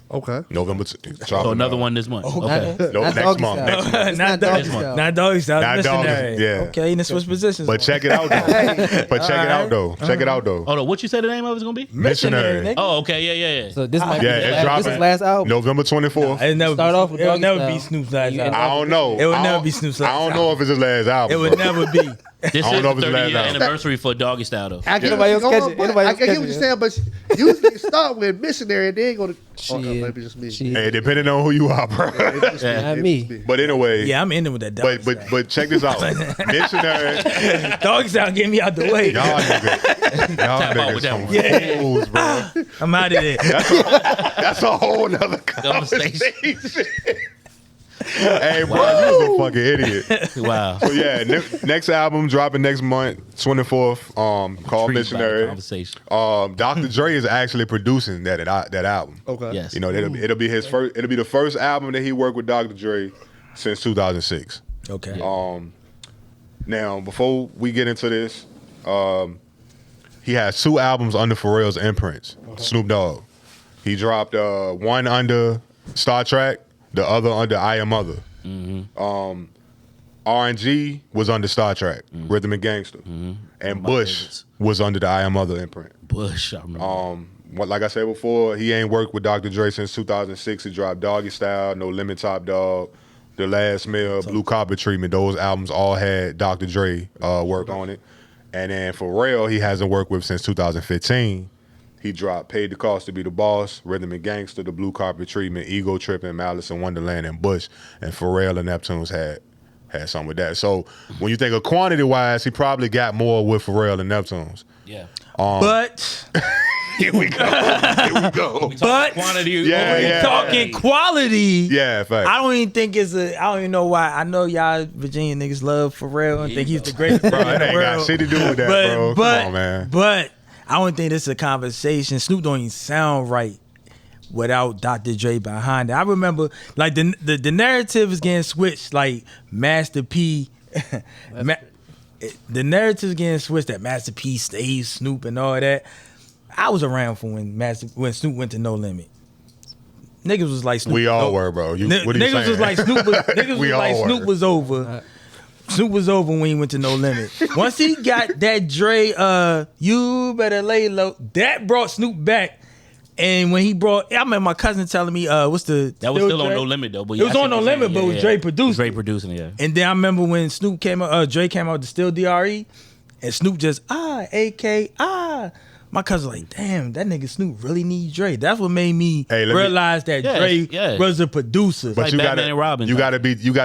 Speaker 2: Okay.
Speaker 3: November.
Speaker 1: So another one this month. Okay.
Speaker 3: No,
Speaker 8: Not
Speaker 3: next
Speaker 8: doggy
Speaker 3: month.
Speaker 8: style.
Speaker 3: Next month.
Speaker 8: It's not doggy
Speaker 1: This one.
Speaker 8: style.
Speaker 5: Not doggy style.
Speaker 3: Not doggy,
Speaker 5: Missionary.
Speaker 3: yeah.
Speaker 5: Okay, and then switch positions.
Speaker 3: But check it out though. But check it out though. Check it out though.
Speaker 1: Hold on, what you say the name of it's gonna be?
Speaker 3: Missionary.
Speaker 5: nigga.
Speaker 1: Oh, okay, yeah.
Speaker 8: So this might be
Speaker 3: Yeah, it's
Speaker 8: this
Speaker 3: dropping
Speaker 8: is last album.
Speaker 3: November 24th.
Speaker 5: It never
Speaker 8: Start
Speaker 5: be,
Speaker 8: off with
Speaker 5: it'll
Speaker 8: Doggy
Speaker 5: never
Speaker 8: Style.
Speaker 5: be Snoop's last
Speaker 8: You
Speaker 5: album.
Speaker 3: I don't know.
Speaker 5: It would
Speaker 3: I
Speaker 5: never
Speaker 3: don't-
Speaker 5: be Snoop's
Speaker 3: I
Speaker 5: last
Speaker 3: don't know if it's his last album.
Speaker 5: It would
Speaker 3: bro.
Speaker 5: never be.
Speaker 1: This
Speaker 3: I
Speaker 1: is
Speaker 3: don't know if
Speaker 1: the
Speaker 3: it's the last
Speaker 1: 30-year
Speaker 3: album.
Speaker 1: anniversary for Doggy Style though.
Speaker 2: I get
Speaker 8: Anybody
Speaker 2: what
Speaker 8: else
Speaker 2: you're
Speaker 8: catch it?
Speaker 2: going,
Speaker 8: Anybody
Speaker 2: I
Speaker 8: else
Speaker 2: get
Speaker 8: catch
Speaker 2: what
Speaker 8: it?
Speaker 2: you're saying, but usually you start with missionary and then go to.
Speaker 8: Shit.
Speaker 2: Okay, maybe just me.
Speaker 8: Shit.
Speaker 3: Hey, depending on who you are, bro.
Speaker 2: It's just
Speaker 1: Yeah.
Speaker 8: Not
Speaker 2: It's
Speaker 8: me.
Speaker 2: just me.
Speaker 3: But anyway,
Speaker 5: Yeah, I'm ending with that doggy
Speaker 3: but check this out. Missionary.
Speaker 5: style. Doggy style, get me out the way.
Speaker 3: Y'all niggas. Y'all
Speaker 1: Time out
Speaker 3: niggas
Speaker 1: with that
Speaker 3: some
Speaker 1: one.
Speaker 3: fools, bro.
Speaker 5: I'm out of there.
Speaker 3: That's a whole nother
Speaker 1: Conversation.
Speaker 3: conversation. Hey, bro, you was a fucking idiot.
Speaker 1: Wow.
Speaker 3: So yeah, next album dropping next month, 24th. Called
Speaker 1: Intrigued by the
Speaker 3: Missionary.
Speaker 1: Conversation.
Speaker 3: Dr. Dre is actually producing that album.
Speaker 2: Okay.
Speaker 1: Yes.
Speaker 3: You know, it'll be his first. It'll be the first album that he worked with Dr. Dre since 2006.
Speaker 5: Okay.
Speaker 3: Now, before we get into this, he has 2 albums under Pharrell's imprints. Snoop Dogg. He dropped one under Star Trek, the other under I Am Mother. R&G was under Star Trek, Rhythm and Gangster, and Bush
Speaker 1: favorites.
Speaker 3: was under the I Am Mother imprint.
Speaker 1: Bush, I remember.
Speaker 3: Like I said before, he ain't worked with Dr. Dre since 2006. He dropped Doggy Style, No Limit, Top Dog, The Last Meal, Blue Carpet Treatment. Those albums all had Dr. Dre work on it. And then Pharrell, he hasn't worked with since 2015. He dropped Paid the Cost to Be the Boss, Rhythm and Gangster, The Blue Carpet Treatment, Ego Trippin', Malice in Wonderland, and Bush. And Pharrell and Neptunes had something with that. So when you think of quantity-wise, he probably got more with Pharrell and Neptunes.
Speaker 1: Yeah.
Speaker 5: But
Speaker 3: Here we go.
Speaker 5: But
Speaker 1: Quantity.
Speaker 3: Yeah,
Speaker 5: when we
Speaker 3: yeah.
Speaker 5: talking quality,
Speaker 3: Yeah, fact.
Speaker 5: I don't even think I don't even know why. I know y'all Virginia niggas love Pharrell and think he's the greatest
Speaker 3: Bro,
Speaker 5: rapper in
Speaker 3: it
Speaker 5: the
Speaker 3: ain't
Speaker 5: world.
Speaker 3: got shit to do with that, bro. Come on, man.
Speaker 5: But I don't think this is a conversation. Snoop don't even sound right without Dr. Dre behind it. I remember like the narrative is getting switched. Like Master P, the narrative is getting switched. That Master P stays Snoop and all that. I was around for when Snoop went to No Limit. Niggas was like Snoop.
Speaker 3: We all were, bro. What are you
Speaker 5: niggas
Speaker 3: saying?
Speaker 5: was like Snoop. Niggas
Speaker 3: We
Speaker 5: was like
Speaker 3: all were.
Speaker 5: Snoop was over. Snoop was over when he went to No Limit. Once he got that Dre, you better lay low. That brought Snoop back. And when he brought, I remember my cousin telling me,
Speaker 1: That was still on
Speaker 5: Dre?
Speaker 1: No Limit though. But
Speaker 5: It was on No Limit, but it was Dre producing.
Speaker 1: Dre producing it, yeah.
Speaker 5: And then I remember when Snoop came out, Dre came out to Still DRE, and Snoop just AK. My cousin like, damn, that nigga Snoop really need Dre. That's what made me realize that Dre was a producer.
Speaker 3: But
Speaker 1: Like
Speaker 3: you
Speaker 1: Batman and Robin.
Speaker 3: you gotta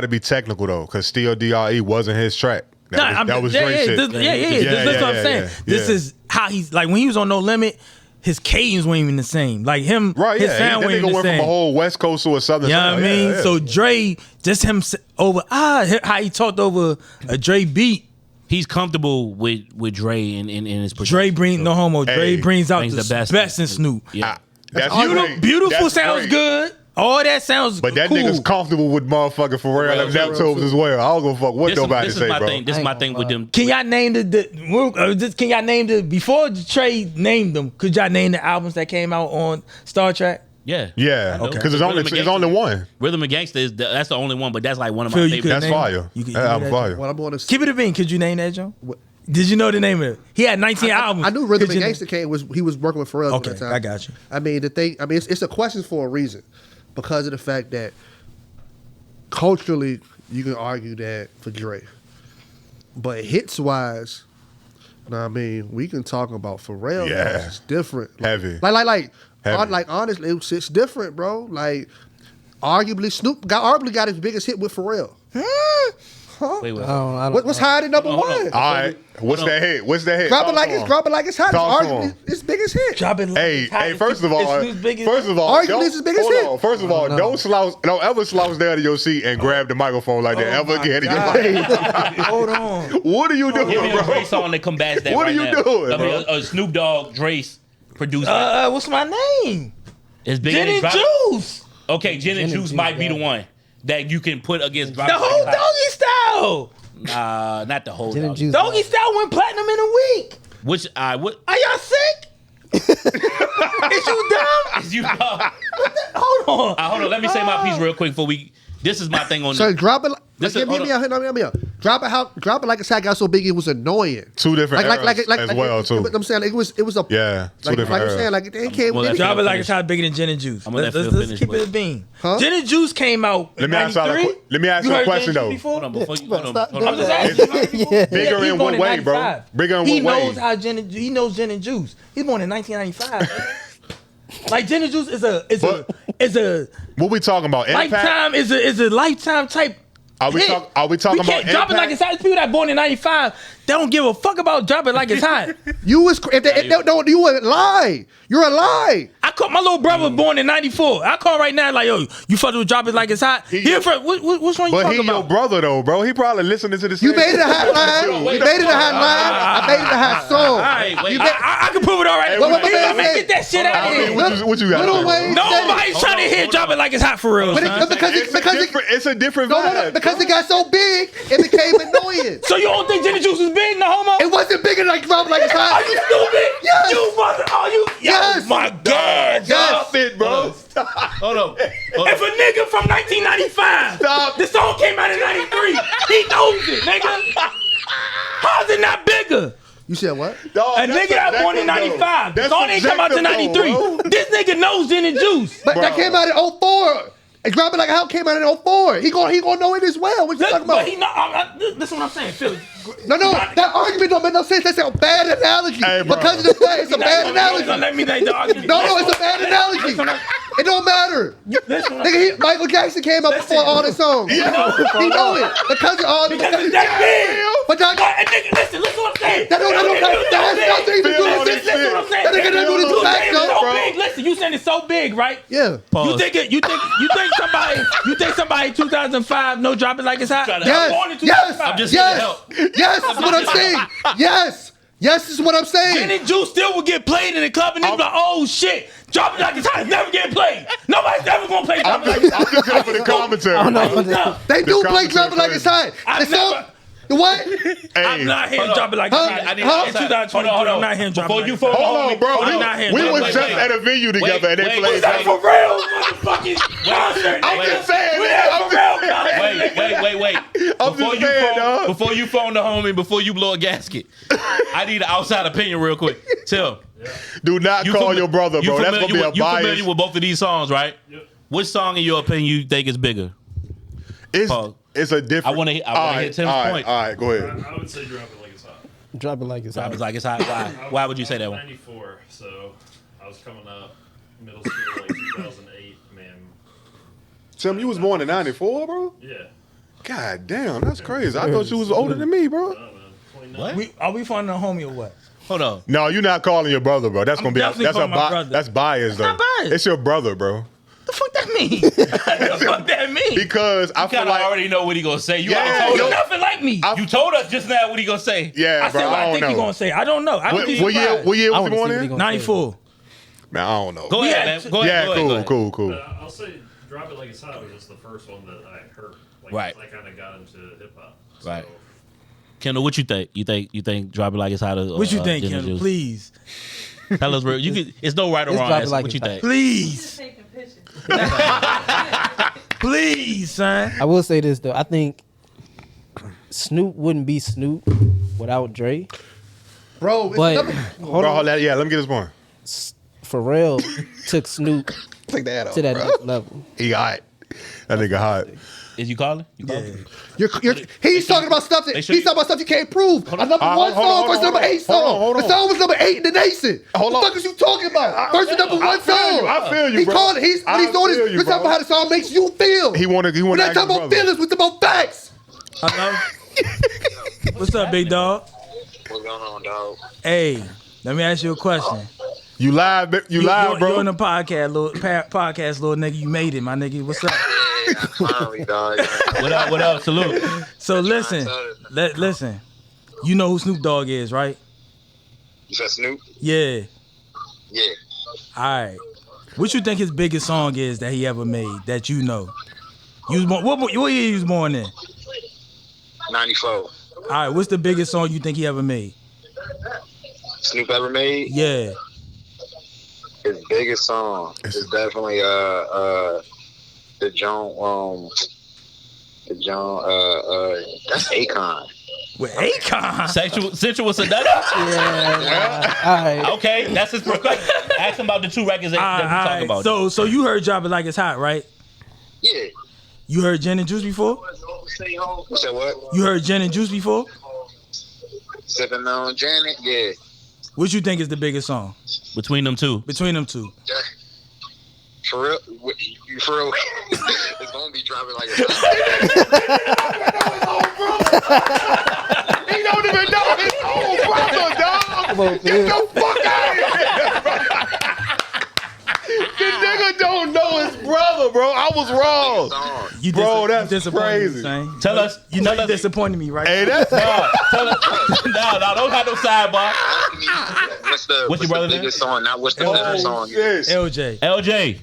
Speaker 3: be technical though, because Still DRE wasn't his track. That was Dre shit.
Speaker 5: That's what I'm saying. This is how he's like when he was on No Limit. His cadence wasn't even the same. Like him,
Speaker 3: Right,
Speaker 5: his
Speaker 3: yeah.
Speaker 5: sound
Speaker 3: That
Speaker 5: wasn't
Speaker 3: nigga
Speaker 5: the
Speaker 3: went
Speaker 5: same.
Speaker 3: from a whole West Coast to a Southern
Speaker 5: You know
Speaker 3: sound.
Speaker 5: what I mean?
Speaker 3: Yeah.
Speaker 5: So Dre, just him over how he talked over a Dre beat.
Speaker 1: He's comfortable with Dre in his production.
Speaker 5: Dre brings no homo. Dre brings out
Speaker 1: brings
Speaker 5: the best in Snoop.
Speaker 1: Yeah.
Speaker 3: That's great.
Speaker 5: Beautiful
Speaker 3: That's
Speaker 5: sounds
Speaker 3: great.
Speaker 5: good. All that sounds
Speaker 3: But that
Speaker 5: cool.
Speaker 3: nigga's comfortable with motherfucking Pharrell and Neptunes as well. I don't give a fuck what
Speaker 1: This
Speaker 3: nobody
Speaker 1: is
Speaker 3: say,
Speaker 1: my
Speaker 3: bro.
Speaker 1: thing. This is my thing with them.
Speaker 5: Can y'all name can y'all name before Trey named them? Could y'all name the albums that came out on Star Trek?
Speaker 1: Yeah.
Speaker 3: Yeah, because it's only one.
Speaker 1: Rhythm and Gangsta that's the only one, but that's like one of my
Speaker 5: Phil, you
Speaker 1: favorites.
Speaker 5: could
Speaker 3: That's
Speaker 5: name-
Speaker 3: fire.
Speaker 5: you could-
Speaker 3: That
Speaker 5: you
Speaker 3: album
Speaker 5: know that
Speaker 3: fire.
Speaker 2: What I'm on
Speaker 5: Keep it a bean. Could you name that, Joe? Did you know the name of it? He had 19 albums.
Speaker 2: I knew Rhythm
Speaker 5: Could
Speaker 2: and
Speaker 5: you-
Speaker 2: Gangsta he was working with Pharrell at
Speaker 5: Okay,
Speaker 2: that time.
Speaker 5: I got you.
Speaker 2: I mean, it's a question for a reason, because of the fact that culturally you can argue that for Dre, but hits wise, you know what I mean, we can talk about Pharrell.
Speaker 3: Yeah.
Speaker 2: It's different.
Speaker 3: Heavy.
Speaker 2: Like honestly, it's different, bro. Like arguably Snoop got his biggest hit with Pharrell.
Speaker 1: Wait.
Speaker 2: What's higher than number
Speaker 1: Hold on.
Speaker 2: one?
Speaker 3: All right, what's that hit?
Speaker 2: Drop it like it's hot.
Speaker 3: Talk
Speaker 2: It's
Speaker 3: to
Speaker 2: arguably
Speaker 3: him.
Speaker 2: his biggest hit.
Speaker 5: Drop it like
Speaker 3: Hey,
Speaker 5: it's hot.
Speaker 3: first of all,
Speaker 2: Arguably it's his biggest
Speaker 3: hold
Speaker 2: hit.
Speaker 3: on. First of all, don't ever slouch down to your seat and grab the microphone like that ever again in your life.
Speaker 5: Hold on.
Speaker 3: What are you doing,
Speaker 1: Give me a
Speaker 3: bro?
Speaker 1: Dre song that combats that
Speaker 3: What
Speaker 1: right
Speaker 3: are you
Speaker 1: now.
Speaker 3: doing,
Speaker 1: I mean,
Speaker 3: bro?
Speaker 1: a Snoop Dogg, Dre's produced that.
Speaker 5: What's my name?
Speaker 1: It's big.
Speaker 5: Gin and
Speaker 1: Drop-
Speaker 5: Juice.
Speaker 1: Okay, Gin and Juice might be the one that you can put against Drop
Speaker 5: The
Speaker 1: It Like
Speaker 5: whole
Speaker 1: It's Hot.
Speaker 5: Doggy Style.
Speaker 1: Nah, not the whole
Speaker 8: Gin and
Speaker 1: dog.
Speaker 8: Juice.
Speaker 5: Doggy Style went platinum in a week.
Speaker 1: Which what
Speaker 5: Are y'all sick? Is you dumb?
Speaker 1: is you?
Speaker 5: Hold on.
Speaker 1: Hold on. Let me say my piece real quick before we. This is my thing on.
Speaker 2: So drop it.
Speaker 1: This
Speaker 2: Like,
Speaker 1: is-
Speaker 2: give me out. Drop it like it's hot. Got so big it was annoying.
Speaker 3: Two different eras as well, too.
Speaker 2: I'm saying it was a
Speaker 3: Yeah, two
Speaker 2: like
Speaker 3: different
Speaker 2: I'm
Speaker 3: eras.
Speaker 2: saying like it came.
Speaker 1: Well, that's
Speaker 5: Drop it
Speaker 1: Phil
Speaker 5: like
Speaker 1: finish.
Speaker 5: it's hot, bigger than Gin and Juice.
Speaker 1: I'm gonna let
Speaker 5: Let's
Speaker 1: Phil finish,
Speaker 5: keep
Speaker 1: but-
Speaker 5: it a bean.
Speaker 2: Huh?
Speaker 5: Gin and Juice came out in
Speaker 3: Let me ask y'all a
Speaker 5: 93.
Speaker 3: Let me ask you a
Speaker 5: heard
Speaker 3: question
Speaker 5: Gin and
Speaker 3: though.
Speaker 5: Juice before?
Speaker 1: Hold on, before you. Hold on.
Speaker 8: Stop
Speaker 1: Hold on.
Speaker 5: I'm just asking.
Speaker 8: Yeah.
Speaker 3: Bigger
Speaker 5: He's
Speaker 3: in
Speaker 5: born
Speaker 3: what way, bro?
Speaker 5: 95.
Speaker 3: Bigger in
Speaker 5: He
Speaker 3: what way?
Speaker 5: knows how he knows Gin and Juice. He's born in 1995. Like Gin and Juice is a
Speaker 3: What we talking about? Impact?
Speaker 5: lifetime is a lifetime type.
Speaker 3: Are we
Speaker 5: hit.
Speaker 3: talking
Speaker 5: We can't
Speaker 3: about
Speaker 5: drop it like
Speaker 3: impact?
Speaker 5: it's hot. People that born in 95, they don't give a fuck about drop it like it's hot.
Speaker 2: You was if they don't you a lie. You're a lie.
Speaker 5: I call my little brother born in 94. I call right now like, yo, you fucking with drop it like it's hot.
Speaker 3: He-
Speaker 5: What's wrong you
Speaker 3: But
Speaker 5: talking
Speaker 3: he your
Speaker 5: about?
Speaker 3: brother though, bro. He probably listening to the same
Speaker 2: You made it a hot
Speaker 3: shit.
Speaker 2: line. You made it a hot line. I made it a hot song.
Speaker 1: All right, wait.
Speaker 2: You made-
Speaker 5: I can prove it all right.
Speaker 3: Hey,
Speaker 5: Wait,
Speaker 3: wait,
Speaker 5: wait,
Speaker 3: wait,
Speaker 5: man, get that shit out
Speaker 3: I
Speaker 5: of
Speaker 3: mean,
Speaker 5: here.
Speaker 3: what you got?
Speaker 2: Little
Speaker 3: to
Speaker 2: Wayne
Speaker 3: say?
Speaker 2: said it.
Speaker 5: Nobody's trying to hear drop it like it's hot for real.
Speaker 2: But
Speaker 5: son.
Speaker 3: It's a different
Speaker 2: no,
Speaker 3: vibe.
Speaker 2: because it got so big, it became annoying.
Speaker 5: So you don't think Gin and Juice was big, no homo?
Speaker 2: It wasn't big enough drop like it's hot.
Speaker 5: Are you stupid?
Speaker 2: Yes.
Speaker 5: You mother. Are you?
Speaker 2: Yes.
Speaker 5: Oh my God.
Speaker 2: Yes.
Speaker 3: Stop it, bro.
Speaker 1: Hold on.
Speaker 5: If a nigga from 1995,
Speaker 3: Stop.
Speaker 5: the song came out in 93, he knows it, nigga. How's it not bigger?
Speaker 2: You said what?
Speaker 3: Dog,
Speaker 5: A
Speaker 3: that's
Speaker 5: nigga that born in
Speaker 3: subjective,
Speaker 5: 95, the
Speaker 3: though.
Speaker 5: song ain't come out to
Speaker 3: That's
Speaker 5: 93.
Speaker 3: subjective, though, bro.
Speaker 5: This nigga knows Gin and Juice.
Speaker 2: But that came out in 04. And Drop It Like a Hot came out in 04. He gonna know it as well. What you talking about?
Speaker 5: But he this is what I'm saying, Phil.
Speaker 2: No, that argument don't make no sense. That's a bad analogy.
Speaker 3: Hey, bro.
Speaker 2: Because of the fact it's a bad analogy.
Speaker 5: Let me make the argument.
Speaker 2: No, it's a bad analogy. It don't matter. Nigga, Michael Jackson came up before all the songs. He know it. Because of all the
Speaker 5: Because it's that big.
Speaker 2: But that,
Speaker 5: And nigga, listen what I'm saying.
Speaker 2: that has nothing to do with this.
Speaker 5: Listen what I'm saying.
Speaker 2: That ain't got nothing to do with
Speaker 5: You
Speaker 2: this
Speaker 5: saying
Speaker 2: fact,
Speaker 5: it's so
Speaker 2: though.
Speaker 5: big. Listen, you saying it's so big, right?
Speaker 2: Yeah.
Speaker 1: Pause.
Speaker 5: You think somebody in 2005 no drop it like it's hot?
Speaker 2: Yes.
Speaker 1: I'm just
Speaker 2: Yes.
Speaker 1: help.
Speaker 2: Yes, is what I'm saying. Yes. Yes, is what I'm saying.
Speaker 5: Gin and Juice still would get played in the club and they be like, oh shit, drop it like it's hot. It's never getting played. Nobody's ever gonna play drop it like it's
Speaker 3: I'm
Speaker 5: hot.
Speaker 3: just here for the commentary.
Speaker 2: They do
Speaker 3: The
Speaker 2: play Drop It Like It's Hot.
Speaker 5: I've
Speaker 2: The song,
Speaker 5: never-
Speaker 2: the what?
Speaker 5: I'm not hearing drop it like it's hot.
Speaker 1: I need
Speaker 2: Huh?
Speaker 5: In 2023, I'm not hearing drop it
Speaker 1: Before
Speaker 5: like
Speaker 1: you
Speaker 5: it's
Speaker 1: phone
Speaker 5: hot.
Speaker 3: Hold on, bro.
Speaker 5: I'm not hearing
Speaker 3: We
Speaker 5: drop it
Speaker 3: was
Speaker 5: like
Speaker 3: just
Speaker 5: it's
Speaker 3: at a venue together and they
Speaker 1: wait,
Speaker 3: played
Speaker 5: Is that
Speaker 3: that.
Speaker 5: for real, motherfucking concert?
Speaker 3: I'm
Speaker 5: nigga?
Speaker 3: just saying,
Speaker 5: We
Speaker 3: nigga.
Speaker 5: had
Speaker 3: I'm
Speaker 5: for real concert.
Speaker 1: Wait.
Speaker 3: I'm just saying, dog.
Speaker 1: Before you phone the homie, before you blow a gasket, I need an outside opinion real quick. Tell.
Speaker 3: Do not call your brother, bro. That's gonna be a
Speaker 1: You familiar
Speaker 3: bias.
Speaker 1: with both of these songs, right?
Speaker 6: Yep.
Speaker 1: Which song, in your opinion, you think is bigger? Pause.
Speaker 3: It's a different.
Speaker 1: I wanna hear Tim's point.
Speaker 3: All right, go ahead.
Speaker 6: I would say drop it like it's hot.
Speaker 7: Drop it like it's
Speaker 1: I
Speaker 7: hot.
Speaker 1: was like, it's hot. Why would you say that one?
Speaker 6: 94, so I was coming up middle school, like 2008, man.
Speaker 3: Tim, you was born in '94, bro.
Speaker 6: Yeah.
Speaker 3: God damn, that's crazy. I thought you was older than me, bro.
Speaker 6: I don't know, 29.
Speaker 1: What?
Speaker 5: Are we finding a homie or what?
Speaker 1: Hold on.
Speaker 3: No, you're not calling your brother, bro. That's gonna be
Speaker 5: definitely
Speaker 3: that's a
Speaker 5: calling my brother.
Speaker 3: that's bias though.
Speaker 5: not biased.
Speaker 3: It's your brother, bro.
Speaker 5: The fuck that mean? The fuck that mean?
Speaker 3: Because I
Speaker 1: You
Speaker 3: feel
Speaker 1: kind of
Speaker 3: like
Speaker 1: already know what he gonna say. You
Speaker 3: Yeah,
Speaker 1: already told
Speaker 3: yo-
Speaker 1: us.
Speaker 5: Nothing like me.
Speaker 1: You told us just now what he gonna say.
Speaker 3: yeah,
Speaker 5: I
Speaker 3: bro.
Speaker 5: said what I
Speaker 3: I
Speaker 5: think
Speaker 3: don't
Speaker 5: he
Speaker 3: know.
Speaker 5: gonna say. I don't know. I would be
Speaker 3: What year?
Speaker 5: surprised.
Speaker 3: What year
Speaker 7: I
Speaker 3: was he
Speaker 7: wanna
Speaker 3: born
Speaker 7: see what he
Speaker 3: in?
Speaker 7: gonna say.
Speaker 5: 94.
Speaker 3: Man, I don't know.
Speaker 1: Go ahead,
Speaker 5: Yeah,
Speaker 1: man. Go ahead.
Speaker 3: Yeah,
Speaker 1: go ahead.
Speaker 3: cool.
Speaker 6: But I'll say drop it like it's hot was just the first one that I heard. Like,
Speaker 1: Right.
Speaker 6: I kind of got into hip hop.
Speaker 1: Right. Kendall, what you think? You think Drop It Like It's Hot?
Speaker 5: What you think,
Speaker 1: Gin and
Speaker 5: Kendall?
Speaker 1: Juice?
Speaker 5: Please.
Speaker 1: Tell us real. You can. It's no right or
Speaker 7: It's
Speaker 1: wrong
Speaker 7: Drop It
Speaker 1: answer.
Speaker 7: Like
Speaker 1: What you
Speaker 7: It's Hot.
Speaker 1: think?
Speaker 5: Please. Please, son.
Speaker 7: I will say this though. I think Snoop wouldn't be Snoop without Dre.
Speaker 2: Bro, it's
Speaker 7: But
Speaker 2: nothing-
Speaker 7: hold
Speaker 3: Bro,
Speaker 7: on,
Speaker 3: let me get this point.
Speaker 7: Pharrell took Snoop
Speaker 3: Take that off,
Speaker 7: to that
Speaker 3: bro.
Speaker 7: next level.
Speaker 3: He hot. That nigga hot.
Speaker 1: Is you calling? You calling?
Speaker 2: He's talking about stuff that
Speaker 1: They should-
Speaker 2: he's talking about stuff you can't prove. A number one
Speaker 3: hold
Speaker 2: song
Speaker 3: on,
Speaker 2: versus number 8
Speaker 3: hold on,
Speaker 2: song.
Speaker 3: hold
Speaker 2: The
Speaker 3: on.
Speaker 2: song was number 8 in the nation.
Speaker 3: Hold
Speaker 2: What the
Speaker 3: on.
Speaker 2: fuck is you talking about? Versus number one
Speaker 3: feel you,
Speaker 2: song.
Speaker 3: I feel you,
Speaker 2: He
Speaker 3: bro.
Speaker 2: called it. What
Speaker 3: I
Speaker 2: he's doing
Speaker 3: feel
Speaker 2: is
Speaker 3: you,
Speaker 2: we're talking
Speaker 3: bro.
Speaker 2: about how the song makes you feel.
Speaker 3: He wanna
Speaker 2: We're not
Speaker 3: ask
Speaker 2: talking
Speaker 3: his
Speaker 2: about
Speaker 3: brother.
Speaker 2: feelings. We're talking about facts.
Speaker 5: Hello? What's up, big dog?
Speaker 8: What's going on, dog?
Speaker 5: Hey, let me ask you a question.
Speaker 3: You live,
Speaker 5: You're
Speaker 3: bro.
Speaker 5: in the podcast, little nigga. You made it, my nigga. What's up?
Speaker 8: Yeah, finally, dog.
Speaker 1: What up? Salute.
Speaker 5: So listen, listen. You know who Snoop Dogg is, right?
Speaker 8: You said Snoop?
Speaker 5: Yeah.
Speaker 8: Yeah.
Speaker 5: All right. What you think his biggest song is that he ever made that you know? You was born, what year you was born in?
Speaker 8: 94.
Speaker 5: All right. What's the biggest song you think he ever made?
Speaker 8: Snoop ever made?
Speaker 5: Yeah.
Speaker 8: His biggest song is definitely the that's Akon.
Speaker 5: With Akon.
Speaker 1: Sensual Seduction.
Speaker 7: Yeah. All right.
Speaker 1: Okay, that's his perspective. Ask him about the two records that we talk about.
Speaker 5: So you heard Drop It Like It's Hot, right?
Speaker 8: Yeah.
Speaker 5: You heard Gin and Juice before?
Speaker 8: You said what?
Speaker 5: You heard Gin and Juice before?
Speaker 8: Sipping on Janet? Yeah.
Speaker 5: What you think is the biggest song
Speaker 1: Between them two.
Speaker 5: between them two?
Speaker 8: For real? You for real? It's gonna be dropping like it's hot.
Speaker 3: He don't even know his own brother, dog.
Speaker 7: Come on,
Speaker 3: Get the fuck out of here. This nigga don't know his brother, bro. I was wrong.
Speaker 8: Song.
Speaker 5: You
Speaker 3: Bro, that's
Speaker 5: disappointed
Speaker 3: crazy.
Speaker 5: Me, son.
Speaker 1: Tell us.
Speaker 5: You know
Speaker 1: tell
Speaker 5: you
Speaker 1: us.
Speaker 5: disappointed me, right?
Speaker 3: Hey, that's
Speaker 1: Tell us. No, don't have no sidebar.
Speaker 8: What's
Speaker 1: your brother
Speaker 8: the
Speaker 1: name?
Speaker 8: biggest song? Not what's the better song?
Speaker 3: shit.
Speaker 5: LJ.
Speaker 1: LJ.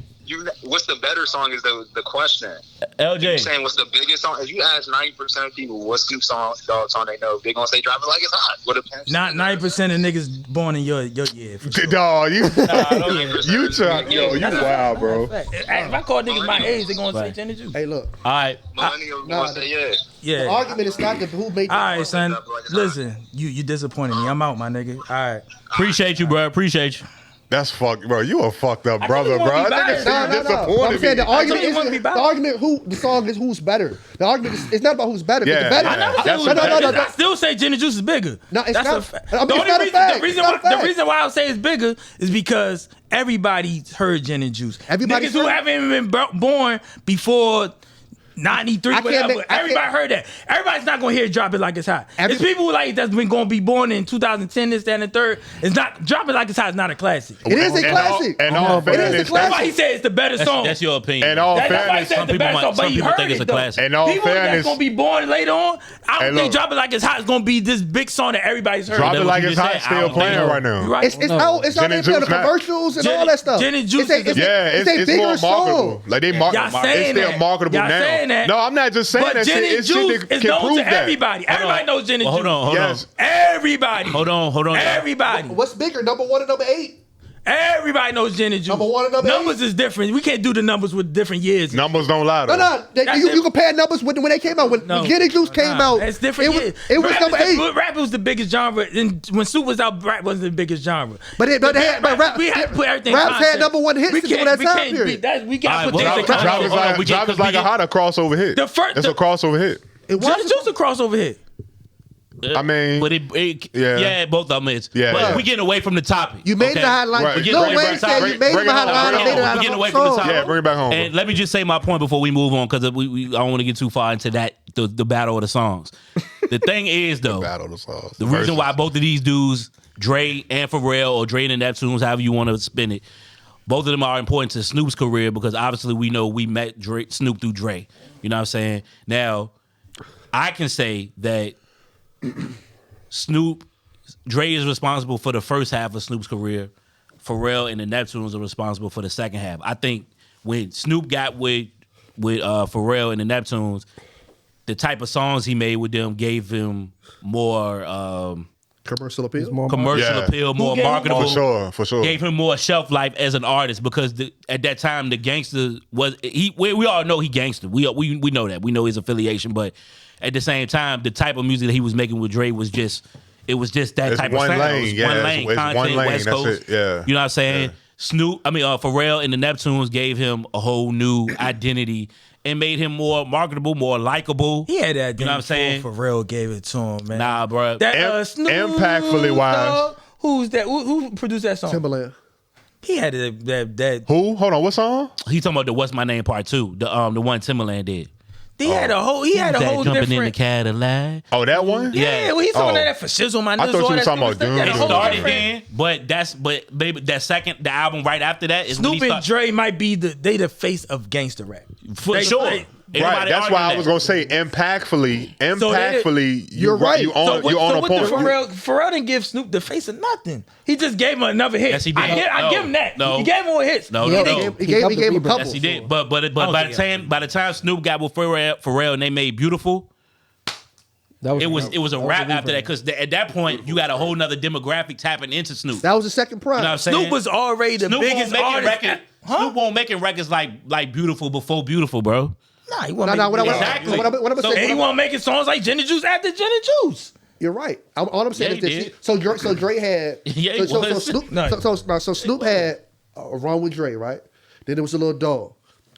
Speaker 8: What's the better song is the question. You
Speaker 1: LJ.
Speaker 8: saying what's the biggest song? If you ask 90% of people what's Snoop Dogg song they know, they're gonna say "Drop It Like It's Hot." What a
Speaker 5: Not 90% of niggas born in your year. For sure.
Speaker 3: Dog, you
Speaker 8: you
Speaker 3: try, yo, you wild, bro.
Speaker 5: If I call niggas my age, they gonna say Gin and Juice.
Speaker 2: Hey, look.
Speaker 1: All right.
Speaker 8: Millennials gonna say yeah.
Speaker 5: Yeah.
Speaker 2: The argument is not the who made the
Speaker 5: All right, son. Listen, you disappointed me. I'm out, my nigga. All right.
Speaker 1: Appreciate you, bro. Appreciate you.
Speaker 3: That's fucked, bro. You a fucked up brother,
Speaker 5: really
Speaker 3: bro.
Speaker 5: wanna be
Speaker 3: I think
Speaker 5: biased.
Speaker 3: it's
Speaker 2: No.
Speaker 3: disappointed
Speaker 2: I'm saying the
Speaker 3: me.
Speaker 2: argument
Speaker 5: really wanna be
Speaker 2: is
Speaker 5: biased.
Speaker 2: the argument. The song is who's better. The argument is it's not about who's better.
Speaker 3: Yeah,
Speaker 2: the better.
Speaker 3: I
Speaker 5: I never
Speaker 3: That's
Speaker 5: said
Speaker 3: what-
Speaker 2: No.
Speaker 5: I still say Gin and Juice is bigger.
Speaker 2: No, it's
Speaker 5: That's
Speaker 2: not.
Speaker 5: a fact.
Speaker 2: I mean,
Speaker 5: The
Speaker 2: it's
Speaker 5: only
Speaker 2: not a
Speaker 5: reason,
Speaker 2: fact.
Speaker 5: the reason
Speaker 2: It's
Speaker 5: why,
Speaker 2: not a fact.
Speaker 5: the reason why I say it's bigger is because everybody's heard Gin and Juice.
Speaker 2: Everybody's
Speaker 5: Niggas who
Speaker 2: heard-
Speaker 5: haven't even been born before 93,
Speaker 2: I can't
Speaker 5: whatever.
Speaker 2: make- I can't-
Speaker 5: Everybody heard that. Everybody's not gonna hear it drop it like it's hot.
Speaker 2: Every-
Speaker 5: It's people like that's been gonna be born in 2010, this, that, and the third. It's not drop it like it's hot. It's not a classic.
Speaker 2: It is a classic.
Speaker 3: And all
Speaker 2: It is a
Speaker 3: fairness,
Speaker 2: classic.
Speaker 5: That's why he said it's the better song.
Speaker 1: That's your opinion.
Speaker 3: and all
Speaker 5: That's why he
Speaker 3: fairness,
Speaker 5: said
Speaker 1: some
Speaker 5: it's the
Speaker 1: people
Speaker 5: better
Speaker 1: might-
Speaker 5: song, but
Speaker 1: some
Speaker 5: he
Speaker 1: people
Speaker 5: heard
Speaker 1: think it's
Speaker 5: it,
Speaker 1: a
Speaker 5: though.
Speaker 1: classic.
Speaker 3: And all
Speaker 5: People
Speaker 3: fairness-
Speaker 5: that's gonna be born later on, I
Speaker 3: Hey,
Speaker 5: don't think
Speaker 3: look.
Speaker 5: Drop It Like It's Hot is gonna be this big song that everybody's heard.
Speaker 3: Drop
Speaker 1: That's
Speaker 3: It
Speaker 1: what
Speaker 3: Like
Speaker 1: you
Speaker 3: It's
Speaker 1: just
Speaker 3: Hot
Speaker 1: said. I
Speaker 3: still
Speaker 1: don't
Speaker 3: playing
Speaker 1: think-
Speaker 3: right now.
Speaker 5: You're right.
Speaker 2: It's out
Speaker 3: Gin
Speaker 2: there
Speaker 3: and
Speaker 2: on the
Speaker 3: Juice not.
Speaker 2: commercials and
Speaker 5: Gin-
Speaker 2: all that stuff.
Speaker 5: Gin and Juice is a-
Speaker 3: Yeah, it's
Speaker 2: a
Speaker 3: more
Speaker 2: bigger
Speaker 3: marketable.
Speaker 2: song.
Speaker 3: Like they
Speaker 5: Y'all
Speaker 3: it's
Speaker 5: saying
Speaker 3: still
Speaker 5: that.
Speaker 3: marketable
Speaker 5: Y'all
Speaker 3: now.
Speaker 5: saying that.
Speaker 3: No, I'm not just saying
Speaker 5: But
Speaker 3: that
Speaker 5: Gin
Speaker 3: shit.
Speaker 5: and
Speaker 3: It's shit
Speaker 5: Juice
Speaker 3: that
Speaker 5: is
Speaker 3: can
Speaker 5: known
Speaker 3: prove
Speaker 5: to
Speaker 3: that.
Speaker 5: everybody. Everybody knows Gin and
Speaker 1: Well,
Speaker 5: Juice.
Speaker 1: hold on.
Speaker 3: Yes.
Speaker 5: Everybody.
Speaker 1: Hold on.
Speaker 5: Everybody.
Speaker 2: What's bigger, number 1 and number 8?
Speaker 5: Everybody knows Gin and Juice.
Speaker 2: Number 1 and number 8?
Speaker 5: Numbers is different. We can't do the numbers with different years.
Speaker 3: Numbers don't lie though.
Speaker 2: No. You compare numbers when they came out. When Gin and Juice came out,
Speaker 5: It's different.
Speaker 2: it was
Speaker 5: Rap
Speaker 2: number
Speaker 5: is
Speaker 2: 8.
Speaker 5: Rap was the biggest genre. And when Snoop was out, rap wasn't the biggest genre.
Speaker 2: But they had rap.
Speaker 5: We had to put everything.
Speaker 2: Raps
Speaker 5: in
Speaker 2: had
Speaker 5: context.
Speaker 2: number 1 hits
Speaker 5: We
Speaker 2: during
Speaker 5: can't-
Speaker 2: that
Speaker 5: we
Speaker 2: time
Speaker 5: can't
Speaker 2: period.
Speaker 5: beat that. We got
Speaker 1: All
Speaker 5: to
Speaker 1: right,
Speaker 5: put
Speaker 1: well,
Speaker 5: things in
Speaker 1: Drop-
Speaker 5: context.
Speaker 1: Drop- we
Speaker 3: Drop
Speaker 1: get-
Speaker 3: Is Like a Hot, a crossover hit.
Speaker 5: The first-
Speaker 3: It's a crossover hit.
Speaker 2: It
Speaker 5: Gin and
Speaker 2: was.
Speaker 5: Juice a crossover hit.
Speaker 3: I mean,
Speaker 1: But
Speaker 3: Yeah.
Speaker 1: both of them is.
Speaker 3: Yeah.
Speaker 1: But we getting away from the topic.
Speaker 2: You made
Speaker 1: okay?
Speaker 2: the highlight.
Speaker 3: Right.
Speaker 2: No
Speaker 1: Bring it
Speaker 2: way
Speaker 1: back-
Speaker 2: said you made
Speaker 3: bring
Speaker 2: the
Speaker 3: it home,
Speaker 2: highlight.
Speaker 3: bring it
Speaker 2: Made it
Speaker 3: home.
Speaker 2: out
Speaker 1: We're getting
Speaker 2: of
Speaker 1: away
Speaker 2: the
Speaker 1: from the
Speaker 2: song.
Speaker 1: topic.
Speaker 3: yeah, bring it back home.
Speaker 1: And let me just say my point before we move on, because I don't want to get too far into that the battle of the songs. The thing is though,
Speaker 3: Battle of the songs.
Speaker 1: the reason why both of these dudes, Dre and Pharrell, or Dre and the Neptunes, however you want to spin it, both of them are important to Snoop's career because obviously we know we met Snoop through Dre. You know what I'm saying? Now, I can say that Dre is responsible for the first half of Snoop's career. Pharrell and the Neptunes are responsible for the second half. I think when Snoop got with Pharrell and the Neptunes, the type of songs he made with them gave him more
Speaker 2: Commercial appeal.
Speaker 1: commercial
Speaker 3: Yeah.
Speaker 1: appeal, more
Speaker 5: gave him
Speaker 1: marketable.
Speaker 3: For sure.
Speaker 1: Gave him more shelf life as an artist because at that time the gangster was we all know he gangster. We know that. We know his affiliation, but at the same time, the type of music that he was making with Dre was just that
Speaker 3: It's
Speaker 1: type
Speaker 3: one
Speaker 1: of sound.
Speaker 3: lane,
Speaker 1: It was
Speaker 3: yeah,
Speaker 1: one lane,
Speaker 3: it's
Speaker 1: content,
Speaker 3: one lane,
Speaker 1: West
Speaker 3: that's
Speaker 1: Coast.
Speaker 3: it, yeah.
Speaker 1: You know what I'm saying?
Speaker 3: Yeah.
Speaker 1: Pharrell and the Neptunes gave him a whole new identity and made him more marketable, more likable.
Speaker 5: He had that.
Speaker 1: You know what I'm saying?
Speaker 5: Pharrell gave it to him, man.
Speaker 1: Nah, bro.
Speaker 5: That Snoop
Speaker 3: impactfully wise.
Speaker 5: Dogg, who's that? Who produced that song?
Speaker 2: Timberland.
Speaker 5: He had that.
Speaker 3: Who? Hold on, what song?
Speaker 1: He talking about the What's My Name Part 2, the one Timberland did.
Speaker 5: He had a whole. He had a
Speaker 1: That
Speaker 5: whole
Speaker 1: jumping in the
Speaker 5: different.
Speaker 1: Cadillac.
Speaker 3: Oh, that one?
Speaker 5: Yeah, well, he's talking
Speaker 3: Oh.
Speaker 5: about that for shizzle, my
Speaker 3: I thought you were talking about Doom.
Speaker 1: It
Speaker 3: Yeah,
Speaker 1: started then, but baby, the album right after that is when
Speaker 5: Snoop
Speaker 1: he
Speaker 5: and Dre might be the face of gangster rap.
Speaker 1: for
Speaker 5: They-
Speaker 1: sure.
Speaker 5: they-
Speaker 3: Right, that's why I was
Speaker 1: going
Speaker 3: gonna say impactfully.
Speaker 2: You're right.
Speaker 3: You on a
Speaker 5: what
Speaker 3: point.
Speaker 5: Pharrell didn't give Snoop the face of nothing. He just gave him another hit.
Speaker 1: Yes, he did.
Speaker 5: I give him that.
Speaker 1: No.
Speaker 5: He gave him more hits.
Speaker 1: No,
Speaker 2: He
Speaker 1: no,
Speaker 2: gave
Speaker 1: no.
Speaker 2: him a couple.
Speaker 1: Yes, he did. But
Speaker 5: I don't
Speaker 1: by
Speaker 5: think
Speaker 1: the time Snoop got with Pharrell and they made Beautiful,
Speaker 7: That
Speaker 1: it was a wrap after that because at that point you got a whole nother demographic tapping into Snoop.
Speaker 2: That was the second prime.
Speaker 1: You know what I'm saying?
Speaker 5: Snoop was already the
Speaker 1: Snoop
Speaker 5: biggest
Speaker 1: won't
Speaker 5: artist.
Speaker 1: making records. Snoop won't making records like Beautiful before Beautiful, bro.
Speaker 5: Nah, he wasn't
Speaker 2: No,
Speaker 5: making
Speaker 1: Exactly.
Speaker 2: what I'm
Speaker 1: So-
Speaker 2: saying.
Speaker 5: And he wasn't making songs like Gin and Juice after Gin and Juice.
Speaker 2: You're right. All I'm saying
Speaker 1: Yeah,
Speaker 2: is
Speaker 1: he
Speaker 2: this.
Speaker 1: did.
Speaker 2: So Dre had.
Speaker 1: Yeah, he
Speaker 2: so
Speaker 1: was.
Speaker 2: Snoop.
Speaker 5: No.
Speaker 2: So Snoop had a run with Dre, right? Then there was a little dog.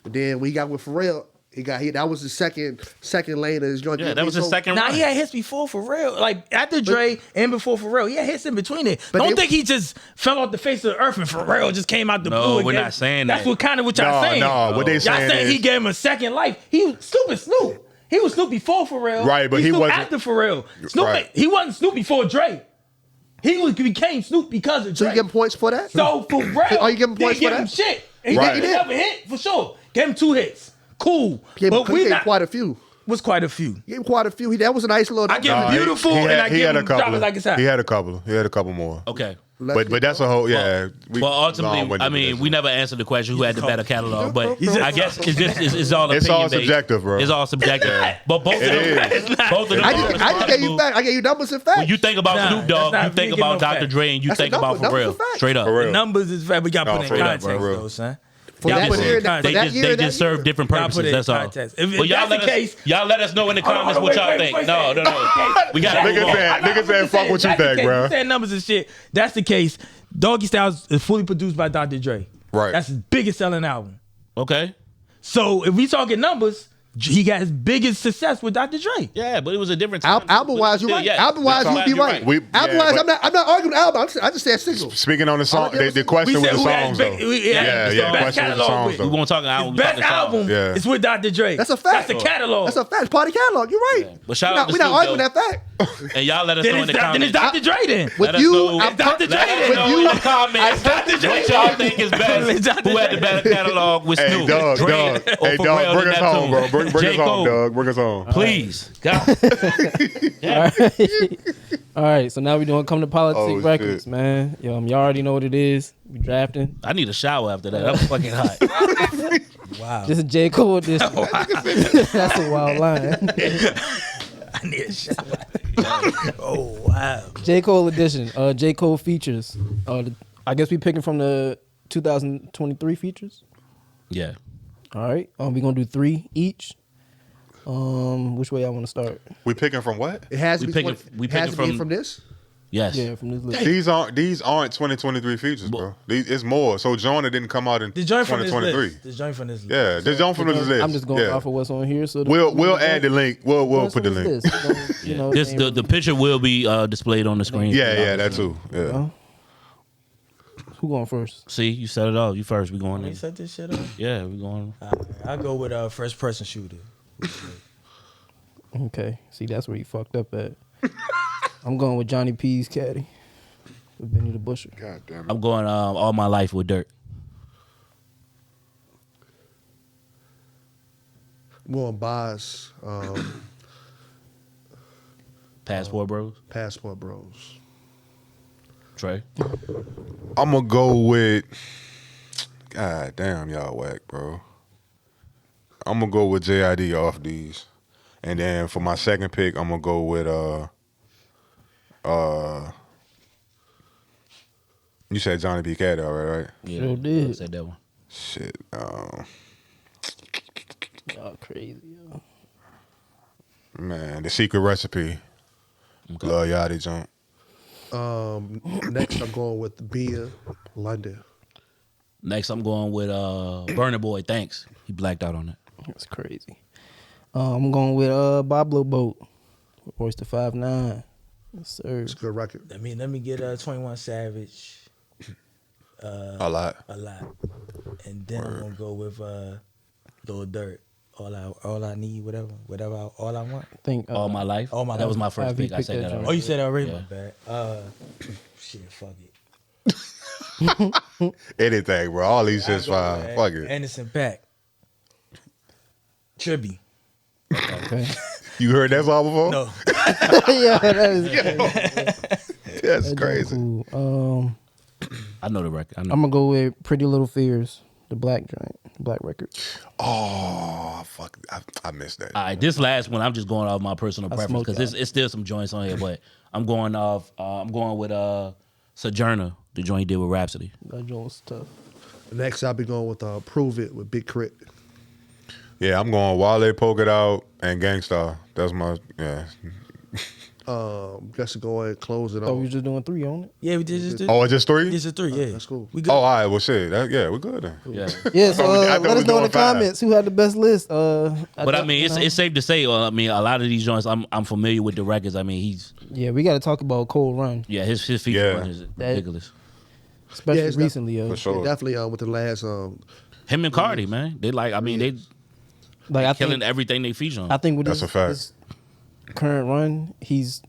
Speaker 2: And then when he got with Pharrell, he got hit. That was the second lane of his joint.
Speaker 1: Yeah, that was his second
Speaker 5: Nah,
Speaker 1: run.
Speaker 5: he had hits before Pharrell. Like after Dre and before Pharrell, he had hits in between it.
Speaker 2: But
Speaker 5: Don't
Speaker 2: they-
Speaker 5: think he just fell off the face of the earth and Pharrell just came out the
Speaker 1: No,
Speaker 5: blue. and
Speaker 1: we're
Speaker 5: gave-
Speaker 1: not saying
Speaker 5: That's
Speaker 1: that.
Speaker 5: what kind of what y'all saying.
Speaker 3: No, what they
Speaker 5: Y'all
Speaker 3: saying
Speaker 5: saying he
Speaker 3: is
Speaker 5: gave him a second life. He Snoop. He was Snoop before Pharrell.
Speaker 3: Right, but he
Speaker 5: Snoop
Speaker 3: wasn't-
Speaker 5: after Pharrell. Snoop,
Speaker 3: Right.
Speaker 5: he wasn't Snoop before Dre. He became Snoop because of
Speaker 2: So
Speaker 5: Dre.
Speaker 2: you getting points for that?
Speaker 5: So Pharrell,
Speaker 2: Are you giving points
Speaker 5: didn't
Speaker 2: for
Speaker 5: give
Speaker 2: that?
Speaker 5: him shit. And
Speaker 3: Right.
Speaker 5: he did another hit for sure. Gave him 2 hits. Cool.
Speaker 2: Yeah,
Speaker 5: but
Speaker 2: he
Speaker 5: we
Speaker 2: gave
Speaker 5: not
Speaker 2: quite a few.
Speaker 5: was quite a few.
Speaker 2: He gave quite a few. That was a nice little.
Speaker 5: I give him
Speaker 3: He-
Speaker 5: Beautiful
Speaker 3: he
Speaker 5: and
Speaker 3: had-
Speaker 5: I
Speaker 3: he
Speaker 5: give
Speaker 3: had
Speaker 5: him
Speaker 3: a
Speaker 5: Drop It
Speaker 3: couple.
Speaker 5: Like It's Hot.
Speaker 3: He had a couple more.
Speaker 1: Okay.
Speaker 3: But that's a whole we
Speaker 1: But
Speaker 3: long
Speaker 1: ultimately,
Speaker 3: winded
Speaker 1: I
Speaker 3: with
Speaker 1: mean,
Speaker 3: this.
Speaker 1: we never answered the question who had the better catalog. But
Speaker 5: He's a-
Speaker 1: I guess it's all
Speaker 3: It's all
Speaker 1: opinion-based.
Speaker 3: subjective, bro.
Speaker 1: It's all subjective. But both of them, both of them.
Speaker 2: I
Speaker 1: are
Speaker 2: just gave you
Speaker 1: responsible.
Speaker 2: facts. I gave you numbers and facts.
Speaker 1: When you think about
Speaker 5: Nah,
Speaker 1: Snoop Dogg,
Speaker 5: that's not-
Speaker 1: you think
Speaker 5: you ain't
Speaker 1: about
Speaker 5: getting no
Speaker 1: Dr. Dre, and you
Speaker 2: That's
Speaker 1: think
Speaker 2: a
Speaker 1: about
Speaker 2: number. Numbers
Speaker 1: Pharrell.
Speaker 2: are facts.
Speaker 1: Straight up.
Speaker 3: For real.
Speaker 5: The numbers is fact. We got to
Speaker 3: No,
Speaker 5: put it
Speaker 3: for
Speaker 5: in
Speaker 3: real,
Speaker 5: context,
Speaker 3: bro, real.
Speaker 5: though, son.
Speaker 2: For
Speaker 5: Y'all
Speaker 2: that
Speaker 5: put it
Speaker 2: year,
Speaker 5: in
Speaker 2: for
Speaker 5: context.
Speaker 2: that year,
Speaker 1: They
Speaker 2: that
Speaker 1: just serve
Speaker 2: year.
Speaker 1: different
Speaker 5: Y'all put
Speaker 1: purposes.
Speaker 5: it in
Speaker 1: That's all.
Speaker 5: context. If
Speaker 1: Well,
Speaker 5: that's the case,
Speaker 1: y'all let us know in the comments what y'all think. No. We got
Speaker 3: Nigga said, fuck what you think, bro.
Speaker 5: You saying numbers and shit. That's the case. Doggy Styles is fully produced by Dr. Dre.
Speaker 3: Right.
Speaker 5: That's his biggest selling album.
Speaker 1: Okay.
Speaker 5: So if we talking numbers, he got his biggest success with Dr. Dre.
Speaker 1: Yeah, but it was a different time.
Speaker 2: Album wise, you're right. Album wise, you'd be right. Album wise, I'm not arguing the album. I just said single.
Speaker 3: Speaking on the song, the question with the songs though. The question with the songs though.
Speaker 1: We won't talk album.
Speaker 5: His best album is with Dr. Dre.
Speaker 2: That's a fact.
Speaker 5: That's a catalog.
Speaker 2: That's a fact. Party catalog. You're right.
Speaker 1: Yeah. But shout out to
Speaker 2: We're not
Speaker 1: Snoop,
Speaker 2: arguing
Speaker 1: though.
Speaker 2: that fact.
Speaker 1: And y'all let us know in the
Speaker 5: Then it's
Speaker 1: comments.
Speaker 5: Dr. Dre then.
Speaker 2: With
Speaker 1: Let us
Speaker 2: you,
Speaker 1: know.
Speaker 2: I'm
Speaker 5: Dr. Dre
Speaker 1: Let us
Speaker 5: then.
Speaker 1: know in the comments what y'all think is best. Who had the better catalog with
Speaker 3: Hey,
Speaker 1: Snoop?
Speaker 3: Doug,
Speaker 1: Dre
Speaker 3: Doug.
Speaker 1: or
Speaker 3: Hey,
Speaker 1: Pharrell
Speaker 3: Doug, bring
Speaker 1: and
Speaker 3: us home, bro.
Speaker 1: Neptune?
Speaker 3: Bring
Speaker 1: J.
Speaker 3: us home,
Speaker 1: Cole.
Speaker 3: Doug. Bring us home.
Speaker 1: Please. Go.
Speaker 7: All right, so now we're doing Come to Politick
Speaker 3: Oh,
Speaker 7: Records,
Speaker 3: shit.
Speaker 7: man. Yo, y'all already know what it is. We drafting.
Speaker 1: I need a shower after that. I'm fucking hot.
Speaker 5: Wow.
Speaker 7: This is J. Cole edition. That's a wild line.
Speaker 5: I need a shot. Oh wow.
Speaker 7: J. Cole edition. J. Cole features. I guess we picking from the 2023 features.
Speaker 1: Yeah.
Speaker 7: All right. We're gonna do 3 each. Which way I want to start?
Speaker 3: We picking from what?
Speaker 2: It has to
Speaker 1: We
Speaker 2: be
Speaker 1: picking-
Speaker 2: from,
Speaker 1: we
Speaker 2: it has
Speaker 1: picking
Speaker 2: to be
Speaker 1: from-
Speaker 2: from this.
Speaker 1: Yes.
Speaker 7: Yeah, from this list.
Speaker 3: These aren't 2023 features, bro. It's more. So Jonah didn't come out in
Speaker 5: The joint from this
Speaker 3: 2023.
Speaker 5: list. The joint from this list.
Speaker 3: Yeah, the joint from this list.
Speaker 7: I'm just going
Speaker 3: Yeah.
Speaker 7: off of what's on here. So
Speaker 3: We'll add the link. We'll put the link.
Speaker 7: You know,
Speaker 1: This the picture will be displayed on the screen.
Speaker 3: Yeah, that too. Yeah.
Speaker 7: Who going first?
Speaker 1: See, you set it off. You first. We going
Speaker 5: You
Speaker 1: in.
Speaker 5: set this shit up.
Speaker 1: Yeah, we going.
Speaker 5: I'll go with first person shooter.
Speaker 7: Okay. See, that's where you fucked up at. I'm going with Johnny P's caddy. With Benny the Butcher.
Speaker 3: God damn it.
Speaker 1: I'm going all my life with Dirt.
Speaker 2: I'm going Boz,
Speaker 1: Passport Bros.
Speaker 2: Passport Bros.
Speaker 1: Trey.
Speaker 3: I'm gonna go with. God damn, y'all whack, bro. I'm gonna go with JID off these, and then for my second pick, I'm gonna go with You said Johnny B. Caddy already, right?
Speaker 1: Yeah,
Speaker 7: Sure did.
Speaker 1: Said that one.
Speaker 3: Shit.
Speaker 7: Y'all crazy, yo.
Speaker 3: Man, the secret recipe.
Speaker 1: Okay.
Speaker 3: Love Yachty jump.
Speaker 2: Next, I'm going with Bia London.
Speaker 1: Next, I'm going with Burna Boy. Thanks. He blacked out on it.
Speaker 7: That's crazy. I'm going with Boblo Boat. Oyster 5'9". Yes, sir.
Speaker 2: It's a good record.
Speaker 5: Let me get 21 Savage.
Speaker 3: A lot.
Speaker 5: A lot. And then I'm gonna go with Lil Dirt. All I need, whatever, all I want.
Speaker 7: I think
Speaker 1: All my life.
Speaker 5: All my
Speaker 1: That
Speaker 5: life.
Speaker 1: was my first
Speaker 7: Have you
Speaker 1: pick. I
Speaker 7: picked
Speaker 1: said
Speaker 7: that
Speaker 1: that
Speaker 7: joint?
Speaker 1: already.
Speaker 5: Oh, you said that already?
Speaker 1: Yeah.
Speaker 5: My bad. Shit, fuck it.
Speaker 3: Anything, bro. All these shit's fine. Fuck it.
Speaker 5: Anderson .Paak. Tribby.
Speaker 7: Okay.
Speaker 3: You heard that song before?
Speaker 5: No.
Speaker 7: Yeah, that is
Speaker 3: That's crazy.
Speaker 7: cool.
Speaker 1: I know the record. I know.
Speaker 7: I'm gonna go with Pretty Little Fears, the black joint, black record.
Speaker 3: Oh, fuck. I missed that.
Speaker 1: All right, this last one, I'm just going off my personal preference
Speaker 7: smoked
Speaker 1: because it's still some joints on here, but I'm going off. I'm going with Sojourner, the joint he did with Rhapsody.
Speaker 7: That joint was tough.
Speaker 2: Next, I'll be going with Prove It with Big Crit.
Speaker 3: Yeah, I'm going Wale, Poke It Out, and Gangstar. That's my, yeah.
Speaker 2: Just to go ahead and close it
Speaker 7: Oh, we
Speaker 2: on.
Speaker 7: was just doing 3 on it.
Speaker 5: Yeah, we did.
Speaker 3: Oh, it's just 3?
Speaker 5: This is 3, yeah.
Speaker 2: That's cool.
Speaker 5: We good.
Speaker 3: Oh, all right. Well, shit. Yeah, we're good then.
Speaker 1: Yeah.
Speaker 7: Yeah, so
Speaker 3: I thought
Speaker 7: let
Speaker 3: we
Speaker 7: us know in the
Speaker 3: doing 5.
Speaker 7: comments who had the best list.
Speaker 1: But I mean, it's safe to say. I mean, a lot of these joints, I'm familiar with the records. I mean,
Speaker 7: yeah, we got to talk about Cold Run,
Speaker 1: his feature
Speaker 3: Yeah.
Speaker 1: run is ridiculous.
Speaker 7: especially
Speaker 2: Yeah, it's
Speaker 7: recently.
Speaker 3: For sure.
Speaker 2: Definitely with the last.
Speaker 1: Him and Cardi, man, they like. I mean, they
Speaker 7: Like I
Speaker 1: killing
Speaker 7: think,
Speaker 1: everything they feature on.
Speaker 7: I think with
Speaker 3: That's
Speaker 7: this,
Speaker 3: a fact.
Speaker 7: this current run, he's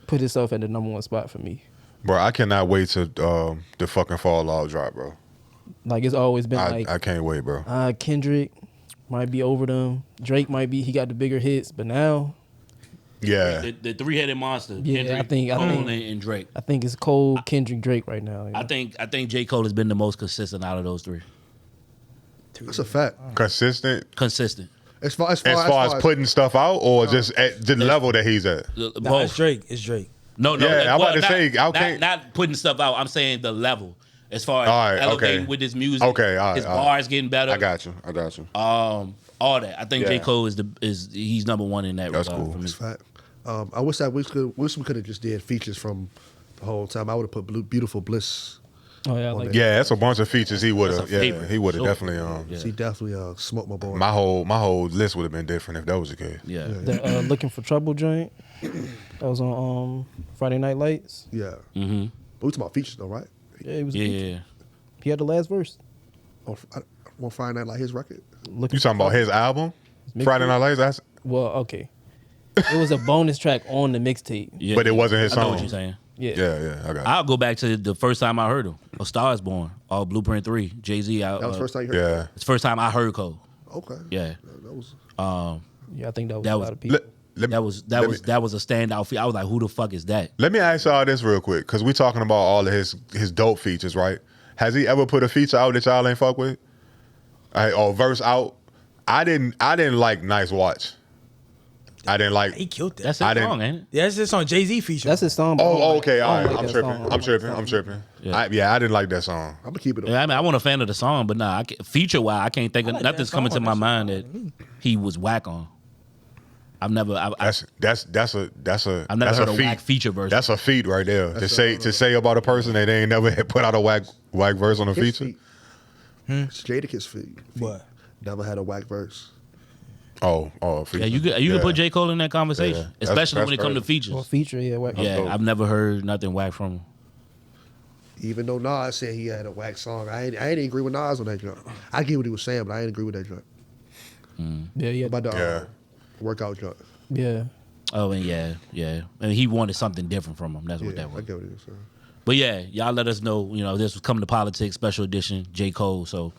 Speaker 7: put himself at the #1 spot for me.
Speaker 3: Bro, I cannot wait to the fucking Fall Out drop, bro.
Speaker 7: Like it's always been like
Speaker 3: I can't wait, bro.
Speaker 7: Kendrick might be over them. Drake might be. He got the bigger hits, but now
Speaker 3: Yeah.
Speaker 1: The three-headed monster.
Speaker 7: Yeah,
Speaker 1: Kendrick,
Speaker 7: I think-
Speaker 1: Cole, and Drake.
Speaker 7: I think it's Cole, Kendrick, Drake right now.
Speaker 1: I think J. Cole has been the most consistent out of those three.
Speaker 2: That's a fact.
Speaker 3: Consistent
Speaker 1: Consistent.
Speaker 2: As far
Speaker 3: as putting stuff out or just at the level that he's at?
Speaker 5: Nah,
Speaker 1: Both.
Speaker 5: it's Drake. It's Drake.
Speaker 1: No.
Speaker 3: Yeah, I'm about to
Speaker 1: not,
Speaker 3: say, I
Speaker 1: not,
Speaker 3: can't-
Speaker 1: not putting stuff out. I'm saying the level as far as
Speaker 3: All right,
Speaker 1: elevating
Speaker 3: okay.
Speaker 1: with his music.
Speaker 3: Okay, all right,
Speaker 1: his
Speaker 3: all right.
Speaker 1: bars getting better.
Speaker 3: I got you.
Speaker 1: All that. I think J.
Speaker 3: Yeah.
Speaker 1: Cole he's #1 in that
Speaker 3: That's
Speaker 1: regard
Speaker 3: cool.
Speaker 1: for me.
Speaker 2: Fact. I wish we could have just did features from the whole time. I would have put Beautiful Bliss.
Speaker 7: Oh yeah, I like
Speaker 3: Yeah, that's a bunch of features he would have.
Speaker 1: That's a
Speaker 3: Yeah,
Speaker 1: favorite,
Speaker 3: he would have
Speaker 1: sure.
Speaker 3: definitely.
Speaker 2: He definitely smoked my boy.
Speaker 3: My whole list would have been different if that was the case.
Speaker 1: Yeah.
Speaker 7: the Looking for Trouble joint. That was on Friday Night Lights.
Speaker 2: Yeah.
Speaker 1: Mm-hmm.
Speaker 2: But we talking about features though, right?
Speaker 7: Yeah, he was.
Speaker 1: Yeah.
Speaker 7: He had the last verse.
Speaker 2: On Friday Night like his record.
Speaker 7: Looking
Speaker 3: You talking about his album, Friday Night Lights? That's
Speaker 7: Well, okay. It was a bonus track on the mixtape.
Speaker 1: Yeah.
Speaker 3: But it wasn't his
Speaker 1: I know
Speaker 3: song.
Speaker 1: what you're saying.
Speaker 7: Yeah.
Speaker 3: yeah. I got it.
Speaker 1: I'll go back to the first time I heard him. A Star Is Born. All Blueprint 3. Jay-Z.
Speaker 2: That was the first time you heard
Speaker 3: Yeah.
Speaker 1: It's the first time I heard Cole.
Speaker 2: it? Okay.
Speaker 1: Yeah.
Speaker 2: That was
Speaker 7: Yeah, I think that was
Speaker 1: That
Speaker 7: a
Speaker 1: was-
Speaker 7: lot of people.
Speaker 1: That was a standout feat. I was like, who the fuck is that?
Speaker 3: Let me ask y'all this real quick, because we talking about all of his dope features, right? Has he ever put a feature out that y'all ain't fuck with? Or verse out? I didn't like Nice Watch. I didn't like.
Speaker 5: He killed that.
Speaker 1: That's
Speaker 3: I
Speaker 1: his
Speaker 3: didn't-
Speaker 1: song, ain't it?
Speaker 5: Yeah, that's just on Jay-Z feature.
Speaker 7: That's his song. but I don't
Speaker 3: Oh,
Speaker 7: like-
Speaker 3: okay,
Speaker 7: I
Speaker 3: all
Speaker 7: don't
Speaker 3: right.
Speaker 7: like
Speaker 3: I'm
Speaker 7: that
Speaker 3: tripping.
Speaker 7: song. I
Speaker 3: I'm
Speaker 7: don't
Speaker 3: tripping.
Speaker 7: like
Speaker 3: I'm
Speaker 7: that song.
Speaker 3: tripping.
Speaker 1: Yeah.
Speaker 3: I didn't like that song.
Speaker 2: I'm gonna keep it.
Speaker 1: Yeah, I mean, I want a fan of the song, but nah, feature wise, I can't think of
Speaker 5: like
Speaker 1: nothing's
Speaker 5: that
Speaker 1: coming to
Speaker 5: song.
Speaker 1: my
Speaker 5: That
Speaker 1: mind
Speaker 5: shit
Speaker 1: that he was whack on. I've never
Speaker 3: That's a
Speaker 1: I've never heard a whack feature verse.
Speaker 3: That's a feat right there. To say about a person that they ain't never had put out a whack verse on a
Speaker 2: His
Speaker 3: feature.
Speaker 2: feet. It's Jadakiss feet.
Speaker 5: What?
Speaker 2: Never had a whack verse.
Speaker 3: Oh, feature.
Speaker 1: Yeah, you can put J. Cole in that conversation,
Speaker 3: Yeah. That's-
Speaker 1: especially
Speaker 3: that's
Speaker 1: when it comes to
Speaker 3: crazy.
Speaker 1: features.
Speaker 7: Well, feature, yeah. Whack.
Speaker 1: Yeah,
Speaker 3: dope.
Speaker 1: I've never heard nothing whack from him.
Speaker 2: Even though Nas said he had a whack song, I ain't agree with Nas on that joint. I get what he was saying, but I ain't agree with that joint.
Speaker 7: Yeah, yeah.
Speaker 2: About the
Speaker 3: Yeah.
Speaker 2: workout joint.
Speaker 7: Yeah.
Speaker 1: Oh, and yeah. And he wanted something different from him. That's what
Speaker 2: Yeah,
Speaker 1: that
Speaker 2: I
Speaker 1: was.
Speaker 2: get what he was saying.
Speaker 1: But yeah, y'all let us know, this was Coming to Politics special edition, J. Cole. So,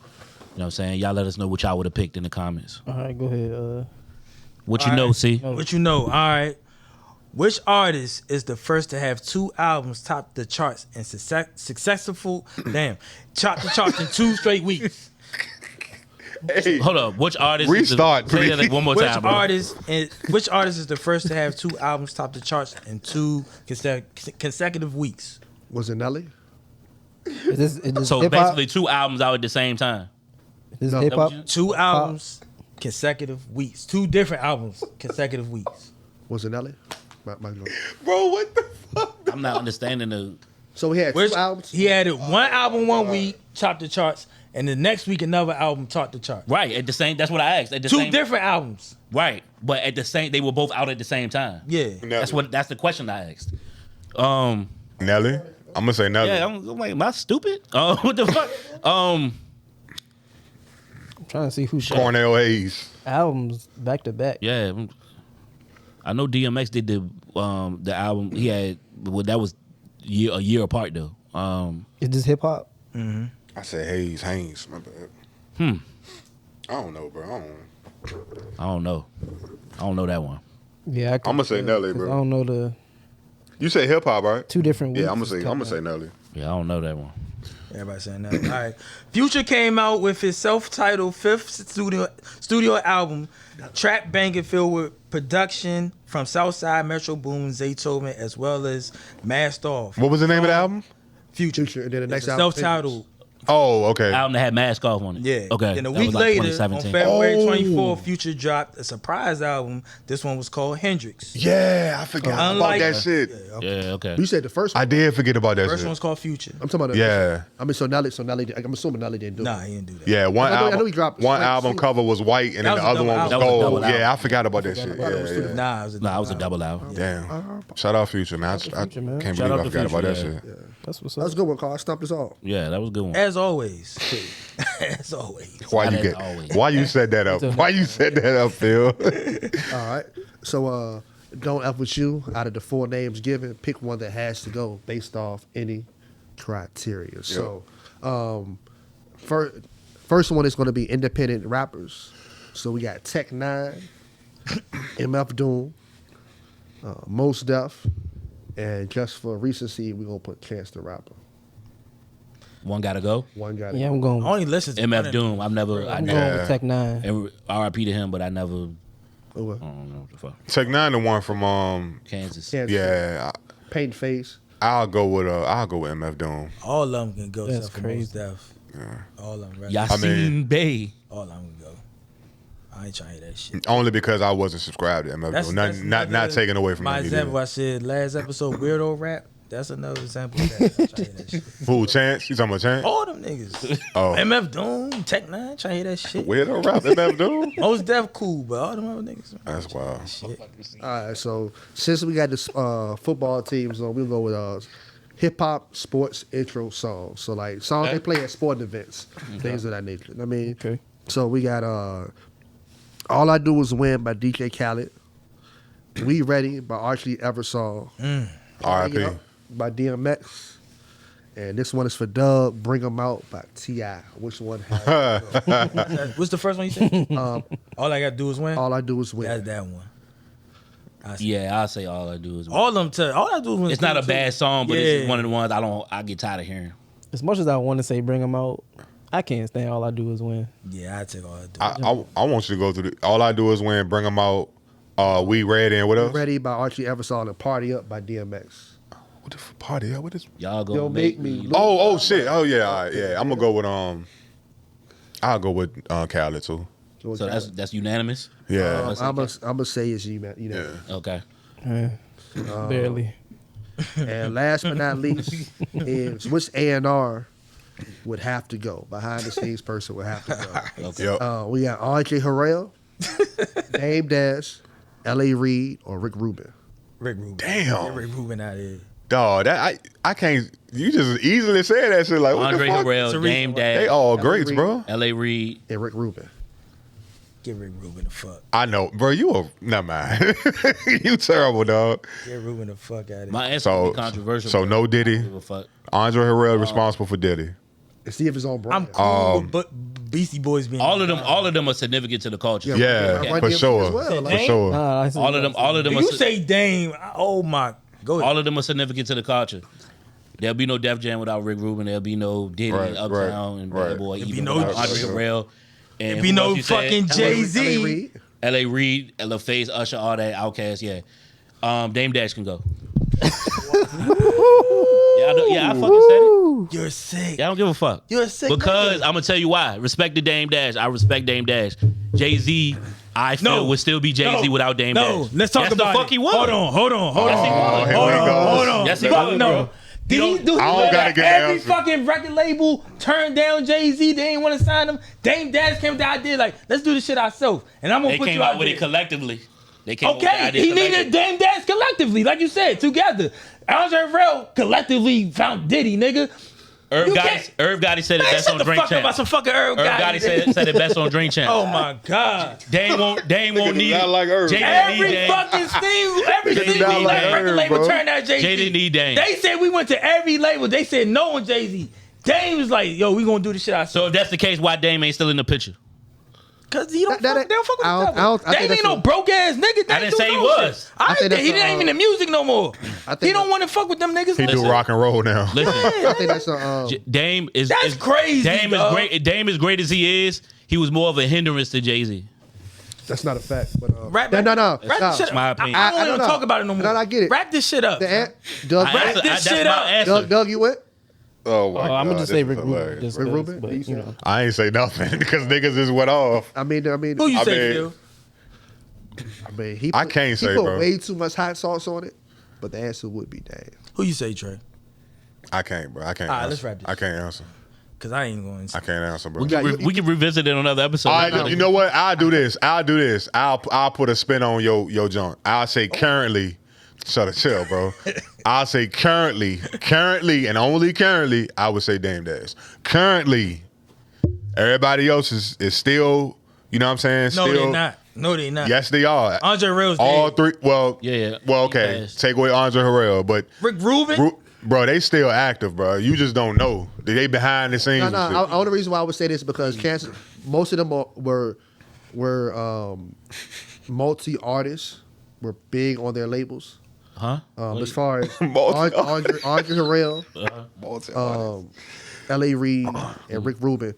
Speaker 1: what I'm saying? Y'all let us know what y'all would have picked in the comments.
Speaker 7: All right, go ahead.
Speaker 1: What you know, see?
Speaker 5: What you know? All right. Which artist is the first to have 2 albums top the charts and successful? Top the charts in 2 straight weeks.
Speaker 3: Hey,
Speaker 1: Hold up. Which artist?
Speaker 3: Restart,
Speaker 1: Say that
Speaker 3: please.
Speaker 1: one more
Speaker 5: Which
Speaker 1: time, bro.
Speaker 5: artist is the first to have 2 albums top the charts in 2 consecutive weeks?
Speaker 2: Was it Nelly?
Speaker 7: Is this
Speaker 1: So
Speaker 7: hip-hop?
Speaker 1: basically 2 albums out at the same time.
Speaker 7: Is
Speaker 2: No.
Speaker 7: hip hop?
Speaker 5: 2 albums consecutive weeks. 2 different albums consecutive weeks.
Speaker 2: Was it Nelly? My joint.
Speaker 3: bro, what the fuck?
Speaker 1: I'm not understanding the.
Speaker 2: So he had
Speaker 5: Which
Speaker 2: 2 albums.
Speaker 5: he added 1 album 1 week, topped the charts, and the next week another album topped the chart.
Speaker 1: Right, at the same. That's what I asked. At the
Speaker 5: 2
Speaker 1: same.
Speaker 5: different albums.
Speaker 1: Right, but at the same, they were both out at the same time.
Speaker 5: Yeah.
Speaker 1: That's the question I asked.
Speaker 3: Nelly? I'm gonna say Nelly.
Speaker 1: Yeah, I'm like, am I stupid? What the fuck?
Speaker 7: I'm trying to see who
Speaker 3: Cornell Hayes.
Speaker 7: albums back to back.
Speaker 1: Yeah, I know DMX did the album he had. Well, that was a year apart though.
Speaker 7: Is this hip hop?
Speaker 3: I said Hayes. My bad. I don't know, bro.
Speaker 1: I don't know that one.
Speaker 7: Yeah, I could,
Speaker 3: I'ma say Nelly,
Speaker 7: 'cause
Speaker 3: bro.
Speaker 7: I don't know the
Speaker 3: You say hip hop, right?
Speaker 7: 2 different weeks.
Speaker 3: Yeah, I'm
Speaker 7: is
Speaker 3: gonna
Speaker 7: kinda-
Speaker 3: say Nelly.
Speaker 1: Yeah, I don't know that one.
Speaker 5: Everybody saying that. All right. Future came out with his self-titled 5th studio album, trap banging filled with production from Southside, Metro Boomin, Zaytoven, as well as Masked Off.
Speaker 3: What was the name of the album?
Speaker 5: Future.
Speaker 2: And then the next
Speaker 5: It's a
Speaker 2: album.
Speaker 5: self-titled.
Speaker 3: Oh, okay.
Speaker 1: Album that had Mask Off on it.
Speaker 5: Yeah.
Speaker 1: Okay.
Speaker 5: Then a
Speaker 1: That
Speaker 5: week
Speaker 1: was like
Speaker 5: later, on
Speaker 1: 2017.
Speaker 5: February
Speaker 3: Oh.
Speaker 5: 24th, Future dropped a surprise album. This one was called Hendrix.
Speaker 3: Yeah, I forgot about
Speaker 5: Unlike-
Speaker 3: that shit.
Speaker 1: Yeah. Okay.
Speaker 2: You said the first one.
Speaker 3: I did forget about that
Speaker 5: First
Speaker 3: shit.
Speaker 5: one's called Future.
Speaker 2: I'm talking about.
Speaker 3: Yeah.
Speaker 2: I mean, so Nelly. I'm assuming Nelly didn't do it.
Speaker 5: Nah, he didn't do that.
Speaker 3: Yeah, one
Speaker 2: I know
Speaker 3: album.
Speaker 2: he dropped
Speaker 3: One
Speaker 2: Sweet
Speaker 3: album
Speaker 2: Suit.
Speaker 3: cover was white, and
Speaker 5: That
Speaker 3: then the
Speaker 5: was a
Speaker 3: other
Speaker 5: double
Speaker 3: one was
Speaker 1: album. That was a
Speaker 3: gold.
Speaker 1: double album.
Speaker 3: Yeah, I forgot about that shit. Yeah, yeah.
Speaker 5: Nah, it was a
Speaker 1: Nah, it was a double album.
Speaker 3: Damn. Shout out Future, man. I
Speaker 7: Future, man.
Speaker 3: can't
Speaker 1: Shout
Speaker 3: believe
Speaker 1: out
Speaker 3: I
Speaker 1: to
Speaker 3: forgot about that
Speaker 1: Future,
Speaker 3: shit.
Speaker 7: That's what's
Speaker 2: That was
Speaker 7: up.
Speaker 2: a good one, Carl. I stumped us all.
Speaker 1: Yeah, that was a good one.
Speaker 5: As always. As always.
Speaker 3: Why
Speaker 1: Not
Speaker 3: you
Speaker 1: as
Speaker 3: get?
Speaker 1: always.
Speaker 3: Why you set that up? Why you set that up, Phil?
Speaker 2: All right. So, don't F with you. Out of the 4 names given, pick one that has to go based off any criteria. So, first one is going to be independent rappers. So we got Tech 9, MF Doom, Mos Def, and just for recency, we're going to put Chance the Rapper.
Speaker 1: One gotta go.
Speaker 2: One guy.
Speaker 7: Yeah, I'm going.
Speaker 5: I only listen to
Speaker 1: MF Doom. I
Speaker 7: I'm
Speaker 1: never.
Speaker 7: going with Tech 9.
Speaker 1: And RIP to him, but I never. I
Speaker 2: Well,
Speaker 1: don't know what the fuck.
Speaker 3: Tech 9, the one from
Speaker 1: Kansas.
Speaker 2: Chance,
Speaker 3: yeah.
Speaker 2: Paint Face.
Speaker 3: I'll go with MF Doom.
Speaker 5: all of them can go.
Speaker 7: That's
Speaker 5: except for
Speaker 7: crazy.
Speaker 5: Mos Def. All of them. Right?
Speaker 1: Yasin Bey.
Speaker 5: All of them can go. I ain't trying to hear that shit.
Speaker 3: Only because I wasn't subscribed to MF Doom. Not taking away from
Speaker 5: my
Speaker 3: him.
Speaker 5: example. I said last episode, weirdo rap. That's another example of that. I'm trying to hear that shit.
Speaker 3: Who, Chance? You talking about Chance?
Speaker 5: All them niggas.
Speaker 3: Oh.
Speaker 5: MF Doom, Tech Nine, trying to hear that shit.
Speaker 3: Where the rap MF Doom?
Speaker 5: Most Def cool, but all them other niggas.
Speaker 3: That's wild.
Speaker 5: Shit.
Speaker 2: All right, so since we got this football teams on, we'll go with hip hop sports intro songs. So like songs they play at sporting events, things of that nature. I mean, so we got All I Do Is Win by DJ Khaled, We Ready by Archie Eversole,
Speaker 3: R.I.P.
Speaker 2: by DMX, and this one is for Doug, Bring 'Em Out by T.I. Which one has
Speaker 5: What's the first one you said? All I Gotta Do Is Win?
Speaker 2: All I Do Is Win?
Speaker 5: That's that one.
Speaker 1: Yeah, I'll say All I Do Is Win.
Speaker 5: All them all I do is win.
Speaker 1: It's not a bad song, but it's
Speaker 5: Yeah.
Speaker 1: one of the ones I get tired of hearing.
Speaker 7: As much as I want to say bring them out, I can't stand All I Do Is Win.
Speaker 5: Yeah, I take All I Do.
Speaker 3: I want you to go through All I Do Is Win, Bring 'Em Out, We Ready, and what else?
Speaker 2: Ready by Archie Eversole and Party Up by DMX.
Speaker 3: What the party? What is?
Speaker 1: Y'all
Speaker 2: You'll
Speaker 1: gonna
Speaker 2: make
Speaker 1: make
Speaker 2: me
Speaker 1: me.
Speaker 2: lose.
Speaker 3: Oh shit. Oh yeah. All right, yeah. I'm gonna go with I'll go with Khaled too.
Speaker 1: So that's unanimous.
Speaker 3: Yeah.
Speaker 2: I'm gonna say it's you, man. You know.
Speaker 1: Okay.
Speaker 7: Barely.
Speaker 2: And last but not least is which A&R would have to go. Behind the scenes person would have to go.
Speaker 1: Okay.
Speaker 3: Yep.
Speaker 2: We got R.J. Harrell, Dame Dash, L.A. Reid, or Rick Rubin.
Speaker 5: Rick Rubin.
Speaker 3: Damn.
Speaker 5: Get Rick Rubin out of here.
Speaker 3: Dog, that I can't. You just easily say that shit. Like what
Speaker 1: Andre
Speaker 3: the fuck?
Speaker 1: Harrell, Dame
Speaker 3: They
Speaker 1: Dash,
Speaker 3: all greats, bro.
Speaker 1: L.A. Reid.
Speaker 2: And Rick Rubin.
Speaker 5: Get Rick Rubin the fuck.
Speaker 3: I know, bro. You a never mind. You terrible, dog.
Speaker 5: Get Rubin the fuck out of here.
Speaker 1: My answer would be controversial.
Speaker 3: So
Speaker 1: but
Speaker 3: no
Speaker 1: I
Speaker 3: Diddy.
Speaker 1: don't give a fuck.
Speaker 3: Andre Harrell responsible for Diddy.
Speaker 2: And see if it's on brand.
Speaker 5: I'm cool, but Beastie Boys being
Speaker 1: All of them are significant to the culture.
Speaker 3: Yeah,
Speaker 2: Run
Speaker 3: for
Speaker 2: DMC
Speaker 3: sure.
Speaker 2: as well,
Speaker 3: For
Speaker 2: like-
Speaker 3: sure.
Speaker 1: All of them
Speaker 5: If
Speaker 1: are.
Speaker 5: you say Dame, oh my, go ahead.
Speaker 1: All of them are significant to the culture. There'll be no Def Jam without Rick Rubin. There'll be no Diddy,
Speaker 3: Right,
Speaker 1: Uptown,
Speaker 3: right,
Speaker 1: and
Speaker 3: right.
Speaker 1: Bad Boy.
Speaker 5: There'll be
Speaker 1: Even
Speaker 5: no-
Speaker 1: without Andre Harrell. And
Speaker 5: There'll be
Speaker 1: who
Speaker 5: no
Speaker 1: else you said?
Speaker 5: fucking Jay-Z.
Speaker 2: L.A. Reid.
Speaker 1: L.A. Reid, LaFace, Usher, all that, Outkast, yeah. Dame Dash can go. I fucking said it.
Speaker 5: You're sick.
Speaker 1: Yeah, I don't give a fuck.
Speaker 5: You're a sick
Speaker 1: Because
Speaker 5: nigga.
Speaker 1: I'm gonna tell you why. Respect the Dame Dash. I respect Dame Dash. Jay-Z, I feel would still be Jay-Z without Dame Dash.
Speaker 5: No, let's talk
Speaker 1: That's
Speaker 5: about
Speaker 1: the fuck
Speaker 5: it.
Speaker 1: he was.
Speaker 5: Hold on.
Speaker 3: Here we go.
Speaker 5: Hold on.
Speaker 1: Yes, he
Speaker 5: Fuck
Speaker 1: was,
Speaker 5: no.
Speaker 1: bro.
Speaker 5: Did he do
Speaker 3: I don't gotta get the
Speaker 5: every
Speaker 3: answer.
Speaker 5: fucking record label turned down Jay-Z? They ain't want to sign him. Dame Dash came with the idea like, let's do this shit ourselves. And I'm gonna
Speaker 1: They
Speaker 5: put
Speaker 1: came
Speaker 5: you
Speaker 1: out with
Speaker 5: there.
Speaker 1: it collectively. They came out with the
Speaker 5: Okay,
Speaker 1: idea
Speaker 5: he
Speaker 1: collectively.
Speaker 5: needed Dame Dash collectively, like you said, together. Andre Harrell collectively found Diddy, nigga.
Speaker 1: Irv
Speaker 5: You
Speaker 1: Gotti
Speaker 5: can't-
Speaker 1: said it
Speaker 5: Man,
Speaker 1: best
Speaker 5: shut
Speaker 1: on
Speaker 5: the
Speaker 1: Drink
Speaker 5: fuck up about
Speaker 1: Champ.
Speaker 5: some fucking Irv
Speaker 1: Irv
Speaker 5: Gotti.
Speaker 1: Gotti said it best on Drink Champ.
Speaker 5: Oh my God.
Speaker 1: Dame won't need
Speaker 3: not
Speaker 1: it.
Speaker 3: like Irv.
Speaker 1: Jay didn't need
Speaker 5: Every
Speaker 1: Dame.
Speaker 5: fucking thing, every
Speaker 1: Jay
Speaker 5: single
Speaker 1: didn't need Dame.
Speaker 5: record label
Speaker 3: bro.
Speaker 5: turned out Jay-Z.
Speaker 1: Jay didn't need Dame.
Speaker 5: They said we went to every label. They said no on Jay-Z. Dame was like, yo, we gonna do this shit ourselves.
Speaker 1: So if that's the case, why Dame ain't still in the picture?
Speaker 5: Cause he don't
Speaker 2: That-
Speaker 5: fuck, they don't fuck with
Speaker 2: I
Speaker 5: the
Speaker 2: don't-
Speaker 5: devil.
Speaker 2: I think
Speaker 5: Dame
Speaker 2: that's
Speaker 5: ain't no
Speaker 2: a-
Speaker 5: broke ass nigga.
Speaker 1: I didn't say he was.
Speaker 5: I
Speaker 2: think
Speaker 5: think he
Speaker 2: that's
Speaker 5: ain't even in the music no more.
Speaker 2: I think
Speaker 5: He don't
Speaker 2: that-
Speaker 5: want to fuck with them niggas.
Speaker 3: He
Speaker 5: no
Speaker 3: do
Speaker 5: more.
Speaker 3: rock and roll now.
Speaker 1: Listen,
Speaker 2: I think that's a
Speaker 1: Dame is
Speaker 5: That's crazy,
Speaker 1: Dame
Speaker 5: dog.
Speaker 1: is great. Dame is great as he is. He was more of a hindrance to Jay-Z.
Speaker 2: that's not a fact. But
Speaker 5: Wrap
Speaker 2: no.
Speaker 5: Wrap this shit up.
Speaker 1: my opinion.
Speaker 5: I don't
Speaker 2: I
Speaker 5: even
Speaker 2: know.
Speaker 5: talk about it no more.
Speaker 2: No, I get it.
Speaker 5: Wrap this shit up.
Speaker 2: Doug,
Speaker 5: Wrap this shit
Speaker 1: my
Speaker 5: up.
Speaker 1: answer.
Speaker 2: Doug, you went?
Speaker 3: Oh my god.
Speaker 7: I'm gonna just say
Speaker 3: this
Speaker 7: Rick
Speaker 3: is
Speaker 7: Rubin.
Speaker 3: hilarious.
Speaker 7: Just
Speaker 2: Rick
Speaker 7: 'cause,
Speaker 2: Rubin?
Speaker 7: but, you know.
Speaker 3: I ain't say nothing because niggas just went off.
Speaker 2: I mean,
Speaker 5: Who you
Speaker 3: I
Speaker 5: say,
Speaker 3: mean-
Speaker 5: Phil?
Speaker 2: he
Speaker 3: I can't
Speaker 2: he
Speaker 3: say,
Speaker 2: put
Speaker 3: bro.
Speaker 2: way too much hot sauce on it, but the answer would be Dame.
Speaker 5: Who you say, Trey?
Speaker 3: I can't, bro. I can't.
Speaker 5: All right,
Speaker 3: answer.
Speaker 5: let's wrap this.
Speaker 3: I can't answer.
Speaker 5: Cause I ain't going.
Speaker 3: I can't answer, bro.
Speaker 1: We can revisit it on another episode.
Speaker 3: All right, you know what? I'll do this. I'll put a spin on your joint. I'll say currently. Shut up, chill, bro. I'll say currently, and only currently, I would say Dame Dash. Currently, everybody else is still, you know what I'm saying?
Speaker 5: No,
Speaker 3: Still,
Speaker 5: they not. No, they not.
Speaker 3: Yes, they are.
Speaker 5: Andre Harrell's
Speaker 3: All
Speaker 5: dead.
Speaker 3: three. Well,
Speaker 1: Yeah.
Speaker 3: Well, okay.
Speaker 1: Yes.
Speaker 3: Take away Andre Harrell, but
Speaker 5: Rick Rubin.
Speaker 3: bro, they still active, bro. You just don't know. They behind the scenes.
Speaker 2: No.
Speaker 3: and shit.
Speaker 2: The only reason why I would say this is because cancer. Most of them were multi artists, were big on their labels.
Speaker 1: Huh?
Speaker 2: As far as
Speaker 3: Multi-
Speaker 2: Andre Harrell,
Speaker 3: Multi-
Speaker 2: L.A. Reid, and Rick Rubin.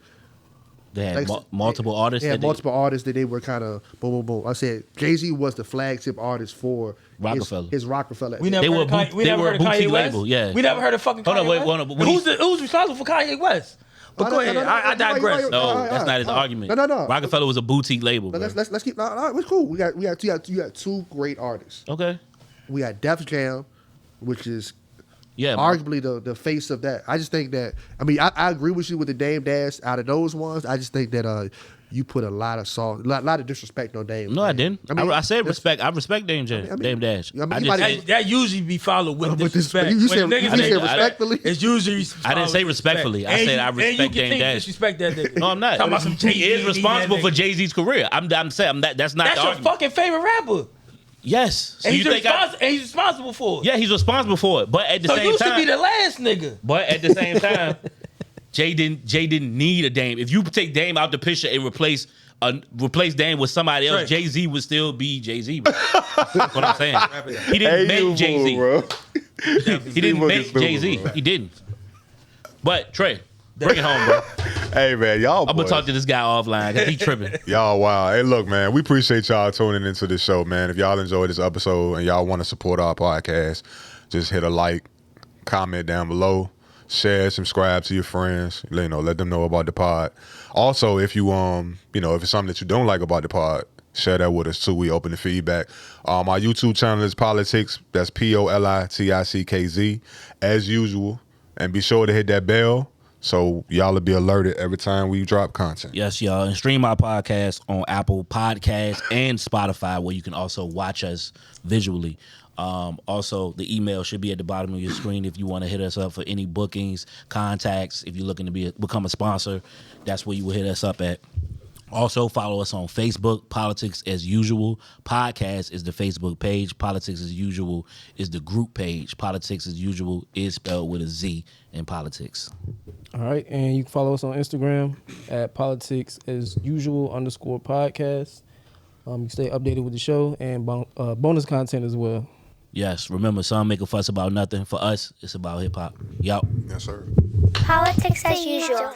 Speaker 1: They had
Speaker 2: Like,
Speaker 1: multiple artists.
Speaker 2: Yeah,
Speaker 1: that they-
Speaker 2: multiple artists that they were kind of boom, boom, boom. I said Jay-Z was the flagship artist for
Speaker 1: Rockefeller.
Speaker 2: His Rockefeller.
Speaker 5: We never
Speaker 1: They
Speaker 5: heard
Speaker 1: were
Speaker 5: of Kanye,
Speaker 1: boot-
Speaker 5: we
Speaker 1: they
Speaker 5: never
Speaker 1: were
Speaker 5: heard of
Speaker 1: a
Speaker 5: Kanye
Speaker 1: boutique
Speaker 5: West.
Speaker 1: label, yeah.
Speaker 5: We never heard of fucking Kanye
Speaker 1: Hold on, wait,
Speaker 5: West.
Speaker 1: hold on, when
Speaker 5: Who's responsible for Kanye West? But go ahead. I digress.
Speaker 1: No, that's not his argument.
Speaker 2: No.
Speaker 1: Rockefeller was a boutique label.
Speaker 2: But
Speaker 1: Bro.
Speaker 2: let's keep. No, it's cool. You got two great artists.
Speaker 1: Okay.
Speaker 2: We got Def Jam, which is arguably the face of that. I just think that, I mean, I agree with you with the Dame Dash out of those ones. I just think that you put a lot of salt, a lot of disrespect on Dame.
Speaker 1: No, I didn't. I said respect. I respect Dame Dash.
Speaker 5: That usually be followed with disrespect.
Speaker 2: You said respectfully?
Speaker 5: It's usually
Speaker 1: I didn't say respectfully. I said I respect Dame Dash.
Speaker 5: Disrespect that nigga.
Speaker 1: No, I'm not.
Speaker 5: Talking about some
Speaker 1: He is responsible for Jay-Z's career. I'm saying that's not
Speaker 5: That's
Speaker 1: the
Speaker 5: your
Speaker 1: argument.
Speaker 5: fucking favorite rapper.
Speaker 1: Yes. So
Speaker 5: And
Speaker 1: you think
Speaker 5: he's responsible for it.
Speaker 1: Yeah, he's responsible for it. But at the
Speaker 5: So
Speaker 1: same
Speaker 5: you should
Speaker 1: time,
Speaker 5: be the last nigga.
Speaker 1: But at the same time, Jay didn't need a Dame. If you take Dame out the picture and replace Dame with somebody else,
Speaker 5: Right.
Speaker 1: Jay-Z would still be Jay-Z. Bro. That's what I'm saying. He didn't make Jay-Z.
Speaker 3: bro.
Speaker 1: He didn't make Jay-Z. He didn't. But Trey, bring it home, bro.
Speaker 3: Hey man, y'all.
Speaker 1: I'm gonna
Speaker 3: boys.
Speaker 1: talk to this guy offline because he tripping.
Speaker 3: Y'all, wow. Hey, look, man, we appreciate y'all tuning into this show, man. If y'all enjoyed this episode and y'all want to support our podcast, just hit a like, comment down below, share, subscribe to your friends. Let them know about the pod. Also, if you if it's something that you don't like about the pod, share that with us too. We open the feedback. Our YouTube channel is Politick. That's POLITICKZ as usual. And be sure to hit that bell so y'all will be alerted every time we drop content.
Speaker 1: Yes, y'all. And stream our podcast on Apple Podcasts and Spotify, where you can also watch us visually. Also, the email should be at the bottom of your screen if you want to hit us up for any bookings, contacts. If you're looking to become a sponsor, that's where you will hit us up at. Also, follow us on Facebook, Politick as Usual. Podcast is the Facebook page. Politick as Usual is the group page. Politick as Usual is spelled with a Z in Politics.
Speaker 7: All right, and you can follow us on Instagram at Politick as Usual _podcast. You can stay updated with the show and bonus content as well.
Speaker 1: Yes, remember, some make a fuss about nothing. For us, it's about hip hop. Yup.
Speaker 3: Yes, sir.
Speaker 4: Politics as usual.